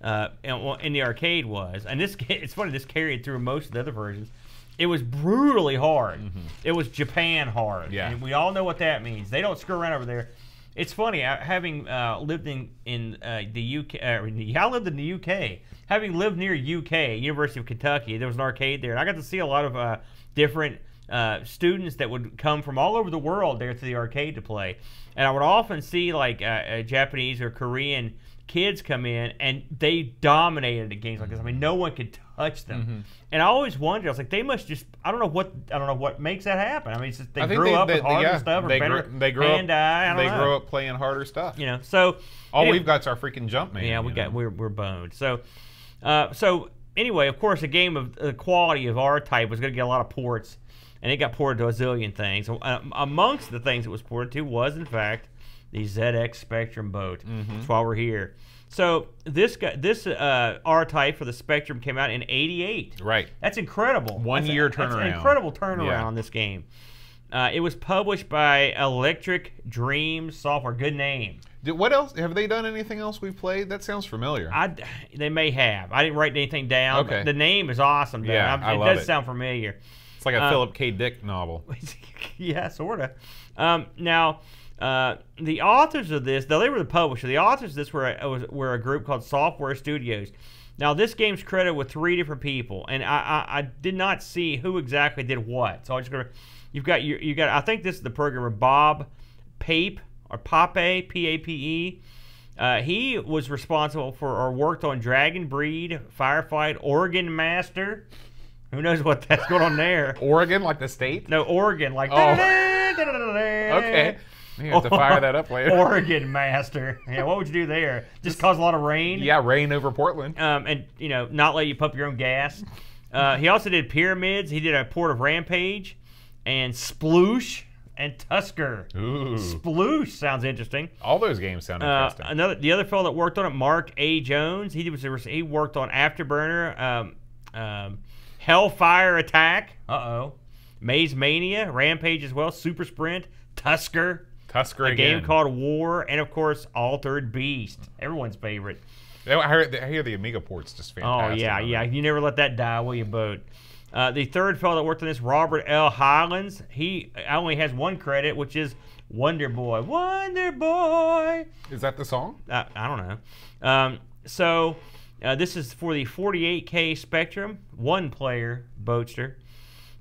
in the arcade was, and it's funny, this carried through most of the other versions, it was brutally hard. It was Japan hard. Yeah. And we all know what that means. They don't screw around over there. It's funny, having lived in the UK, I lived in the UK. Having lived near UK, University of Kentucky, there was an arcade there, and I got to see a lot of different students that would come from all over the world there to the arcade to play. And I would often see like Japanese or Korean kids come in, and they dominated at games like this. I mean, no one could touch them. And I always wondered, I was like, they must just, I don't know what makes that happen. I mean, it's just they grew up with harder stuff, or better hand-eye. They grew up playing harder stuff. So all we've got is our freaking Jumpman. Yeah, we're boned. So anyway, of course, a game of the quality of R-Type was going to get a lot of ports, and it got ported to a zillion things. Amongst the things it was ported to was, in fact, the ZX Spectrum boat. That's why we're here. So this R-Type for the Spectrum came out in '88. Right. That's incredible. 1 year turnaround. That's an incredible turnaround on this game. It was published by Electric Dreams Software. Good name. What else? Have they done anything else we've played? That sounds familiar. They may have. I didn't write anything down. Okay. But the name is awesome. Yeah, I love it. It does sound familiar. It's like a Philip K. Dick novel. Yeah, sort of. Now, the authors of this, though they were the publisher, the authors of this were a group called Software Studios. Now, this game's credited with 3 different people, and I did not see who exactly did what. So I just you've got I think this is the programmer Bob Pape or Pape, P-A-P-E. He was responsible for or worked on Dragon Breed, Firefight, Organ Master. Who knows what that's going on there? Oregon, like the state? No, Oregon, like. Okay. You have to fire that up later. Organ Master. Yeah, what would you do there? Just cause a lot of rain? Yeah, rain over Portland. And not let you pump your own gas. He also did Pyramids. He did a port of Rampage, and Sploosh and Tusker. Ooh. Sploosh sounds interesting. All those games sound interesting. The other fellow that worked on it, Mark A. Jones. He worked on Afterburner, Hellfire Attack. Maze Mania, Rampage as well, Super Sprint, Tusker. A game called War, and of course, Altered Beast, everyone's favorite. I hear the Amiga port's just fantastic. Oh yeah. You never let that die, will you, Boat? The third fellow that worked on this, Robert L. Highlands. He only has one credit, which is Wonder Boy. Wonder Boy. Is that the song? I don't know. So this is for the 48K Spectrum, 1-player Boatster.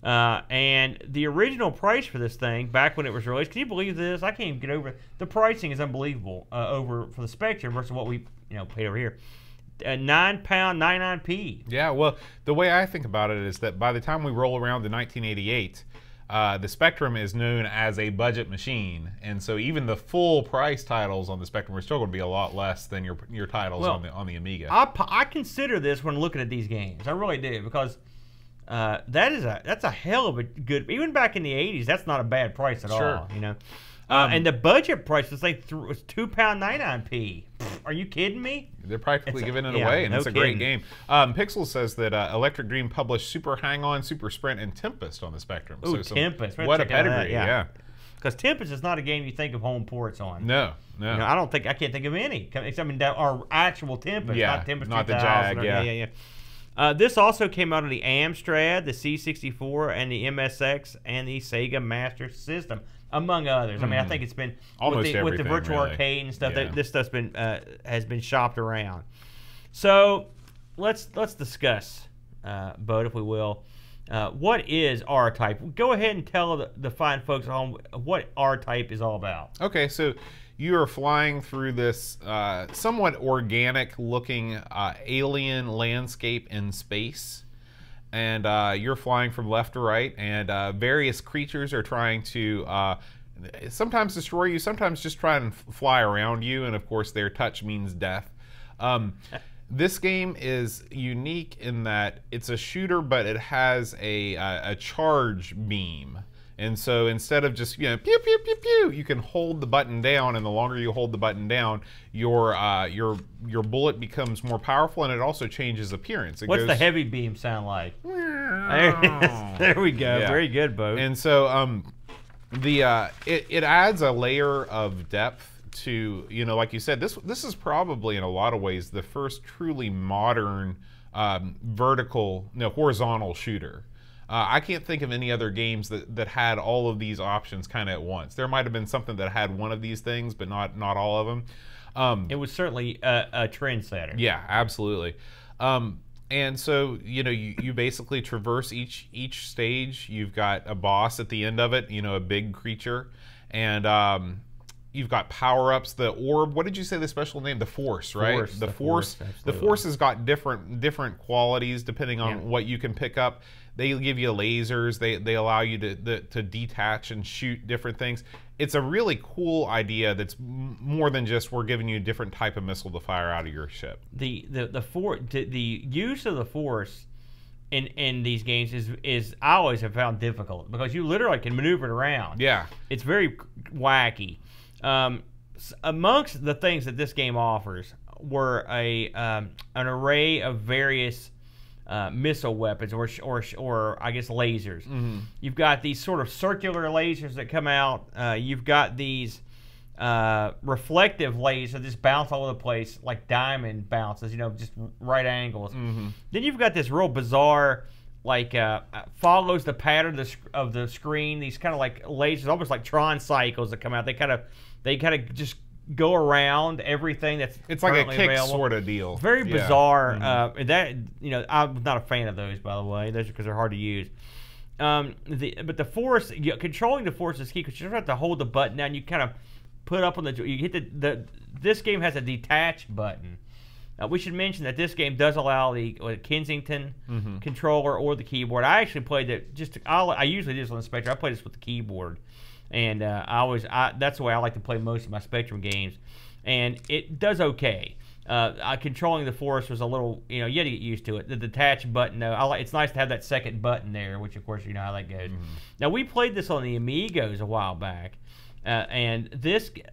And the original price for this thing back when it was released, can you believe this? I can't even get over it. The pricing is unbelievable for the Spectrum versus what we paid over here. £9.99p. Yeah, well, the way I think about it is that by the time we roll around to 1988, the Spectrum is known as a budget machine, and so even the full price titles on the Spectrum are still going to be a lot less than your titles on the Amiga. I consider this when looking at these games. I really do, because that's a hell of a good. Even back in the '80s, that's not a bad price at all. You know. And the budget price was like was £2.99p. Are you kidding me? They're practically giving it away, and it's a great game. Pixel says that Electric Dream published Super Hang-On, Super Sprint, and Tempest on the Spectrum. Ooh, so Tempest. What a pedigree, yeah. Because Tempest is not a game you think of home ports on. No. You know, I can't think of any. I mean, that are actual Tempest, not Tempest 2000. Not the Jag, yeah. This also came out of the Amstrad, the C64, and the MSX, and the Sega Master System, among others. I mean, I think it's been almost with the virtual really. arcade and stuff. This stuff's been has been shopped around. So let's discuss, Bud, if we will. What is R-Type? Go ahead and tell the fine folks at home what R-Type is all about. Okay, so you are flying through this somewhat organic-looking alien landscape in space. And you're flying from left to right, and various creatures are trying to sometimes destroy you, sometimes just try and fly around you, and of course their touch means death. This game is unique in that it's a shooter, but it has a charge beam. And so instead of just, pew, pew, pew, pew, you can hold the button down, and the longer you hold the button down, your bullet becomes more powerful, and it also changes appearance. What's the heavy beam sound like? There we go. Yeah. Very good, Bo. And so it adds a layer of depth to, like you said, this is probably in a lot of ways the first truly modern horizontal shooter. I can't think of any other games that had all of these options kind of at once. There might have been something that had one of these things, but not all of them. It was certainly a trendsetter. Yeah, absolutely. And so you basically traverse each stage. You've got a boss at the end of it, a big creature, and you've got power-ups. The orb. What did you say the special name? The Force, right? The Force. The Force has got different qualities depending on what you can pick up. They give you lasers. They allow you to detach and shoot different things. It's a really cool idea that's more than just we're giving you a different type of missile to fire out of your ship. The use of the Force in these games is I always have found difficult, because you literally can maneuver it around. Yeah. It's very wacky. Amongst the things that this game offers were an array of various missile weapons, or I guess lasers. Mm-hmm. You've got these sort of circular lasers that come out. You've got these reflective lasers that just bounce all over the place like diamond bounces, just right angles. Mm-hmm. Then you've got this real bizarre, like follows the pattern of the screen. These kind of like lasers, almost like Tron cycles that come out. They kind of just go around everything that's it's like a kick available. Sort of deal. Very bizarre. Mm-hmm. I'm not a fan of those, by the way. Those are because they're hard to use. But the Force, controlling the Force is key, because you don't have to hold the button down. You kind of put up on you hit this game has a detach button. We should mention that this game does allow the Kensington controller or the keyboard. I actually played it I usually do this on the Spectrum. I play this with the keyboard. And that's the way I like to play most of my Spectrum games, and it does okay. Controlling the Force was a little, you had to get used to it. The detach button, though, it's nice to have that second button there, which of course you know how that goes. Mm-hmm. Now we played this on the Amigos a while back, and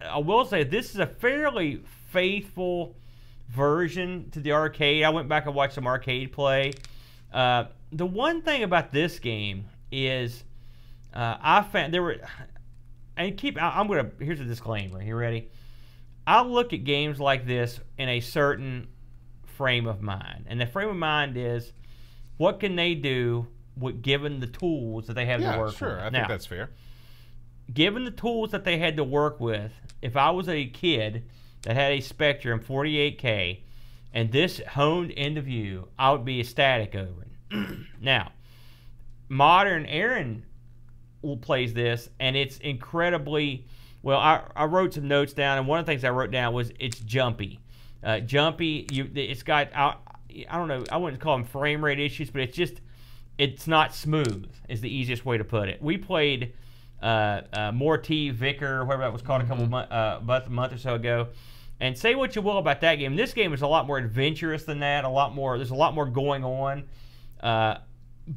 I will say this is a fairly faithful version to the arcade. I went back and watched some arcade play. The one thing about this game is I found there were. And here's a disclaimer. You ready? I look at games like this in a certain frame of mind. And the frame of mind is, what can they do given the tools that they have to work with? Sure. I think that's fair. Given the tools that they had to work with, if I was a kid that had a Spectrum 48K and this honed into view, I would be ecstatic over it. Now, modern Aaron plays this, and it's incredibly well. I wrote some notes down, and one of the things I wrote down was it's jumpy. It's got I don't know, I wouldn't call them frame rate issues, but it's just it's not smooth is the easiest way to put it. We played Morty Vicar, whatever that was called, a couple month or so ago. And say what you will about that game. This game is a lot more adventurous than that. There's a lot more going on.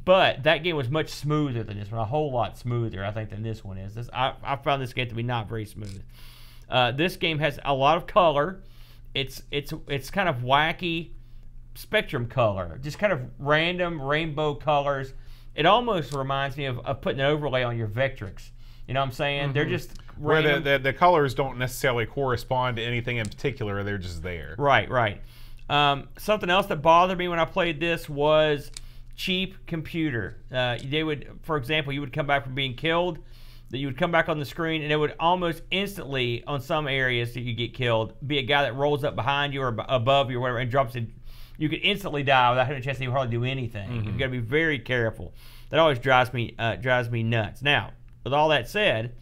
But that game was much smoother than this one. A whole lot smoother, I think, than this one is. I found this game to be not very smooth. This game has a lot of color. It's kind of wacky spectrum color, just kind of random rainbow colors. It almost reminds me of putting an overlay on your Vectrix. You know what I'm saying? They're just random. Where the colors don't necessarily correspond to anything in particular. They're just there. Right. Something else that bothered me when I played this was cheap computer. They would, for example, you would come back from being killed, that you would come back on the screen, and it would almost instantly, on some areas that you get killed, be a guy that rolls up behind you or above you or whatever and drops in. You could instantly die without having a chance to even hardly do anything. You've got to be very careful. That always drives me nuts. Now, with all that said,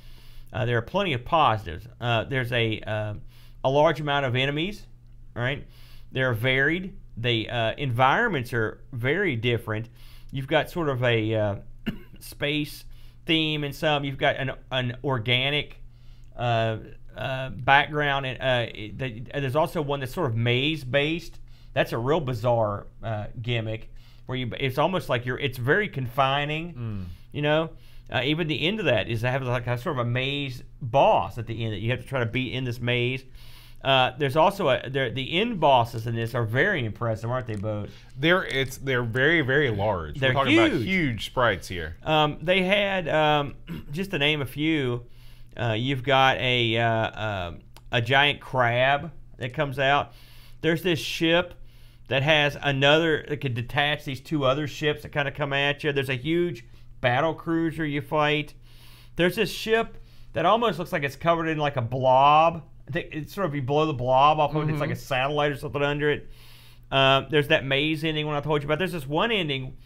there are plenty of positives. There's a large amount of enemies. Right? They're varied. The environments are very different. You've got sort of a space theme in some. You've got an organic background, and there's also one that's sort of maze-based. That's a real bizarre gimmick where it's almost like it's very confining. You know, even the end of that is to have like a sort of a maze boss at the end that you have to try to beat in this maze. There's also the end bosses in this are very impressive, aren't they, both? They're very, very large. They're We're talking huge. about huge sprites here. They had just to name a few. You've got a giant crab that comes out. There's this ship that has that could detach these two other ships that kind of come at you. There's a huge battle cruiser you fight. There's this ship that almost looks like it's covered in like a blob. I think it's sort of you blow the blob off of it. It's like a satellite or something under it. There's that maze ending one I told you about. There's this one ending,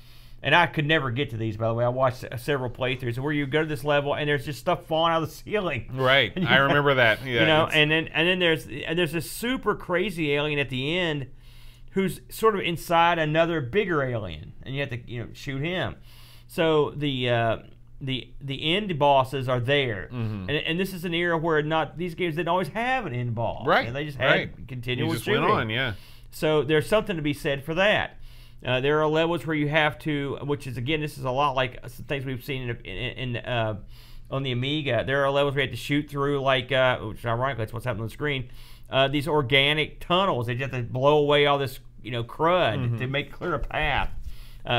and I could never get to these, by the way. I watched several playthroughs where you go to this level and there's just stuff falling out of the ceiling. Right, I remember that. Yeah, you know, and then there's this super crazy alien at the end who's sort of inside another bigger alien, and you have to shoot him. So the end bosses are there, and this is an era where these games didn't always have an end boss. Right, they just had continual shooting. Went on, yeah. So there's something to be said for that. There are levels where you have to, which is again, this is a lot like some things we've seen on the Amiga. There are levels where you have to shoot through, like, which ironically that's what's happening on the screen. These organic tunnels. They just have to blow away all this, crud to make clear a path.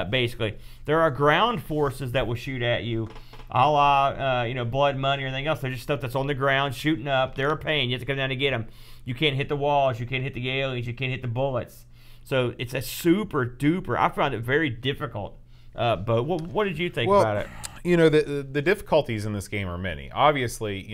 Basically, there are ground forces that will shoot at you, a la blood money or anything else. They're just stuff that's on the ground shooting up. They're a pain. You have to come down to get them. You can't hit the walls. You can't hit the aliens. You can't hit the bullets. So it's a super duper. I found it very difficult. But what did you think about it? The difficulties in this game are many. Obviously,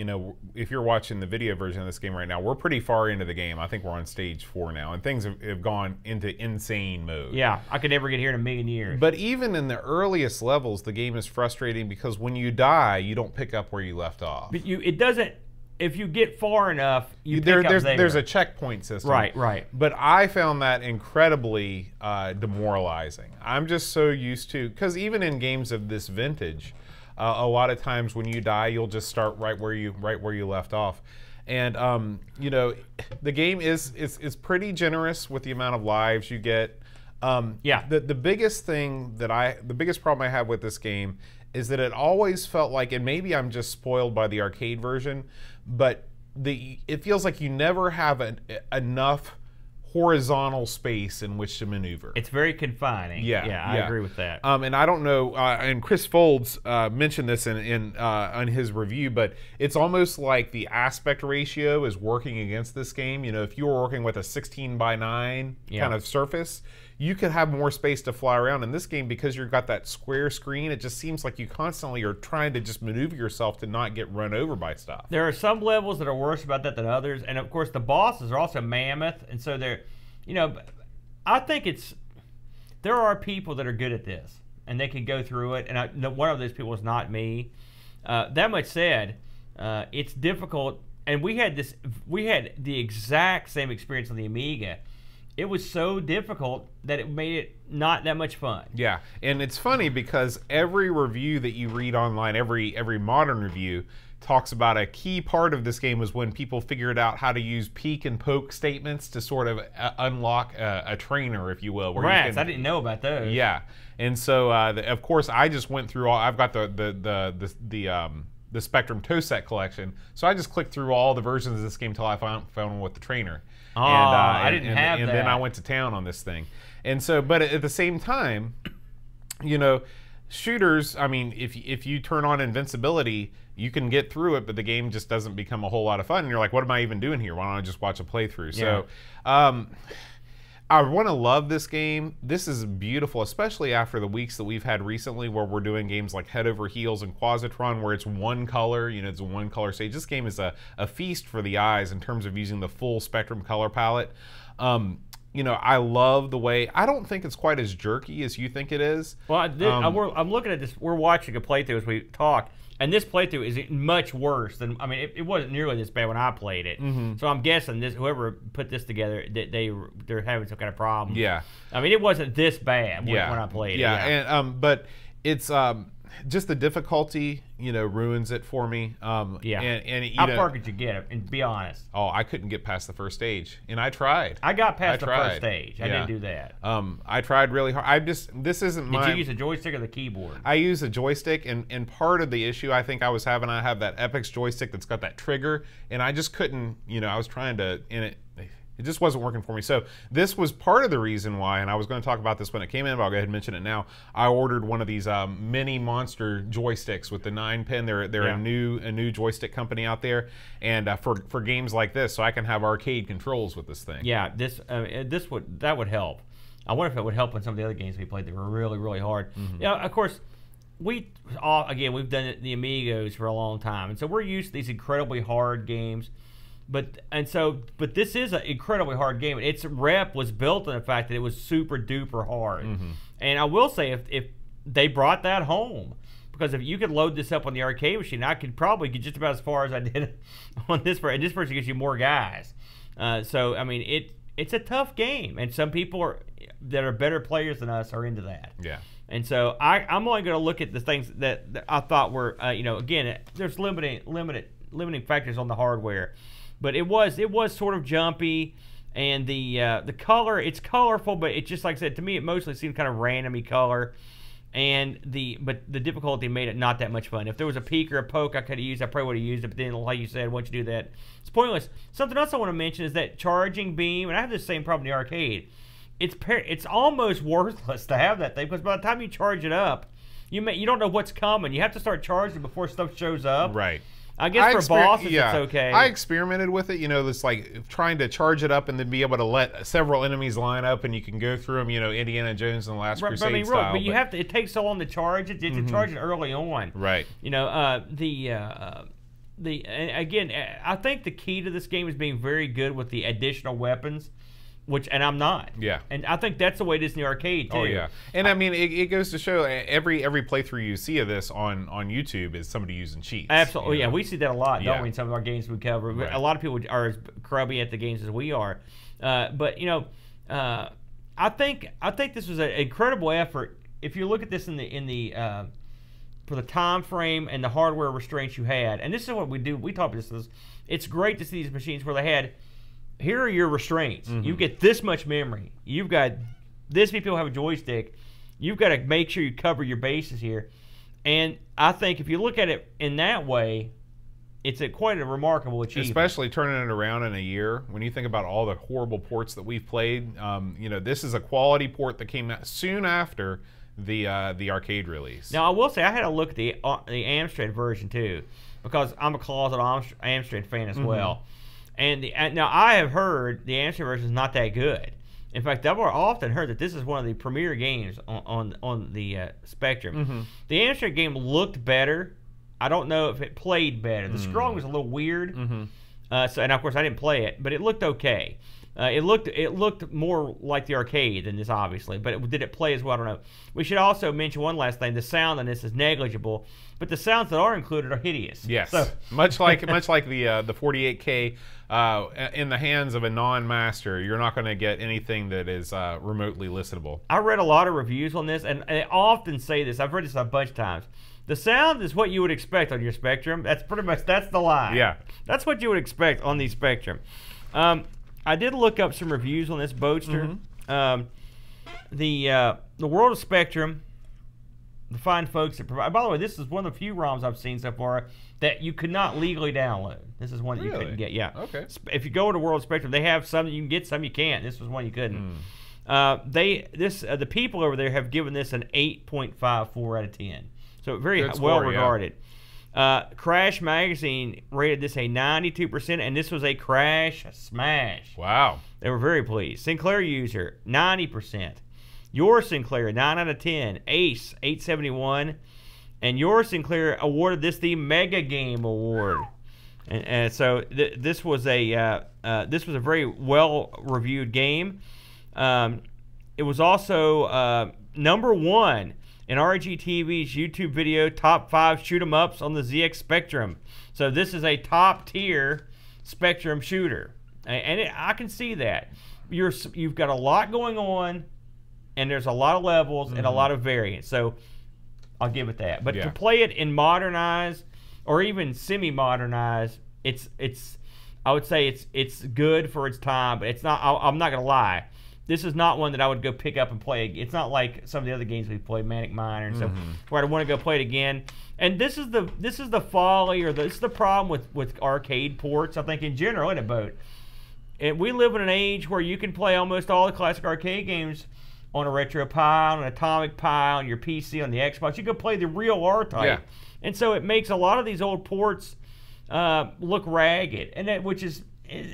if you're watching the video version of this game right now, we're pretty far into the game. I think we're on stage 4 now, and things have gone into insane mode. Yeah, I could never get here in a million years. But even in the earliest levels, the game is frustrating because when you die, you don't pick up where you left off. But it doesn't. If you get far enough, there's a checkpoint system. Right. But I found that incredibly demoralizing. I'm just so used to, because even in games of this vintage, a lot of times when you die, you'll just start right where you left off. And the game is pretty generous with the amount of lives you get. The biggest problem I have with this game is that it always felt like, and maybe I'm just spoiled by the arcade version, but it feels like you never have enough horizontal space in which to maneuver. It's very confining. Yeah, I agree with that. And I don't know, and Chris Folds mentioned this on his review, but it's almost like the aspect ratio is working against this game. If you were working with a 16:9 kind of surface, you could have more space to fly around. In this game, because you've got that square screen, it just seems like you constantly are trying to just maneuver yourself to not get run over by stuff. There are some levels that are worse about that than others, and of course the bosses are also mammoth, and so they're, I think there are people that are good at this, and they can go through it, and one of those people is not me. That much said, it's difficult, and we had the exact same experience on the Amiga. Mm-hmm. it was so difficult that it made it not that much fun. Yeah, and it's funny because every review that you read online, every modern review, talks about a key part of this game was when people figured out how to use peek and poke statements to sort of unlock a trainer, if you will. Where Rats, you can, I didn't know about those. Yeah, and so of course I just went through all. I've got the Spectrum Toe Set collection, so I just clicked through all the versions of this game until I found one with the trainer. Oh, I didn't have that. And then I went to town on this thing, and so but at the same time, you know. Shooters, I mean, if you turn on invincibility, you can get through it, but the game just doesn't become a whole lot of fun. And you're like, what am I even doing here? Why don't I just watch a playthrough? Yeah. So, I want to love this game. This is beautiful, especially after the weeks that we've had recently where we're doing games like Head Over Heels and Quasitron where it's one color, you know, it's a one color stage. This game is a feast for the eyes in terms of using the full Spectrum color palette. You know, I love the way, I don't think it's quite as jerky as you think it is. Well, I'm looking at this, we're watching a playthrough as we talk, and this playthrough is much worse than, I mean, it wasn't nearly this bad when I played it. Mm-hmm. So I'm guessing whoever put this together, they're having some kind of problem. Yeah. I mean, it wasn't this bad when I played it. Yeah, and but it's just the difficulty, you know, ruins it for me. Yeah. And you How know, far could you get? And be honest. Oh, I couldn't get past the first stage, and I tried. I got past the first stage. I didn't do that. I tried really hard. This isn't my. Did you use a joystick or the keyboard? I use a joystick, and part of the issue I think I have that Epix joystick that's got that trigger, and I just couldn't. You know, I was trying to, and it just wasn't working for me. So this was part of the reason why, and I was going to talk about this when it came in, but I'll go ahead and mention it now. I ordered one of these mini monster joysticks with the 9-pin. They're a new joystick company out there, and for games like this, so I can have arcade controls with this thing. Yeah, that would help. I wonder if it would help in some of the other games we played that were really, really hard. Mm-hmm. Yeah, of course. We've done the Amigos for a long time, and so we're used to these incredibly hard games. But this is an incredibly hard game. Its rep was built on the fact that it was super duper hard. Mm-hmm. And I will say, if they brought that home, because if you could load this up on the arcade machine, I could probably get just about as far as I did on this version. And this version gives you more guys. So I mean, it's a tough game, and some people that are better players than us are into that. Yeah. And so I'm only going to look at the things that I thought were, again, there's limiting factors on the hardware. But it was sort of jumpy, and the color, it's colorful, but it's just like I said, to me it mostly seemed kind of randomy color, but the difficulty made it not that much fun. If there was a peek or a poke I could have used, I probably would have used it, but then like you said, once you do that, it's pointless. Something else I want to mention is that charging beam, and I have the same problem in the arcade. It's almost worthless to have that thing, because by the time you charge it up, you don't know what's coming. You have to start charging before stuff shows up. Right. I guess for bosses it's okay. I experimented with it, you know, this like trying to charge it up and then be able to let several enemies line up and you can go through them, you know, Indiana Jones and the Last Crusade style. But you have to, it takes so long to charge it. You have to charge it early on. Right. You know, again, I think the key to this game is being very good with the additional weapons. And I'm not. Yeah. And I think that's the way it is in the arcade, too. Oh, yeah. And I mean, it goes to show every playthrough you see of this on YouTube is somebody using cheats. Absolutely. You know? Yeah, we see that a lot, don't we, in some of our games we cover. Right. A lot of people are as crubby at the games as we are. But, you know, I think this was an incredible effort. If you look at this for the time frame and the hardware restraints you had, and this is what we do. We talk about this. It's great to see these machines where they had, here are your restraints. You get this much memory. You've got this many people have a joystick. You've got to make sure you cover your bases here. And I think if you look at it in that way, it's quite a remarkable achievement. Especially turning it around in a year. When you think about all the horrible ports that we've played, you know, this is a quality port that came out soon after the arcade release. Now, I will say I had a look at the Amstrad version too, because I'm a closet Amstrad fan as well. And now I have heard the Amstrad version is not that good. In fact, I've often heard that this is one of the premier games on the Spectrum. The Amstrad game looked better. I don't know if it played better. The scrolling was a little weird. And of course I didn't play it, but it looked okay. It looked more like the arcade than this, obviously, but did it play as well? I don't know. We should also mention one last thing: the sound on this is negligible, but the sounds that are included are hideous. Yes, so. much like the 48K in the hands of a non-master, you're not going to get anything that is remotely listenable. I read a lot of reviews on this, and they often say this. I've read this a bunch of times. The sound is what you would expect on your Spectrum. That's the line. Yeah, that's what you would expect on the Spectrum. I did look up some reviews on this Boatster. The World of Spectrum, the fine folks that provide. By the way, this is one of the few ROMs I've seen so far that you could not legally download. This is one that you couldn't get. Yeah. Okay. If you go to World of Spectrum, they have some that you can get, some you can't. This was one you couldn't. The people over there have given this an 8.54 out of 10. So very well regarded. Crash Magazine rated this a 92%, and this was a crash smash. Wow. They were very pleased. Sinclair user, 90%. Your Sinclair, 9 out of 10. Ace, 871. And Your Sinclair awarded this the Mega Game Award. And so this was a very well-reviewed game. It was also #1 in RGTV's YouTube video top 5 shoot 'em ups on the ZX Spectrum. So this is a top tier Spectrum shooter, and I can see that. You've got a lot going on, and there's a lot of levels and a lot of variants. So I'll give it that. But to play it in modernized or even semi-modernized, I would say it's good for its time, but it's not. I'm not gonna lie. This is not one that I would go pick up and play. It's not like some of the other games we've played, Manic Miner and stuff, where I want to go play it again. And this is the folly, or this is the problem with arcade ports, I think, in general in a boat. And we live in an age where you can play almost all the classic arcade games on a RetroPie, on an Atomic Pi, on your PC, on the Xbox. You can play the real R-Type. Yeah. And so it makes a lot of these old ports look ragged, and which is,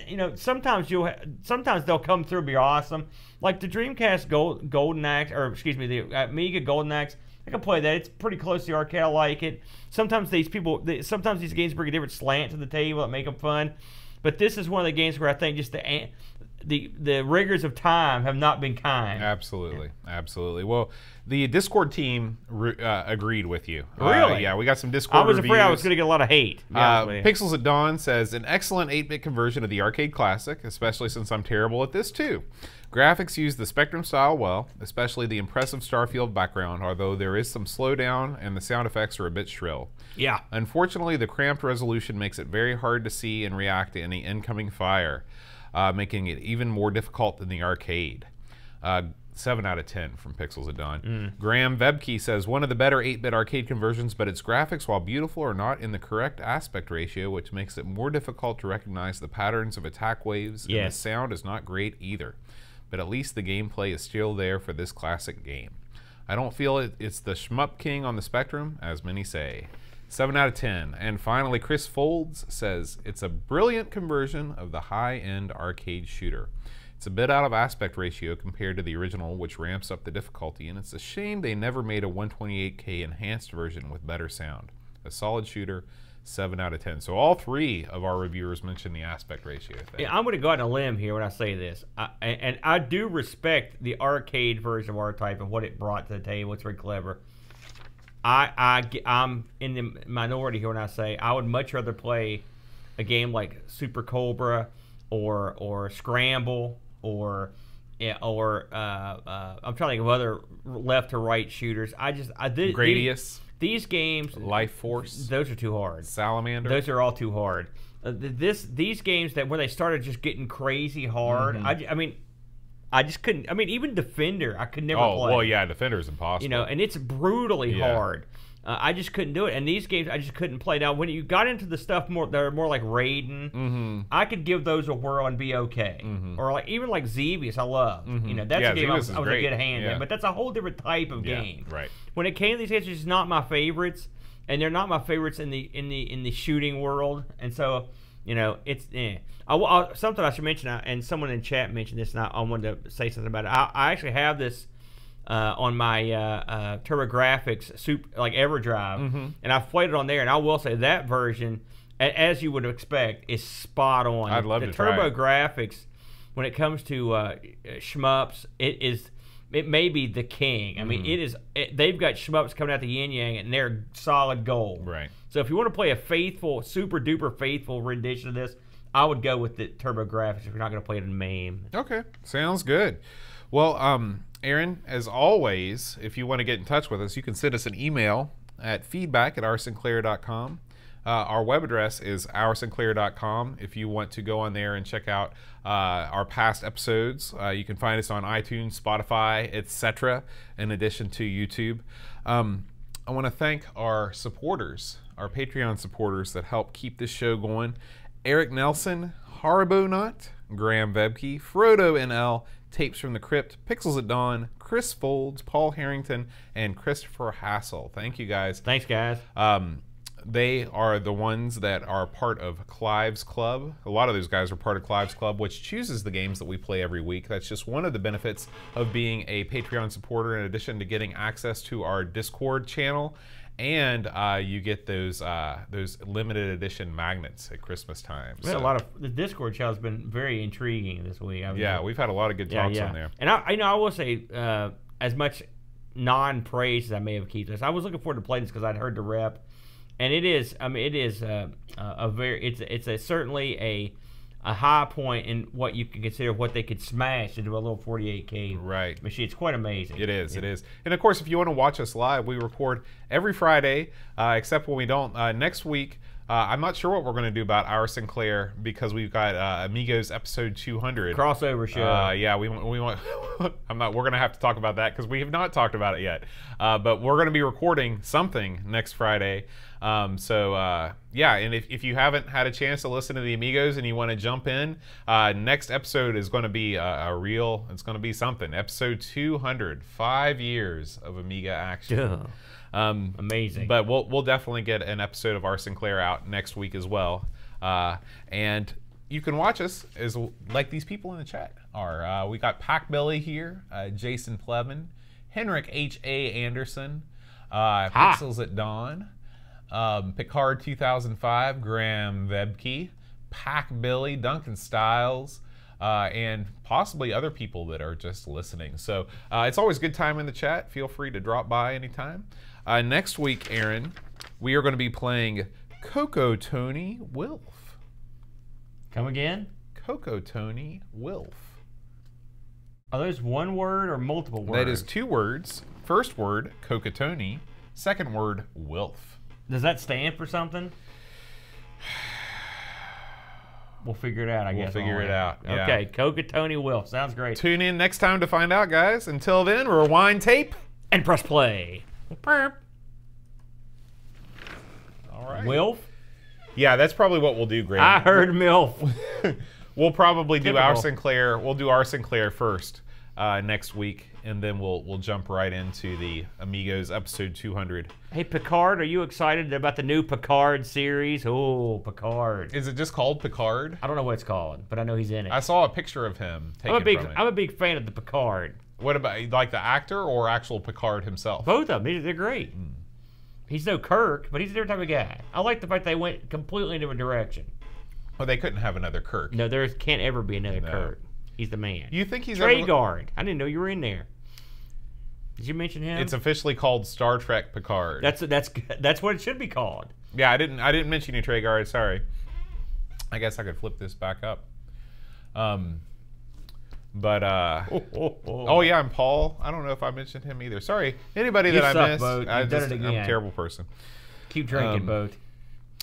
you know, sometimes they'll come through and be awesome. Like the Dreamcast Golden Axe, or excuse me, the Amiga Golden Axe. I can play that. It's pretty close to the arcade. I like it. Sometimes these games bring a different slant to the table that make them fun. But this is one of the games where I think just the rigors of time have not been kind. Absolutely, absolutely. Well, the Discord team agreed with you. Really? Yeah, we got some Discord reviews. I was reviews. afraid I was going to get a lot of hate. Pixels at Dawn says, an excellent 8-bit conversion of the arcade classic, especially since I'm terrible at this too. Graphics use the Spectrum style well, especially the impressive Starfield background, although there is some slowdown and the sound effects are a bit shrill. Yeah. Unfortunately, the cramped resolution makes it very hard to see and react to any incoming fire, making it even more difficult than the arcade. 7 out of 10 from Pixels at Dawn. Graham Vebke says, one of the better 8-bit arcade conversions, but its graphics, while beautiful, are not in the correct aspect ratio, which makes it more difficult to recognize the patterns of attack waves, and the sound is not great either. But at least the gameplay is still there for this classic game. I don't feel it's the shmup king on the Spectrum, as many say. 7 out of 10. And finally, Chris Folds says, it's a brilliant conversion of the high-end arcade shooter. It's a bit out of aspect ratio compared to the original, which ramps up the difficulty, and it's a shame they never made a 128K enhanced version with better sound. A solid shooter, 7 out of 10. So all 3 of our reviewers mentioned the aspect ratio thing. Yeah, I'm going to go out on a limb here when I say this. And I do respect the arcade version of R-Type and what it brought to the table. It's very clever. I'm in the minority here when I say I would much rather play a game like Super Cobra or Scramble or I'm trying to think of other left to right shooters. Gradius. These games, Life Force, those are too hard. Salamander, those are all too hard. These games that where they started just getting crazy hard. I just couldn't. I mean, even Defender, I could never play. Well, yeah, Defender is impossible. You know, and it's brutally hard. I just couldn't do it. And these games, I just couldn't play. Now, when you got into the stuff that are more like Raiden, I could give those a whirl and be okay. Or even like Xevious, I love. You know, that's a game I was a good hand in. But that's a whole different type of game. Right. When it came to these games, it's just not my favorites, and they're not my favorites in the shooting world. And so, you know, it's something I should mention. And someone in chat mentioned this, and I wanted to say something about it. I actually have this. On my TurboGrafx like EverDrive, and I've played it on there, and I will say that version as you would expect, is spot on. I'd love the to try turbo it. graphics, when it comes to shmups, it may be the king. I mean, they've got shmups coming out the yin yang, and they're solid gold. Right. So if you want to play a faithful, super duper faithful rendition of this, I would go with the turbo graphics if you're not going to play it in MAME. Okay, sounds good. Well, Aaron, as always, if you want to get in touch with us, you can send us an email at feedback@oursinclair.com. Our web address is oursinclair.com. If you want to go on there and check out our past episodes, you can find us on iTunes, Spotify, etc., in addition to YouTube. I want to thank our supporters, our Patreon supporters that help keep this show going. Eric Nelson, Haribo Nut, Graham Vebke, Frodo NL, Tapes from the Crypt, Pixels at Dawn, Chris Folds, Paul Harrington, and Christopher Hassel. Thank you, guys. Thanks, guys. They are the ones that are part of Clive's Club. A lot of those guys are part of Clive's Club, which chooses the games that we play every week. That's just one of the benefits of being a Patreon supporter, in addition to getting access to our Discord channel. And you get those limited edition magnets at Christmas time. We had a lot of the Discord channel has been very intriguing this week. We've had a lot of good talks on there. And I will say, as much non-praise as I may have kept this, I was looking forward to playing this because I'd heard the rep, and it is. I mean, it is certainly a high point in what you can consider what they could smash into a little 48K machine. It's quite amazing. It is. It is. And of course, if you want to watch us live, we record every Friday, except when we don't. Next week, I'm not sure what we're going to do about Our Sinclair, because we've got Amigos episode 200 crossover show. Yeah, we want. We're going to have to talk about that because we have not talked about it yet. But we're going to be recording something next Friday. Yeah, and if you haven't had a chance to listen to the Amigos and you want to jump in, next episode is going to be it's going to be something. Episode 200, 5 years of Amiga action. Amazing. But we'll definitely get an episode of Our Sinclair out next week as well. And you can watch us as like these people in the chat are. We got Pac Billy here, Jason Plevin, Henrik H.A. Anderson, Pixels at Dawn, Picard 2005, Graham Vebke, Pac Billy, Duncan Stiles, and possibly other people that are just listening. So it's always a good time in the chat. Feel free to drop by anytime. Next week, Aaron, we are going to be playing Coco Tony Wilf. Come again? Coco Tony Wilf. Are those one word or multiple words? That is 2 words. First word, Coco Tony. Second word, Wilf. Does that stand for something? We'll figure it out, I guess. We'll figure it out. Yeah. Okay, Coco Tony Wilf. Sounds great. Tune in next time to find out, guys. Until then, rewind tape. And press play. All right. Wilf? Yeah, that's probably what we'll do, Graham. I heard MILF. We'll probably do Our Typical. Sinclair. We'll do Our Sinclair first next week, and then we'll jump right into the Amigos episode 200. Hey, Picard, are you excited about the new Picard series? Oh, Picard. Is it just called Picard? I don't know what it's called, but I know he's in it. I saw a picture of him taken from it. I'm a big fan of the Picard. What about, like, the actor or actual Picard himself? Both of them. They're great. He's no Kirk, but he's a different type of guy. I like the fact they went completely in a different direction. Well, they couldn't have another Kirk. No, there can't ever be another Kirk. He's the man. You think he's Trey-Guard. I didn't know you were in there. Did you mention him? It's officially called Star Trek Picard. That's what it should be called. Yeah, I didn't mention you, Trey-Guard. Sorry. I guess I could flip this back up. Oh yeah, and Paul. I don't know if I mentioned him either. Sorry, anybody that I missed. Boat. I'm it again. a terrible person. Keep drinking, Boat.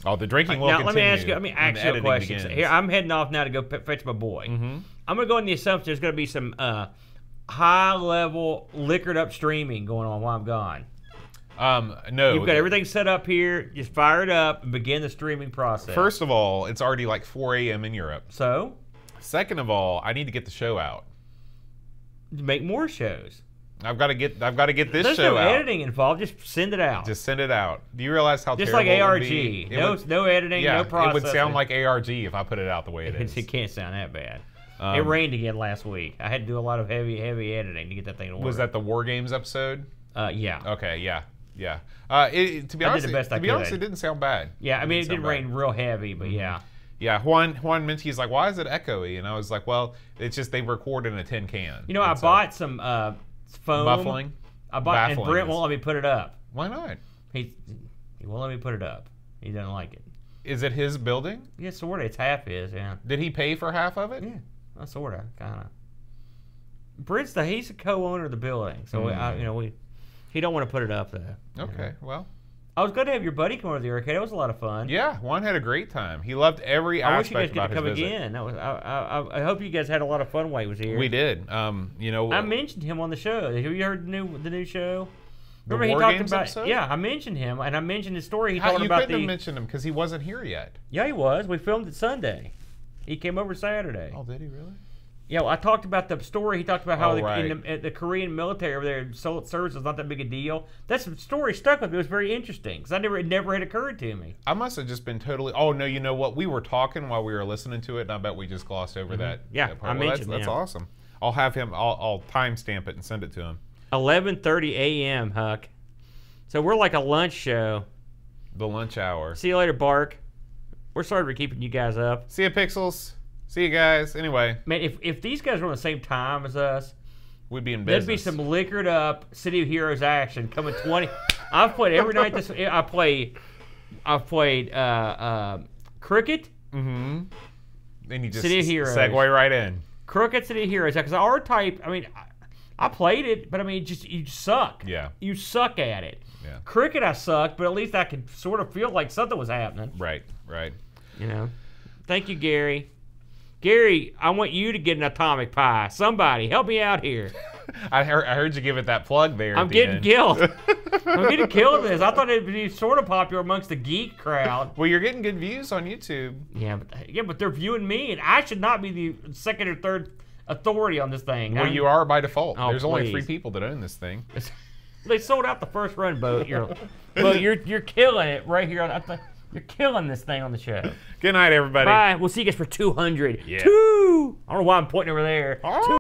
Oh, the drinking will now, continue. let me ask you a question. So here, I'm heading off now to go fetch my boy. I'm going to go on the assumption there's going to be some high-level, liquored-up streaming going on while I'm gone. No. You've got everything set up here. Just fire it up and begin the streaming process. First of all, it's already like 4 a.m. in Europe. So? Second of all, I need to get the show out. Make more shows. I've got to get this There's show no out. editing involved. Just send it out. Just send it out. Do you realize how just terrible like ARG? it would be? No editing, no processing. It would sound like ARG if I put it out the way it is. It can't sound that bad. It rained again last week. I had to do a lot of heavy editing to get that thing to work. Was that the War Games episode? Yeah. Okay, yeah. Yeah. To be I did honest, the best I it didn't sound bad. Yeah, I mean, it didn't bad. rain real heavy, but yeah. Yeah, Juan mentioned, he's like, why is it echoey? And I was like, well, it's just they record in a tin can. You know, I bought some foam. Muffling. And Brent won't let me put it up. Why not? He won't let me put it up. He doesn't like it. Is it his building? Yeah, sort of. It's half his, yeah. Did he pay for half of it? Yeah, sort of, kind of. Brent's he's a co-owner of the building, so he don't want to put it up though. Okay, well. I was glad to have your buddy come over to the arcade. It was a lot of fun. Yeah, Juan had a great time. He loved every I wish you guys aspect could about his come visit. again. I hope you guys had a lot of fun while he was here. We did. I mentioned him on the show. Have you heard the new show? Remember he War talked Games about episode? Yeah, I mentioned him and I mentioned his story. He talked you about couldn't have mentioned him because he wasn't here yet. Yeah, he was. We filmed it Sunday. He came over Saturday. Oh, did he really? Yeah, well, I talked about the story. He talked about how right. the Korean military over there, service was not that big a deal. That story stuck with me. It was very interesting because it never had occurred to me. I must have just been totally. Oh no, you know what? We were talking while we were listening to it, and I bet we just glossed over that. Yeah, that part. I mentioned that's awesome. I'll have him. I'll timestamp it and send it to him. 11:30 a.m. Huck. So we're like a lunch show. The lunch hour. See you later, Bark. We're sorry for keeping you guys up. See ya, Pixels. See you guys. Anyway. Man, if these guys were on the same time as us, we'd be in business. There'd be some liquored up City of Heroes action coming 20. I've played every night this. I've played cricket. Mm-hmm. Then you just City of Heroes. segue right in. Cricket, City of Heroes. Because our type, I mean, I played it, but I mean, you suck. Yeah. You suck at it. Yeah. Cricket, I sucked, but at least I could sort of feel like something was happening. Right. You know. Thank you, Gary. Gary, I want you to get an atomic pie. Somebody, help me out here. I heard you give it that plug there. I'm getting killed. I'm getting killed with this. I thought it'd be sort of popular amongst the geek crowd. Well, you're getting good views on YouTube. Yeah, but they're viewing me, and I should not be the second or third authority on this thing. Well, you are by default. Oh, There's only 3 please. people that own this thing. They sold out the first run, Bo. You're killing it right here. You're killing this thing on the show. Good night, everybody. Bye. We'll see you guys for 200. Yeah. 2. I don't know why I'm pointing over there.